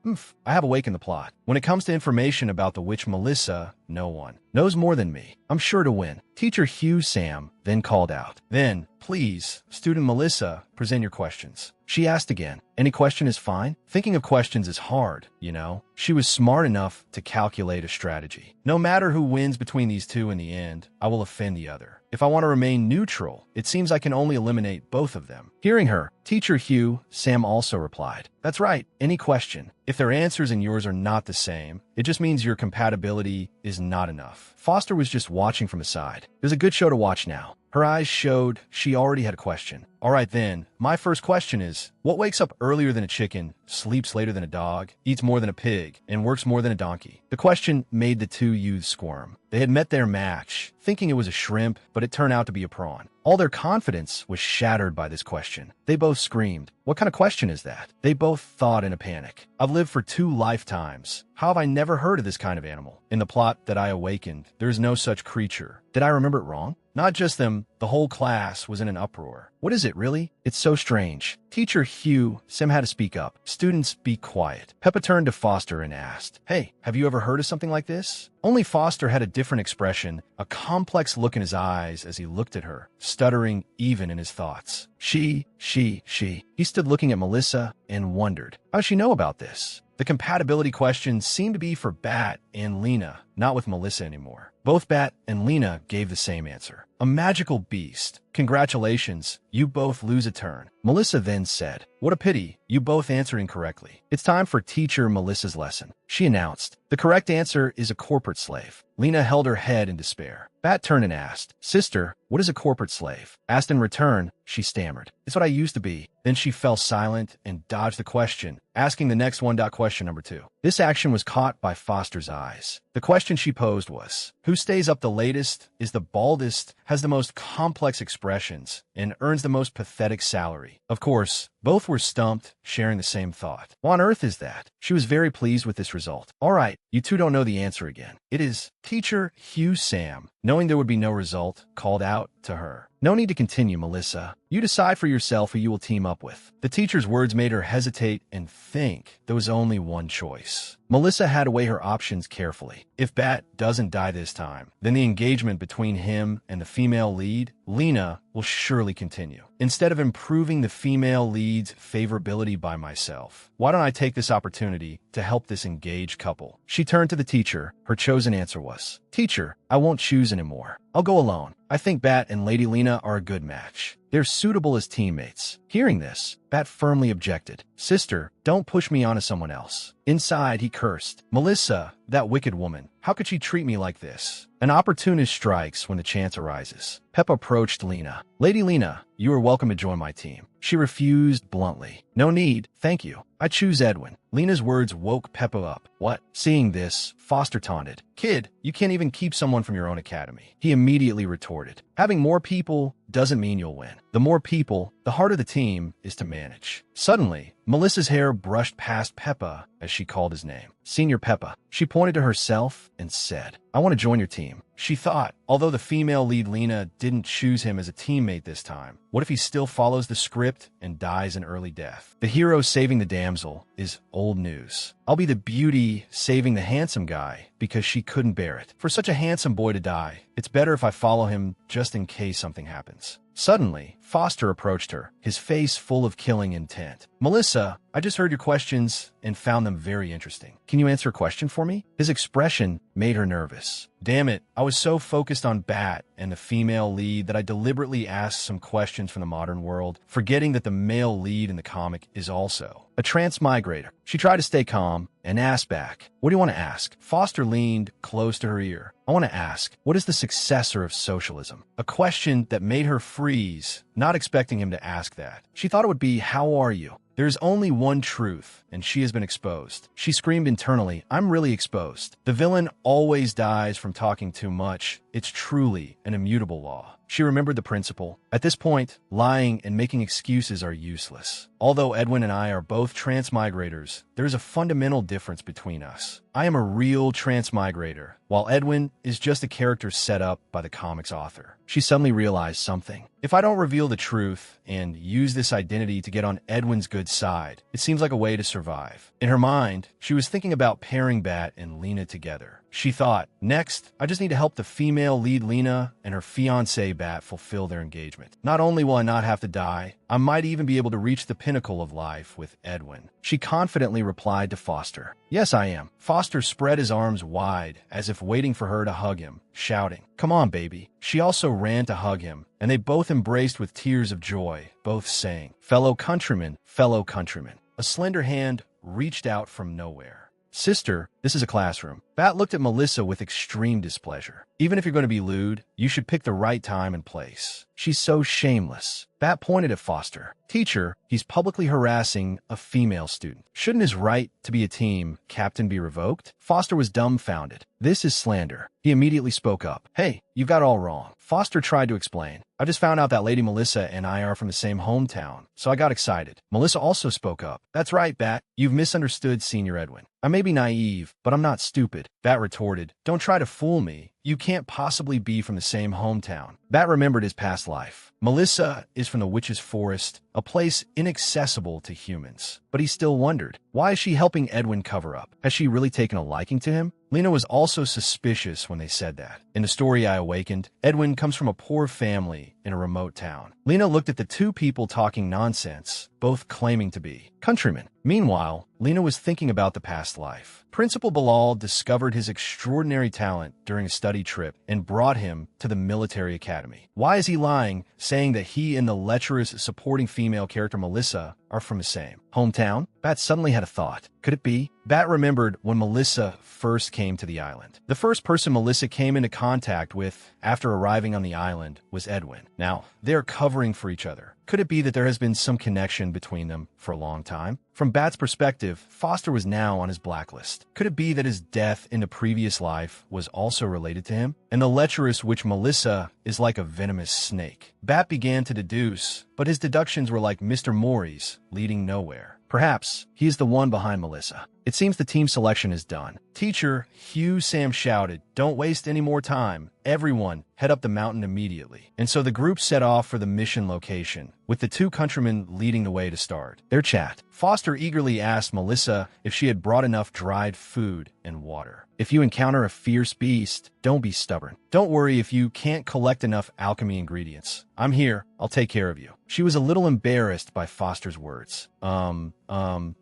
I have awakened the plot. When it comes to information about the witch Melissa, no one knows more than me. I'm sure to win. Teacher Hugh Sam then called out. Then, please, student Melissa, present your questions. She asked again. Any question is fine? Thinking of questions is hard, you know. She was smart enough to calculate a strategy. No matter who wins between these 2 in the end, I will offend the other. If I want to remain neutral, it seems I can only eliminate both of them. Hearing her, Teacher Hugh Sam also replied, that's right, any question. If their answers and yours are not the same, it just means your compatibility is not enough. Foster was just watching from the side. It was a good show to watch now. Her eyes showed she already had a question. All right then, my first question is, what wakes up earlier than a chicken, sleeps later than a dog, eats more than a pig, and works more than a donkey? The question made the 2 youths squirm. They had met their match, thinking it was a shrimp, but it turned out to be a prawn. All their confidence was shattered by this question. They both screamed. What kind of question is that? They both thought in a panic. I've lived for 2 lifetimes. How have I never heard of this kind of animal? In the plot that I awakened, there is no such creature. Did I remember it wrong? Not just them, the whole class was in an uproar. What is it, really? It's so strange. Teacher Hugh Sam had to speak up. Students, be quiet. Peppa turned to Foster and asked, hey, have you ever heard of something like this? Only Foster had a different expression, a complex look in his eyes as he looked at her, stuttering even in his thoughts. She. He stood looking at Melissa and wondered, how does she know about this? The compatibility question seemed to be for Bat and Lena, not with Melissa anymore. Both Bat and Lena gave the same answer. A magical beast. Congratulations, you both lose a turn. Melissa then said, what a pity, you both answered incorrectly. It's time for teacher Melissa's lesson. She announced, the correct answer is a corporate slave. Lena held her head in despair. Bat turned and asked, sister, what is a corporate slave? Asked in return, she stammered, it's what I used to be. Then she fell silent and dodged the question, asking the next one. Question number 2. This action was caught by Foster's eyes. The question she posed was, who stays up the latest, is the baldest, has the most complex expressions, and earns the most pathetic salary? Of course, both were stumped, sharing the same thought. What on earth is that? She was very pleased with this result. All right, you 2 don't know the answer again. It is Teacher Hugh Sam, knowing there would be no result, called out to her. No need to continue, Melissa. You decide for yourself who you will team up with. The teacher's words made her hesitate and think there was only one choice. Melissa had to weigh her options carefully. If Bat doesn't die this time, then the engagement between him and the female lead, Lena, will surely continue. Instead of improving the female lead's favorability by myself, why don't I take this opportunity to help this engaged couple? She turned to the teacher. Her chosen answer was, teacher, I won't choose anymore. I'll go alone. I think Bat and Lady Lena are a good match. They're suitable as teammates. Hearing this, Bat firmly objected. Sister, don't push me onto someone else. Inside, he cursed. Melissa, that wicked woman. How could she treat me like this? An opportunist strikes when the chance arises. Peppa approached Lena. Lady Lena, you are welcome to join my team. She refused bluntly. No need, thank you. I choose Edwin. Lena's words woke Peppa up. What? Seeing this, Foster taunted. Kid, you can't even keep someone from your own academy. He immediately retorted. Having more people doesn't mean you'll win. The more people, the harder the team is to manage. Suddenly, Melissa's hair brushed past Peppa as she called his name. Senior Peppa. She pointed to herself and said, I want to join your team. She thought, although the female lead Lena didn't choose him as a teammate this time, what if he still follows the script and dies an early death? The hero saving the damsel is old news. I'll be the beauty saving the handsome guy because she couldn't bear it. For such a handsome boy to die, It's better if I follow him just in case something happens. Suddenly, Foster approached her, his face full of killing intent. Melissa, I just heard your questions and found them very interesting. Can you answer a question for me? His expression made her nervous. Damn it, I was so focused on Bat and the female lead that I deliberately asked some questions from the modern world, forgetting that the male lead in the comic is also a transmigrator. She tried to stay calm and asked back, "What do you want to ask?" Foster leaned close to her ear. "I want to ask, what is the successor of socialism?" A question that made her freeze, not expecting him to ask that. She thought it would be, "How are you?" There is only one truth, and she has been exposed. She screamed internally, "I'm really exposed." The villain always dies from talking too much. It's truly an immutable law. She remembered the principle. At this point, lying and making excuses are useless. Although Edwin and I are both transmigrators, there is a fundamental difference between us. I am a real transmigrator, while Edwin is just a character set up by the comic's author. She suddenly realized something. If I don't reveal the truth and use this identity to get on Edwin's good side, it seems like a way to survive. In her mind, she was thinking about pairing Bat and Lena together. She thought, next, I just need to help the female lead Lena and her fiancé Bat fulfill their engagement. Not only will I not have to die, I might even be able to reach the pinnacle of life with Edwin. She confidently replied to Foster, "Yes, I am." Foster spread his arms wide, as if waiting for her to hug him, shouting, "Come on, baby." She also ran to hug him, and they both embraced with tears of joy, both saying, "Fellow countrymen, fellow countrymen." A slender hand reached out from nowhere. "Sister, this is a classroom." Bat looked at Melissa with extreme displeasure. "Even if you're going to be lewd, you should pick the right time and place. She's so shameless." Bat pointed at Foster. "Teacher, he's publicly harassing a female student. Shouldn't his right to be a team captain be revoked?" Foster was dumbfounded. "This is slander." He immediately spoke up. "Hey, you've got it all wrong." Foster tried to explain. "I just found out that Lady Melissa and I are from the same hometown, so I got excited." Melissa also spoke up. "That's right, Bat. You've misunderstood Senior Edwin. I may be naive, but I'm not stupid." Bat retorted, "Don't try to fool me. You can't possibly be from the same hometown." Bat remembered his past life. Melissa is from the Witch's Forest, a place inaccessible to humans. But he still wondered, why is she helping Edwin cover up? Has she really taken a liking to him? Lena was also suspicious when they said that. In the story I awakened, Edwin comes from a poor family in a remote town. Lena looked at the two people talking nonsense, both claiming to be countrymen. Meanwhile, Lena was thinking about the past life. Principal Bilal discovered his extraordinary talent during a study trip and brought him to the military academy. Why is he lying, saying that he and the lecherous supporting female character Melissa are from the same hometown? Bat suddenly had a thought. Could it be? Bat remembered when Melissa first came to the island. The first person Melissa came into contact with after arriving on the island was Edwin. Now, they're covering for each other. Could it be that there has been some connection between them for a long time? From Bat's perspective, Foster was now on his blacklist. Could it be that his death in the previous life was also related to him? And the lecherous witch Melissa is like a venomous snake. Bat began to deduce, but his deductions were like Mr. Maury's, leading nowhere. Perhaps he is the one behind Melissa. It seems the team selection is done. "Teacher," Hugh Sam shouted, "don't waste any more time. Everyone, head up the mountain immediately." And so the group set off for the mission location, with the two countrymen leading the way to start their chat. Foster eagerly asked Melissa if she had brought enough dried food and water. "If you encounter a fierce beast, don't be stubborn. Don't worry if you can't collect enough alchemy ingredients. I'm here. I'll take care of you." She was a little embarrassed by Foster's words.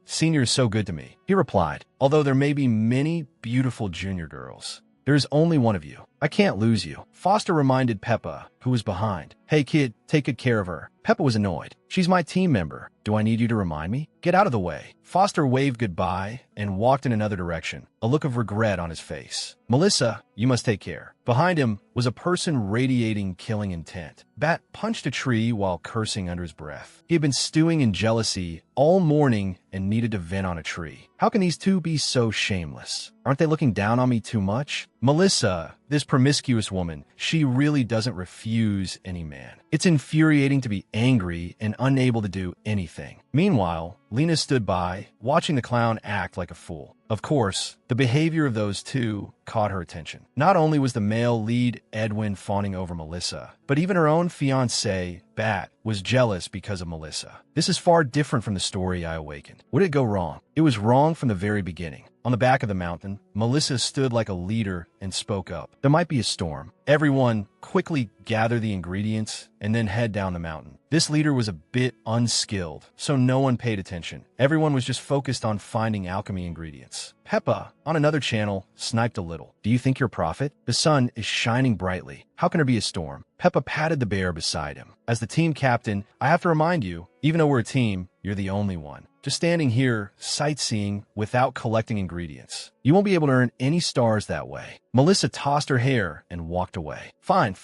Senior is so good to me," he replied. "Although there may be many beautiful junior girls, there is only one of you. I can't lose you." Foster reminded Peppa, who was behind. "Hey kid, take good care of her." Peppa was annoyed. "She's my team member. Do I need you to remind me? Get out of the way." Foster waved goodbye and walked in another direction, a look of regret on his face. "Melissa, you must take care." Behind him was a person radiating killing intent. Bat punched a tree while cursing under his breath. He had been stewing in jealousy all morning and needed to vent on a tree. How can these two be so shameless? Aren't they looking down on me too much? Melissa, this promiscuous woman, she really doesn't refuse any man. It's infuriating to be angry and unable to do anything. Meanwhile, Lena stood by, watching the clown act like a fool. Of course, the behavior of those two caught her attention. Not only was the male lead Edwin fawning over Melissa, but even her own fiancé, Bat, was jealous because of Melissa. This is far different from the story I awakened. Would it go wrong? It was wrong from the very beginning. On the back of the mountain, Melissa stood like a leader and spoke up. There might be a storm. Everyone quickly gather the ingredients and then head down the mountain. This leader was a bit unskilled, so no one paid attention. Everyone was just focused on finding alchemy ingredients. Peppa, on another channel, sniped a little. Do you think you're a prophet? The sun is shining brightly. How can there be a storm? Peppa patted the bear beside him. As the team captain, I have to remind you, even though we're a team, you're the only one. Just standing here, sightseeing, without collecting ingredients. You won't be able to earn any stars that way. Melissa tossed her hair and walked away. Fine,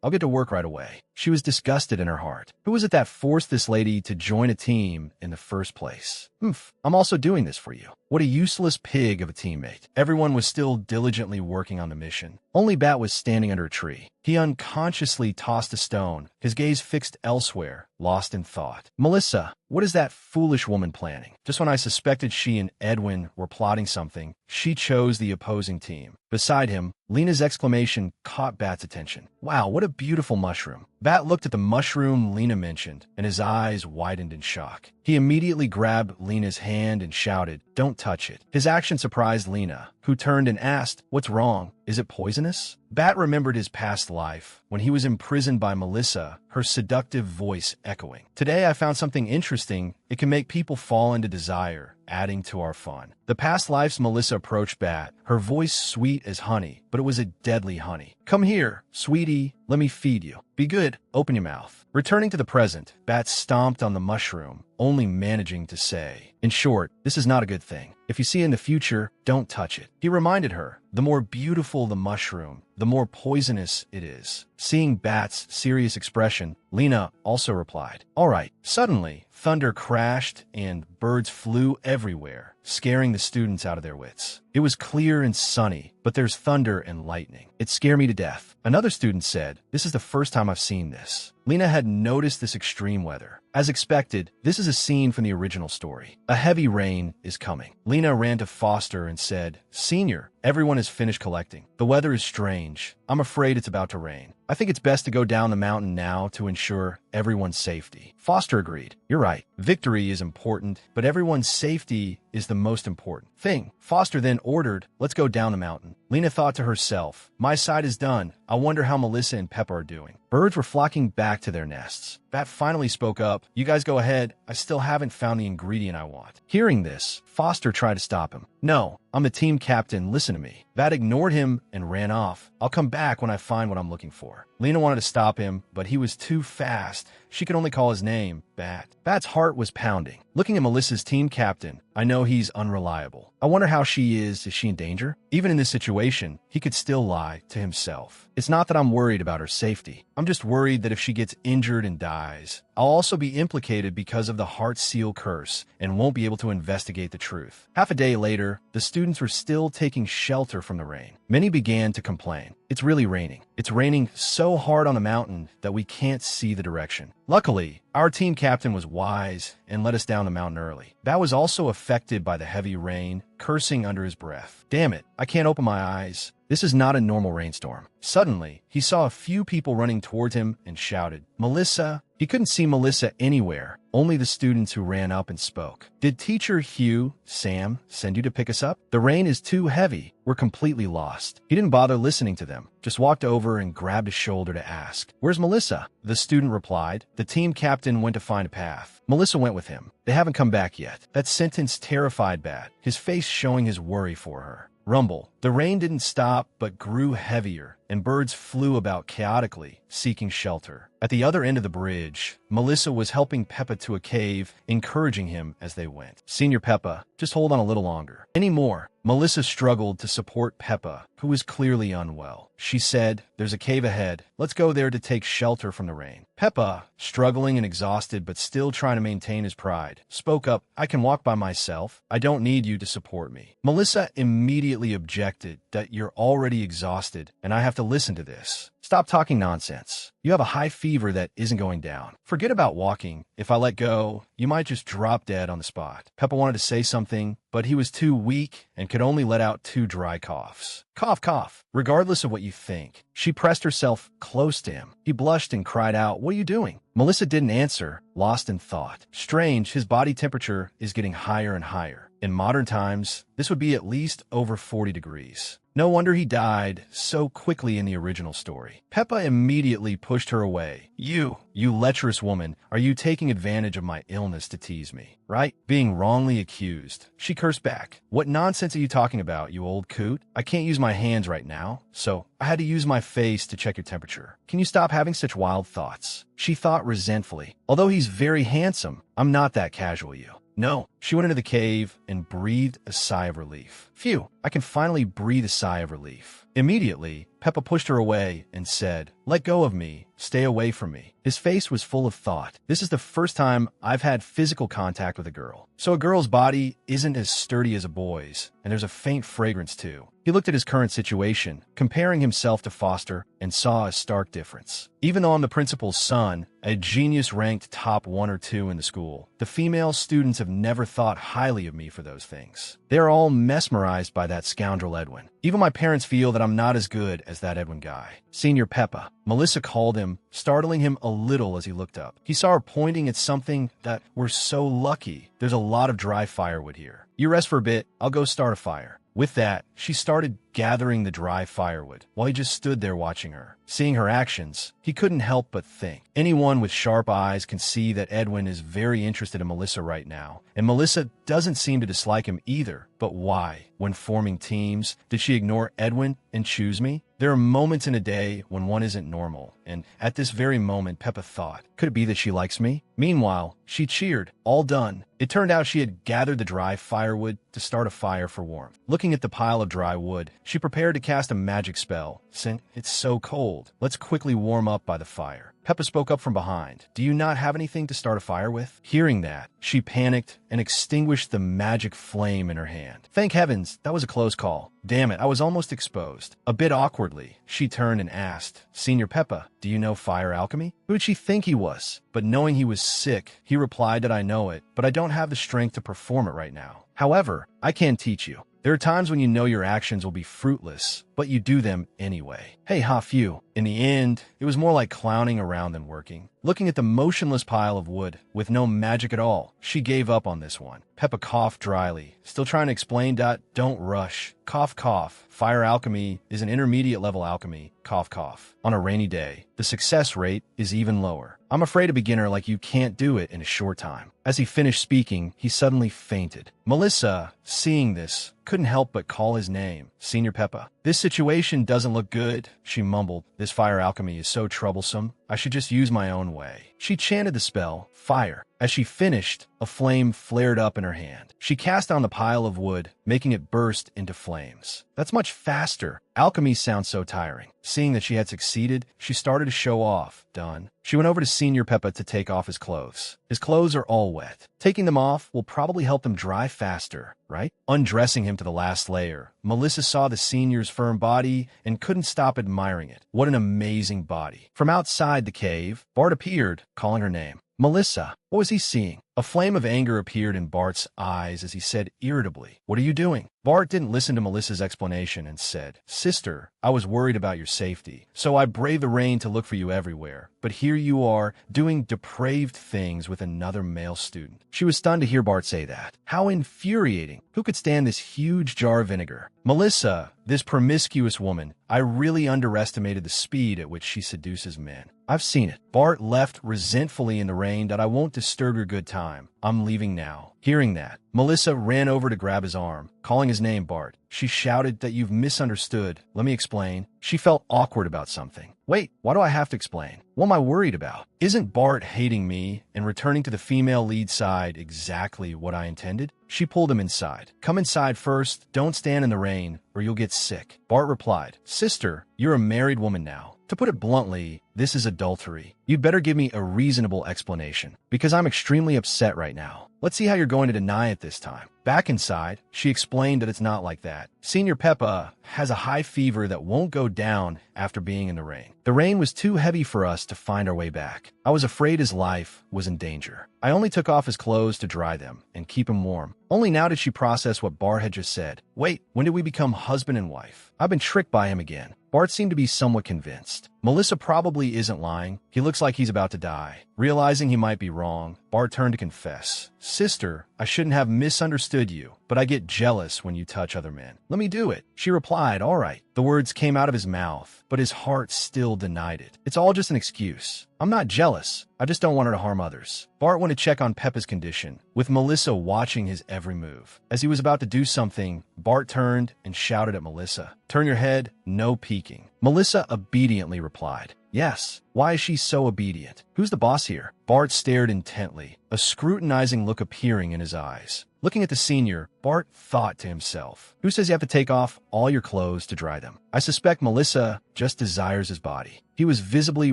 I'll get to work right away. She was disgusted in her heart. Who was it that forced this lady to join a team in the first place? I'm also doing this for you. What a useless pig of a teammate. Everyone was still diligently working on the mission. Only Bat was standing under a tree. He unconsciously tossed a stone, his gaze fixed elsewhere, lost in thought. Melissa, what is that foolish woman planning? Just when I suspected she and Edwin were plotting something, she chose the opposing team. Beside him, Lena's exclamation caught Bat's attention. Wow, what a beautiful mushroom. Bat looked at the mushroom Lena mentioned, and his eyes widened in shock. He immediately grabbed Lena's hand and shouted, "Don't touch it." His action surprised Lena, who turned and asked, "What's wrong? Is it poisonous?" Bat remembered his past life, when he was imprisoned by Melissa, her seductive voice echoing. Today I found something interesting. It can make people fall into desire, adding to our fun. The past lives Melissa approached Bat, her voice sweet as honey, but it was a deadly honey. "Come here, sweetie, let me feed you. Be good, open your mouth." Returning to the present, Bat stomped on the mushroom, only managing to say, "In short, this is not a good thing. If you see it in the future, don't touch it." He reminded her, the more beautiful the mushroom, the more poisonous it is. Seeing Bat's serious expression, Lena also replied, "All right." Suddenly, thunder crashed and birds flew everywhere, scaring the students out of their wits. It was clear and sunny, but there's thunder and lightning. It scared me to death. Another student said, "This is the first time I've seen this." Lena had noticed this extreme weather. As expected, this is a scene from the original story. A heavy rain is coming. Lena ran to Foster and said, "Senior, everyone has finished collecting. The weather is strange. I'm afraid it's about to rain. I think it's best to go down the mountain now to ensure everyone's safety." Foster agreed. "You're right. Victory is important, but everyone's safety is the most important thing." Foster then ordered, "Let's go down the mountain." Lena thought to herself, "My side is done. I wonder how Melissa and Peppa are doing." Birds were flocking back to their nests. Bat finally spoke up, "You guys go ahead. I still haven't found the ingredient I want." Hearing this, Foster tried to stop him. "No, I'm the team captain. Listen to me." Bat ignored him and ran off. "I'll come back when I find what I'm looking for." Lena wanted to stop him, but he was too fast. She could only call his name, Bat. Bat's heart was pounding. Looking at Melissa's team captain, I know he's unreliable. I wonder how she is. Is she in danger? Even in this situation, he could still lie to himself. It's not that I'm worried about her safety. I'm just worried that if she gets injured and dies, I'll also be implicated because of the Heart Seal curse and won't be able to investigate the truth. Half a day later, the students were still taking shelter from the rain. Many began to complain. It's really raining. It's raining so hard on the mountain that we can't see the direction. Luckily, our team captain was wise and led us down the mountain early. Bat was also affected by the heavy rain, cursing under his breath. "Damn it, I can't open my eyes. This is not a normal rainstorm." Suddenly, he saw a few people running towards him and shouted, "Melissa!" He couldn't see Melissa anywhere, only the students who ran up and spoke. "Did Teacher Hugh, Sam, send you to pick us up? The rain is too heavy. We're completely lost." He didn't bother listening to them, just walked over and grabbed his shoulder to ask, "Where's Melissa?" The student replied, "The team captain went to find a path. Melissa went with him. They haven't come back yet." That sentence terrified Bat, his face showing his worry for her. Rumble. The rain didn't stop, but grew heavier, and birds flew about chaotically, seeking shelter. At the other end of the bridge, Melissa was helping Peppa to a cave, encouraging him as they went. "Senior Peppa, just hold on a little longer." Any more? Melissa struggled to support Peppa, who was clearly unwell. She said, "There's a cave ahead. Let's go there to take shelter from the rain." Peppa, struggling and exhausted but still trying to maintain his pride, spoke up, "I can walk by myself. I don't need you to support me." Melissa immediately objected that you're already exhausted and I have to listen to this. "Stop talking nonsense. You have a high fever that isn't going down. Forget about walking. If I let go, you might just drop dead on the spot." Peppa wanted to say something, but he was too weak and could only let out 2 dry coughs. "Cough, cough." Regardless of what you think, she pressed herself close to him. He blushed and cried out, "What are you doing?" Melissa didn't answer, lost in thought. Strange, his body temperature is getting higher and higher. In modern times, this would be at least over 40 degrees. No wonder he died so quickly in the original story. Peppa immediately pushed her away. You lecherous woman, are you taking advantage of my illness to tease me, right? Being wrongly accused. She cursed back. What nonsense are you talking about, you old coot? I can't use my hands right now, so I had to use my face to check your temperature. Can you stop having such wild thoughts? She thought resentfully. Although he's very handsome, I'm not that casual, you. No. She went into the cave and breathed a sigh of relief. Phew, I can finally breathe a sigh of relief. Immediately, Peppa pushed her away and said, "Let go of me. Stay away from me." His face was full of thought. This is the first time I've had physical contact with a girl. So a girl's body isn't as sturdy as a boy's, and there's a faint fragrance too. He looked at his current situation, comparing himself to Foster, and saw a stark difference. Even though I'm the principal's son, a genius ranked top 1 or 2 in the school, the female students have never thought highly of me for those things. They are all mesmerized by that scoundrel Edwin. Even my parents feel that I'm not as good as that Edwin guy. Senior Peppa, Melissa called him, startling him a little as he looked up. He saw her pointing at something that we're so lucky. There's a lot of dry firewood here. You rest for a bit, I'll go start a fire. With that, she started gathering the dry firewood while he just stood there watching her. Seeing her actions, he couldn't help but think. Anyone with sharp eyes can see that Edwin is very interested in Melissa right now, and Melissa doesn't seem to dislike him either. But why? When forming teams, did she ignore Edwin and choose me? There are moments in a day when one isn't normal, and at this very moment, Peppa thought, could it be that she likes me? Meanwhile, she cheered, all done. It turned out she had gathered the dry firewood to start a fire for warmth. Looking at the pile of dry wood, she prepared to cast a magic spell. Since it's so cold, let's quickly warm up by the fire. Peppa spoke up from behind. Do you not have anything to start a fire with? Hearing that, she panicked and extinguished the magic flame in her hand. Thank heavens, that was a close call. Damn it, I was almost exposed. A bit awkwardly, she turned and asked, Senior Peppa, do you know fire alchemy? Who did she think he was? But knowing he was sick, he replied that I know it, but I don't have the strength to perform it right now. However, I can teach you. There are times when you know your actions will be fruitless, but you do them anyway. Hey, ha phew. In the end, it was more like clowning around than working. Looking at the motionless pile of wood, with no magic at all, she gave up on this one. Peppa coughed dryly, still trying to explain that, don't rush. Cough, cough. Fire alchemy is an intermediate level alchemy. Cough, cough. On a rainy day, the success rate is even lower. I'm afraid a beginner like you can't do it in a short time. As he finished speaking, he suddenly fainted. Melissa, seeing this, couldn't help but call his name. Senior Peppa. This situation doesn't look good, she mumbled. This fire alchemy is so troublesome. I should just use my own way. She chanted the spell, fire. As she finished, a flame flared up in her hand. She cast on the pile of wood, making it burst into flames. That's much faster. Alchemy sounds so tiring. Seeing that she had succeeded, she started to show off. Done. She went over to Senior Peppa to take off his clothes. His clothes are all wet. Taking them off will probably help them dry faster, right? Undressing him to the last layer, Melissa saw the senior's firm body and couldn't stop admiring it. What an amazing body. From outside the cave, Bart appeared, calling her name. Melissa, what was he seeing? A flame of anger appeared in Bart's eyes as he said irritably, What are you doing? Bart didn't listen to Melissa's explanation and said, Sister, I was worried about your safety, so I braved the rain to look for you everywhere. But here you are, doing depraved things with another male student. She was stunned to hear Bart say that. How infuriating. Who could stand this huge jar of vinegar? Melissa, this promiscuous woman, I really underestimated the speed at which she seduces men. I've seen it. Bart left resentfully in the rain that I won't disturb your good time. I'm leaving now. Hearing that, Melissa ran over to grab his arm, calling his name Bart. She shouted that you've misunderstood. Let me explain. She felt awkward about something. Wait, why do I have to explain? What am I worried about? Isn't Bart hating me and returning to the female lead side exactly what I intended? She pulled him inside. Come inside first. Don't stand in the rain or you'll get sick. Bart replied, Sister, you're a married woman now. To put it bluntly, this is adultery. You'd better give me a reasonable explanation, because I'm extremely upset right now. Let's see how you're going to deny it this time. Back inside, she explained that it's not like that. Senior Peppa has a high fever that won't go down after being in the rain. The rain was too heavy for us to find our way back. I was afraid his life was in danger. I only took off his clothes to dry them and keep him warm. Only now did she process what Bart had just said. Wait, when did we become husband and wife? I've been tricked by him again. Bart seemed to be somewhat convinced. Melissa probably isn't lying. He looks like he's about to die. Realizing he might be wrong, Bart turned to confess. Sister, I shouldn't have misunderstood you, but I get jealous when you touch other men. Let me do it. She replied, all right. The words came out of his mouth, but his heart still denied it. It's all just an excuse. I'm not jealous. I just don't want her to harm others. Bart went to check on Peppa's condition, with Melissa watching his every move. As he was about to do something, Bart turned and shouted at Melissa, "Turn your head, no peeking." Melissa obediently replied, "Yes. Why is she so obedient? Who's the boss here?" Bart stared intently, a scrutinizing look appearing in his eyes. Looking at the senior, Bart thought to himself, who says you have to take off all your clothes to dry them? I suspect Melissa just desires his body. He was visibly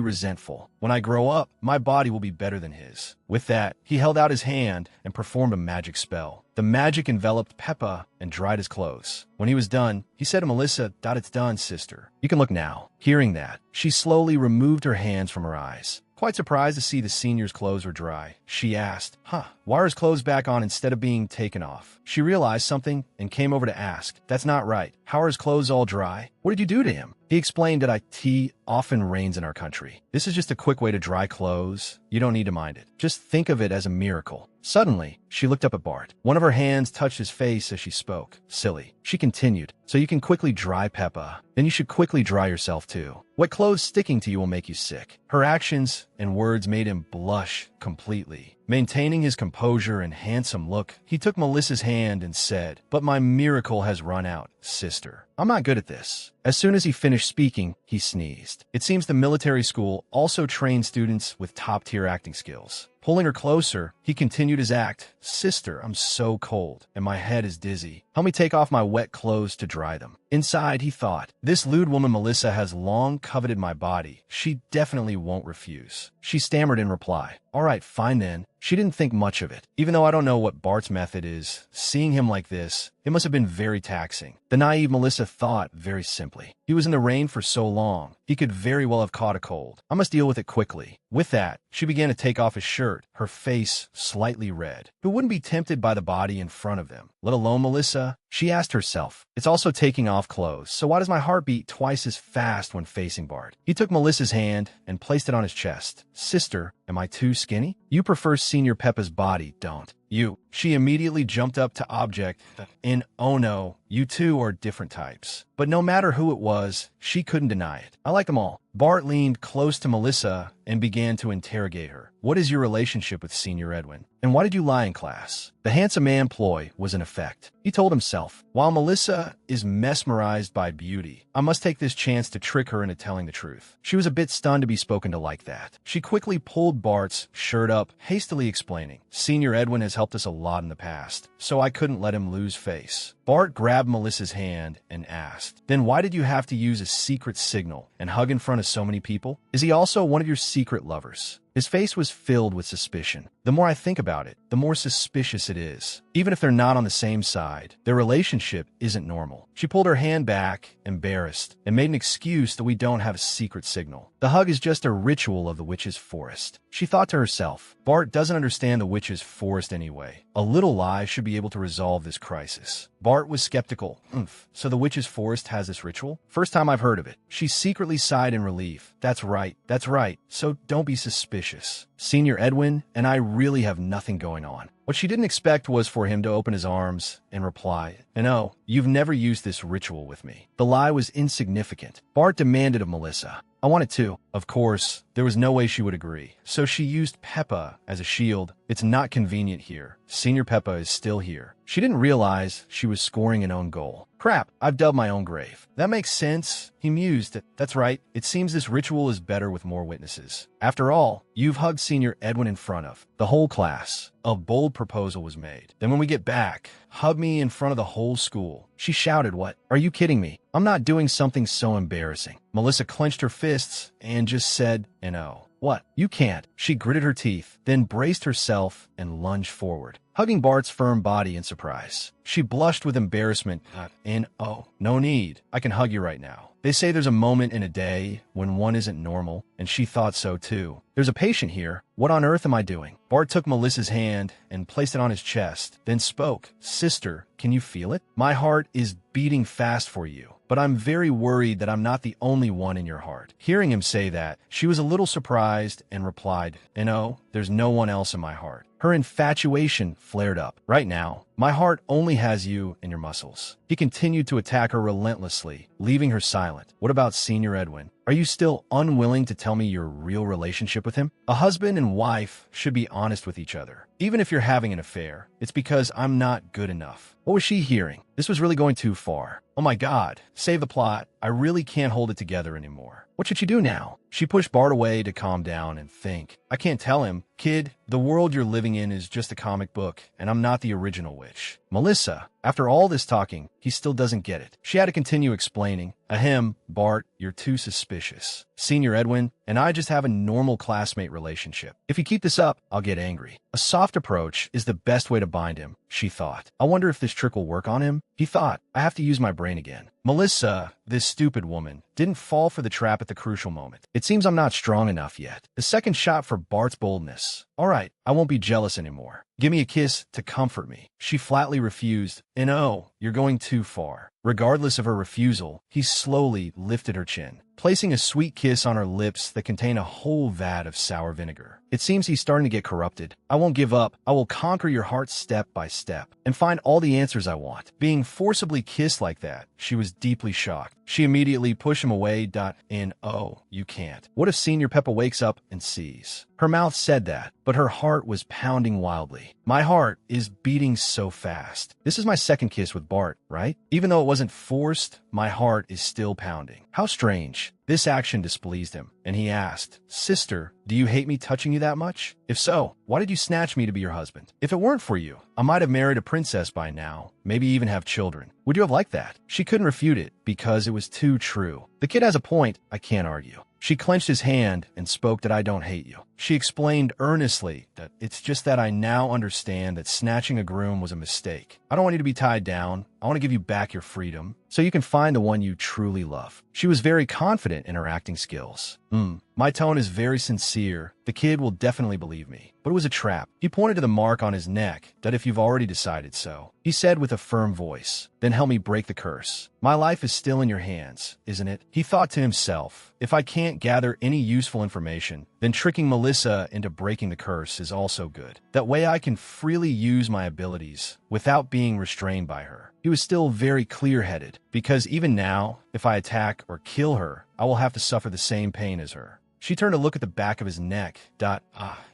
resentful. When I grow up, my body will be better than his. With that, he held out his hand and performed a magic spell. The magic enveloped Peppa and dried his clothes. When he was done, he said to Melissa, "It's done, sister. You can look now." Hearing that, she slowly removed her hands from her eyes. Quite surprised to see the senior's clothes were dry, she asked, why are his clothes back on instead of being taken off? She realized something and came over to ask, "That's not right. How are his clothes all dry? What did you do to him?" He explained that tea often rains in our country. This is just a quick way to dry clothes. You don't need to mind it. Just think of it as a miracle. Suddenly, she looked up at Bart. One of her hands touched his face as she spoke. Silly. She continued, "So you can quickly dry Peppa. Then you should quickly dry yourself too. What clothes sticking to you will make you sick." Her actions and words made him blush completely. Maintaining his composure and handsome look, he took Melissa's hand and said, "But my miracle has run out, sister. I'm not good at this." As soon as he finished speaking, he sneezed. It seems the military school also trains students with top-tier acting skills. Pulling her closer, he continued his act. "Sister, I'm so cold, and my head is dizzy. Help me take off my wet clothes to dry them." Inside, he thought, this lewd woman Melissa has long coveted my body. She definitely won't refuse. She stammered in reply, "All right, fine then." She didn't think much of it. Even though I don't know what Bart's method is, seeing him like this, it must have been very taxing. The naive Melissa thought very simply. He was in the rain for so long, he could very well have caught a cold. I must deal with it quickly. With that, she began to take off his shirt, her face slightly red. Who wouldn't be tempted by the body in front of them, let alone Melissa? She asked herself, it's also taking off clothes, so why does my heart beat twice as fast when facing Bart? He took Melissa's hand and placed it on his chest. "Sister, am I too skinny? You prefer Senior Peppa's body, don't you?" She immediately jumped up to object in, "Oh no, you two are different types." But no matter who it was, she couldn't deny it. "I like them all." Bart leaned close to Melissa and began to interrogate her. "What is your relationship with Senior Edwin? And why did you lie in class?" The handsome man ploy was in effect. He told himself, while Melissa is mesmerized by beauty, I must take this chance to trick her into telling the truth. She was a bit stunned to be spoken to like that. She quickly pulled Bart's shirt up, hastily explaining, "Senior Edwin has helped us a lot in the past, so I couldn't let him lose face." Bart grabbed Melissa's hand and asked, "Then why did you have to use a secret signal and hug in front of so many people? Is he also one of your secret lovers?" His face was filled with suspicion. The more I think about it, the more suspicious it is. Even if they're not on the same side, their relationship isn't normal. She pulled her hand back, embarrassed, and made an excuse that we don't have a secret signal. The hug is just a ritual of the witch's forest. She thought to herself, Bart doesn't understand the witch's forest anyway. A little lie should be able to resolve this crisis. Bart was skeptical. So the witch's forest has this ritual? First time I've heard of it. She secretly sighed in relief. That's right. So don't be suspicious. Senior Edwin and I really have nothing going on." What she didn't expect was for him to open his arms and reply, "And oh, you've never used this ritual with me." The lie was insignificant. Bart demanded of Melissa, "I want it too." Of course, there was no way she would agree. So she used Peppa as a shield. It's not convenient here. Senior Peppa is still here. She didn't realize she was scoring an own goal. "Crap, I've dug my own grave." "That makes sense," he mused. "That's right. It seems this ritual is better with more witnesses. After all, you've hugged Senior Edwin in front of the whole class." A bold proposal was made. "Then when we get back, hug me in front of the whole school." She shouted, "What? Are you kidding me? I'm not doing something so embarrassing." Melissa clenched her fists and just said, "No." "What? You can't." She gritted her teeth, then braced herself and lunged forward, hugging Bart's firm body in surprise. She blushed with embarrassment and, "Oh, no need. I can hug you right now." They say there's a moment in a day when one isn't normal, and she thought so too. "There's a patient here. What on earth am I doing?" Bart took Melissa's hand and placed it on his chest, then spoke, "Sister, can you feel it? My heart is beating fast for you." but I'm very worried that I'm not the only one in your heart. Hearing him say that, she was a little surprised and replied, "No, there's no one else in my heart." Her infatuation flared up. "Right now, my heart only has you and your muscles." He continued to attack her relentlessly, leaving her silent. "What about Senior Edwin? Are you still unwilling to tell me your real relationship with him? A husband and wife should be honest with each other. Even if you're having an affair, it's because I'm not good enough." What was she hearing? This was really going too far. Oh my God, save the plot. I really can't hold it together anymore. What should she do now? She pushed Bart away to calm down and think. "I can't tell him. Kid, the world you're living in is just a comic book, and I'm not the original witch." Melissa, after all this talking, he still doesn't get it. She had to continue explaining. "Ahem, Bart, you're too suspicious. Senior Edwin and I just have a normal classmate relationship. If you keep this up, I'll get angry." A soft approach is the best way to bind him, she thought. I wonder if this trick will work on him? He thought, I have to use my brain again. Melissa, this stupid woman, didn't fall for the trap at the crucial moment. It seems I'm not strong enough yet. The second shot for Bart's boldness. "All right, I won't be jealous anymore. Give me a kiss to comfort me." She flatly refused. "No, you're going too far." Regardless of her refusal, he slowly lifted her chin, placing a sweet kiss on her lips that contained a whole vat of sour vinegar. It seems he's starting to get corrupted. "I won't give up. I will conquer your heart step by step and find all the answers I want." Being forcibly kissed like that, she was deeply shocked. She immediately pushed him away. "Oh, you can't. What if Senior Peppa wakes up and sees?" Her mouth said that, but her heart was pounding wildly. "My heart is beating so fast. This is my second kiss with Bart, right? Even though it wasn't forced, my heart is still pounding." How strange. This action displeased him, and he asked, "Sister, do you hate me touching you that much? If so, why did you snatch me to be your husband? If it weren't for you, I might have married a princess by now, maybe even have children. Would you have liked that?" She couldn't refute it because it was too true. The kid has a point, I can't argue. She clenched his hand and spoke that I don't hate you. She explained earnestly that it's just that I now understand that snatching a groom was a mistake. I don't want you to be tied down. I want to give you back your freedom so you can find the one you truly love. She was very confident in her acting skills. My tone is very sincere. The kid will definitely believe me. But it was a trap. He pointed to the mark on his neck, that if you've already decided so. He said with a firm voice, "Then help me break the curse. My life is still in your hands, isn't it?" He thought to himself, if I can't gather any useful information, then tricking Melissa into breaking the curse is also good. That way I can freely use my abilities without being restrained by her. He was still very clear-headed, because even now, if I attack or kill her, I will have to suffer the same pain as her. She turned to look at the back of his neck.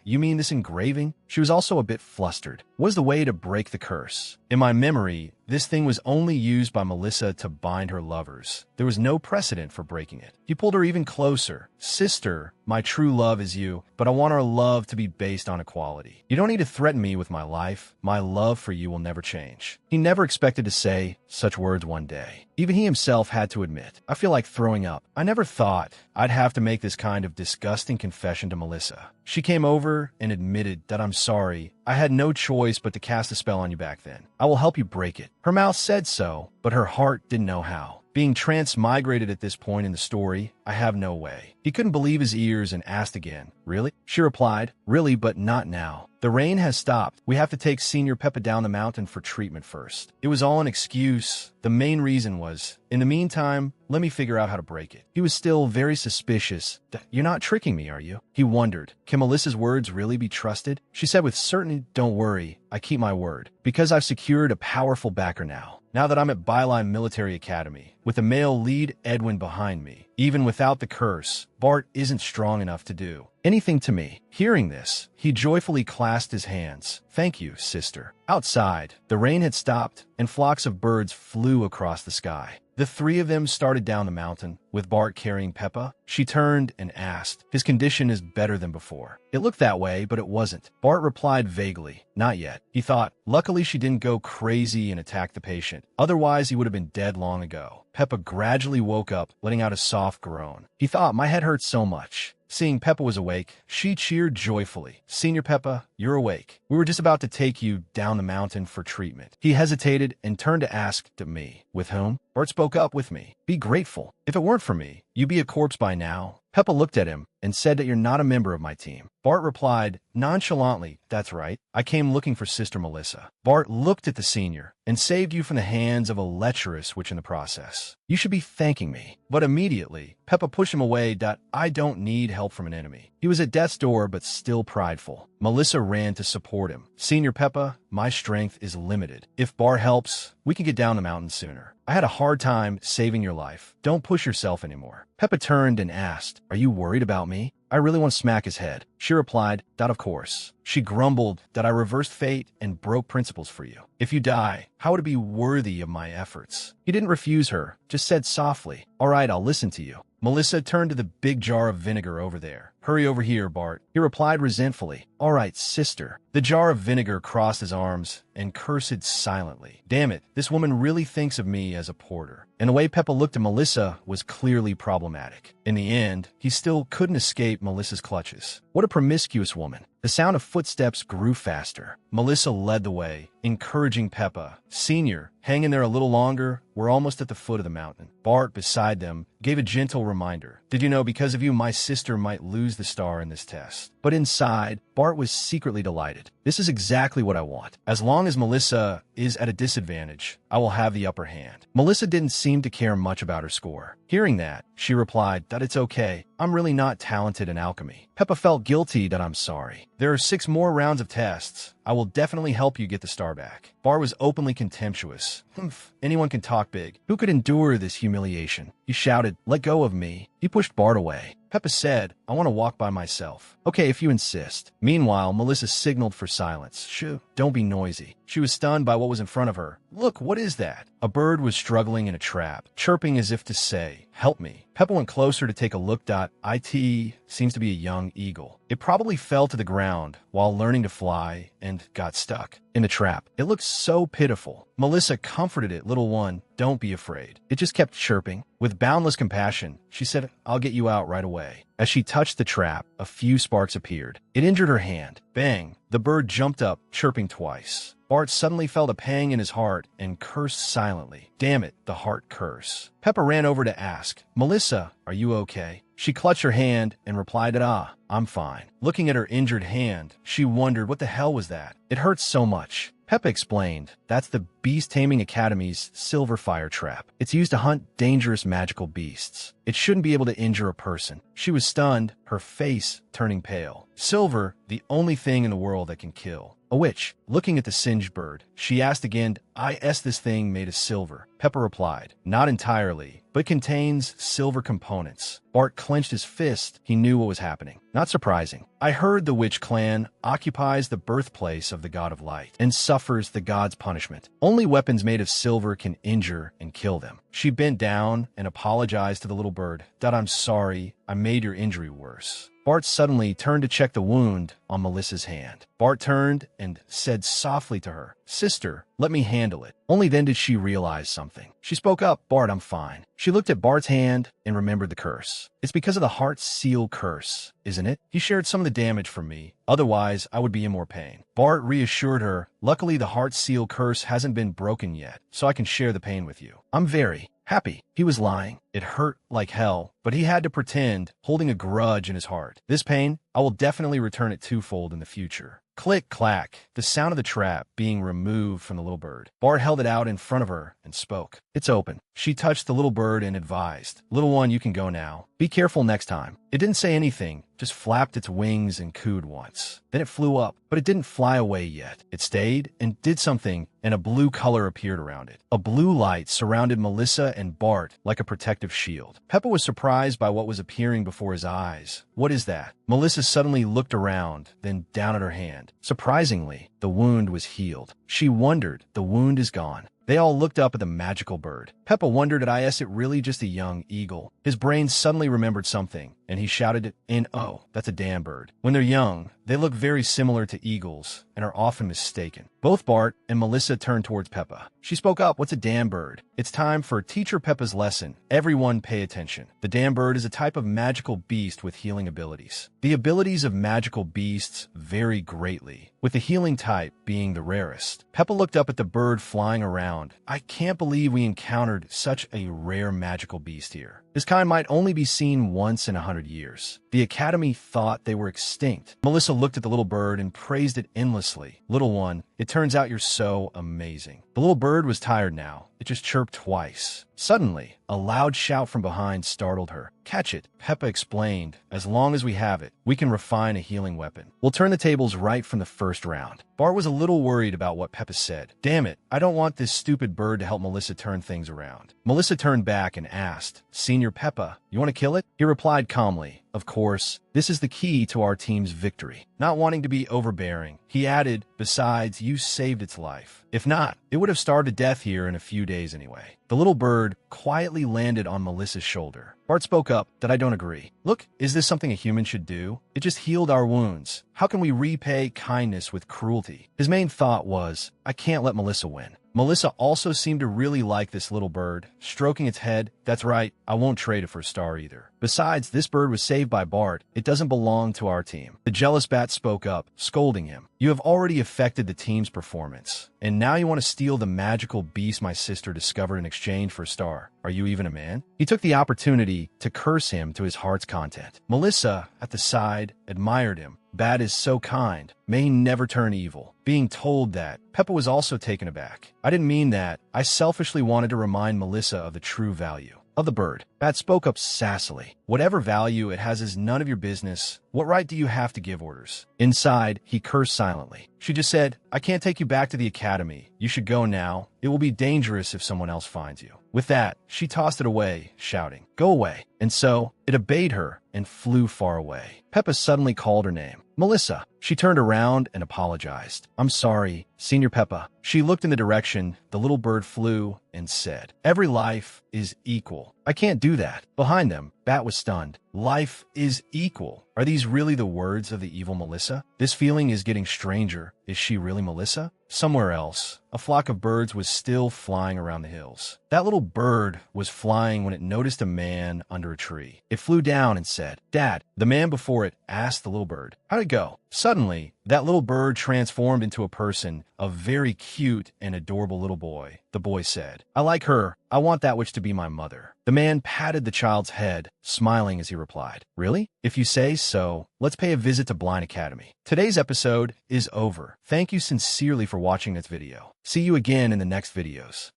You mean this engraving? She was also a bit flustered. What is the way to break the curse? In my memory, this thing was only used by Melissa to bind her lovers. There was no precedent for breaking it. He pulled her even closer. "Sister, my true love is you, but I want our love to be based on equality. You don't need to threaten me with my life. My love for you will never change." He never expected to say such words one day. Even he himself had to admit, I feel like throwing up. I never thought I'd have to make this kind of disgusting confession to Melissa. She came over and admitted that I'm sorry. I had no choice but to cast a spell on you back then. I will help you break it. Her mouth said so, but her heart didn't know how. Being transmigrated at this point in the story, I have no way. He couldn't believe his ears and asked again, "Really?" She replied, "Really, but not now. The rain has stopped. We have to take Senior Peppa down the mountain for treatment first." It was all an excuse. The main reason was, in the meantime, let me figure out how to break it. He was still very suspicious. "You're not tricking me, are you?" He wondered. Can Melissa's words really be trusted? She said with certainty, "Don't worry. I keep my word. Because I've secured a powerful backer now. Now that I'm at Byline Military Academy, with the male lead Edwin behind me, even without the curse, Bart isn't strong enough to do anything to me." Hearing this, he joyfully clasped his hands. "Thank you, sister." Outside, the rain had stopped, and flocks of birds flew across the sky. The three of them started down the mountain, with Bart carrying Peppa. She turned and asked, "His condition is better than before." It looked that way, but it wasn't. Bart replied vaguely, "Not yet." He thought, luckily she didn't go crazy and attack the patient. Otherwise, he would have been dead long ago. Peppa gradually woke up, letting out a soft groan. He thought, my head hurts so much. Seeing Peppa was awake, she cheered joyfully. "Senior Peppa, you're awake. We were just about to take you down the mountain for treatment. He hesitated and turned to ask to me, with whom? Bart spoke up, with me. Be grateful. If it weren't for me, you'd be a corpse by now. Peppa looked at him and said that you're not a member of my team. Bart replied nonchalantly, that's right. I came looking for Sister Melissa. Bart looked at the senior and saved you from the hands of a lecherous witch in the process. You should be thanking me. But immediately, Peppa pushed him away. I don't need help from an enemy. He was at death's door, but still prideful. Melissa ran to support him. Senior Peppa, my strength is limited. If Bart helps, we can get down the mountain sooner. I had a hard time saving your life. Don't push yourself anymore. Peppa turned and asked, are you worried about me? I really want to smack his head. She replied, that of course. She grumbled that I reversed fate and broke principles for you. If you die, how would it be worthy of my efforts? He didn't refuse her, just said softly, all right, I'll listen to you. Melissa turned to the big jar of vinegar over there. Hurry over here, Bart. He replied resentfully. All right, sister. The jar of vinegar crossed his arms and cursed silently. Damn it, this woman really thinks of me as a porter. And the way Peppa looked at Melissa was clearly problematic. In the end, he still couldn't escape Melissa's clutches. What a promiscuous woman. The sound of footsteps grew faster. Melissa led the way, encouraging Peppa. Senior, hang in there a little longer. We're almost at the foot of the mountain. Bart, beside them, gave a gentle reminder. Did you know because of you, my sister might lose the star in this test? But inside, Bart was secretly delighted. This is exactly what I want. As long as Melissa is at a disadvantage, I will have the upper hand. Melissa didn't seem to care much about her score. Hearing that, she replied that it's okay. I'm really not talented in alchemy. Peppa felt guilty that I'm sorry. There are 6 more rounds of tests. I will definitely help you get the star back. Bart was openly contemptuous. Humph, anyone can talk big. Who could endure this humiliation? He shouted, let go of me. He pushed Bart away. Peppa said, I want to walk by myself. Okay, if you insist. Meanwhile, Melissa signaled for silence. Shoo, don't be noisy. She was stunned by what was in front of her. Look, what is that? A bird was struggling in a trap, chirping as if to say, help me. Peppa went closer to take a look. It seems to be a young eagle. It probably fell to the ground while learning to fly and got stuck in the trap. It looked so pitiful. Melissa comforted it. Little one, don't be afraid. It just kept chirping. With boundless compassion, she said, I'll get you out right away. As she touched the trap, a few sparks appeared. It injured her hand. Bang! The bird jumped up, chirping twice. Bart suddenly felt a pang in his heart and cursed silently. Damn it, the heart curse. Peppa ran over to ask, Melissa, are you okay? She clutched her hand and replied that, I'm fine. Looking at her injured hand, she wondered what the hell was that? It hurt so much. Peppa explained, that's the Beast Taming Academy's silver fire trap. It's used to hunt dangerous magical beasts. It shouldn't be able to injure a person. She was stunned, her face turning pale. Silver, the only thing in the world that can kill. A witch. Looking at the singed bird, she asked again, is this thing made of silver? Peppa replied, not entirely, but contains silver components. Bart clenched his fist. He knew what was happening. Not surprising. I heard the witch clan occupies the birthplace of the god of light and suffers the god's punishment. Only weapons made of silver can injure and kill them. She bent down and apologized to the little bird. I'm sorry, I made your injury worse. Bart suddenly turned to check the wound on Melissa's hand. Bart turned and said softly to her, Sister, let me handle it. Only then did she realize something. She spoke up, Bart, I'm fine. She looked at Bart's hand and remembered the curse. It's because of the heart seal curse, isn't it? He shared some of the damage from me. Otherwise, I would be in more pain. Bart reassured her, luckily the heart seal curse hasn't been broken yet, so I can share the pain with you. I'm very happy. He was lying. It hurt like hell, but he had to pretend, holding a grudge in his heart. This pain, I will definitely return it twofold in the future. Click, clack, the sound of the trap being removed from the little bird. Bart held it out in front of her and spoke. It's open. She touched the little bird and advised, Little one, you can go now. Be careful next time. It didn't say anything, just flapped its wings and cooed once. Then it flew up, but it didn't fly away yet. It stayed and did something, and a blue color appeared around it. A blue light surrounded Melissa and Bart like a protective shield. Peppa was surprised by what was appearing before his eyes. What is that? Melissa suddenly looked around, then down at her hand. Surprisingly, the wound was healed. She wondered, the wound is gone. They all looked up at the magical bird. Peppa wondered, is it really just a young eagle? His brain suddenly remembered something, and he shouted it in, "Oh, that's a damn bird." When they're young, they look very similar to eagles and are often mistaken. Both Bart and Melissa turned towards Peppa. She spoke up, "What's a damn bird?" "It's time for Teacher Peppa's lesson. Everyone pay attention. The damn bird is a type of magical beast with healing abilities. The abilities of magical beasts vary greatly, with the healing type being the rarest." Peppa looked up at the bird flying around. "I can't believe we encountered such a rare magical beast here. This kind might only be seen once in 100 years. The Academy thought they were extinct." Melissa looked at the little bird and praised it endlessly. "Little one, it turns out you're so amazing." The little bird was tired now. It just chirped twice. Suddenly, a loud shout from behind startled her. "Catch it," Peppa explained. "As long as we have it, we can refine a healing weapon. We'll turn the tables right from the first round." Bart was a little worried about what Peppa said. "Damn it, I don't want this stupid bird to help Melissa turn things around." Melissa turned back and asked, "Senior Peppa, you want to kill it?" He replied calmly, "Of course, this is the key to our team's victory." Not wanting to be overbearing, he added, "Besides, you saved its life. If not, it would have starved to death here in a few days anyway." The little bird quietly landed on Melissa's shoulder. Bart spoke up that I don't agree. "Look, is this something a human should do? It just healed our wounds. How can we repay kindness with cruelty?" His main thought was, I can't let Melissa win. Melissa also seemed to really like this little bird, stroking its head. "That's right, I won't trade it for a star either. Besides, this bird was saved by Bart. It doesn't belong to our team." The jealous bat spoke up, scolding him. "You have already affected the team's performance, and now you want to steal the magical beast my sister discovered in exchange for a star. Are you even a man?" He took the opportunity to curse him to his heart's content. Melissa, at the side, admired him. "Bat is so kind. May he never turn evil." Being told that, Peppa was also taken aback. "I didn't mean that. I selfishly wanted to remind Melissa of the true value of the bird." Bat spoke up sassily. "Whatever value it has is none of your business. What right do you have to give orders?" Inside, he cursed silently. She just said, "I can't take you back to the academy. You should go now. It will be dangerous if someone else finds you." With that, she tossed it away, shouting, "Go away." And so, it obeyed her and flew far away. Peppa suddenly called her name. "Melissa." She turned around and apologized. "I'm sorry, Senior Peppa." She looked in the direction the little bird flew and said, "Every life is equal." "I can't do that." Behind them, Bat was stunned. "Life is equal." Are these really the words of the evil Melissa? This feeling is getting stranger. Is she really Melissa? Somewhere else, a flock of birds was still flying around the hills. That little bird was flying when it noticed a man under a tree. It flew down and said, "Dad." The man before it asked the little bird, "How'd it go?" Suddenly, that little bird transformed into a person, a very cute and adorable little boy. The boy said, "I like her. I want that which to be my mother." The man patted the child's head, smiling as he replied, "Really? If you say so, let's pay a visit to Blind Academy." Today's episode is over. Thank you sincerely for watching this video. See you again in the next videos.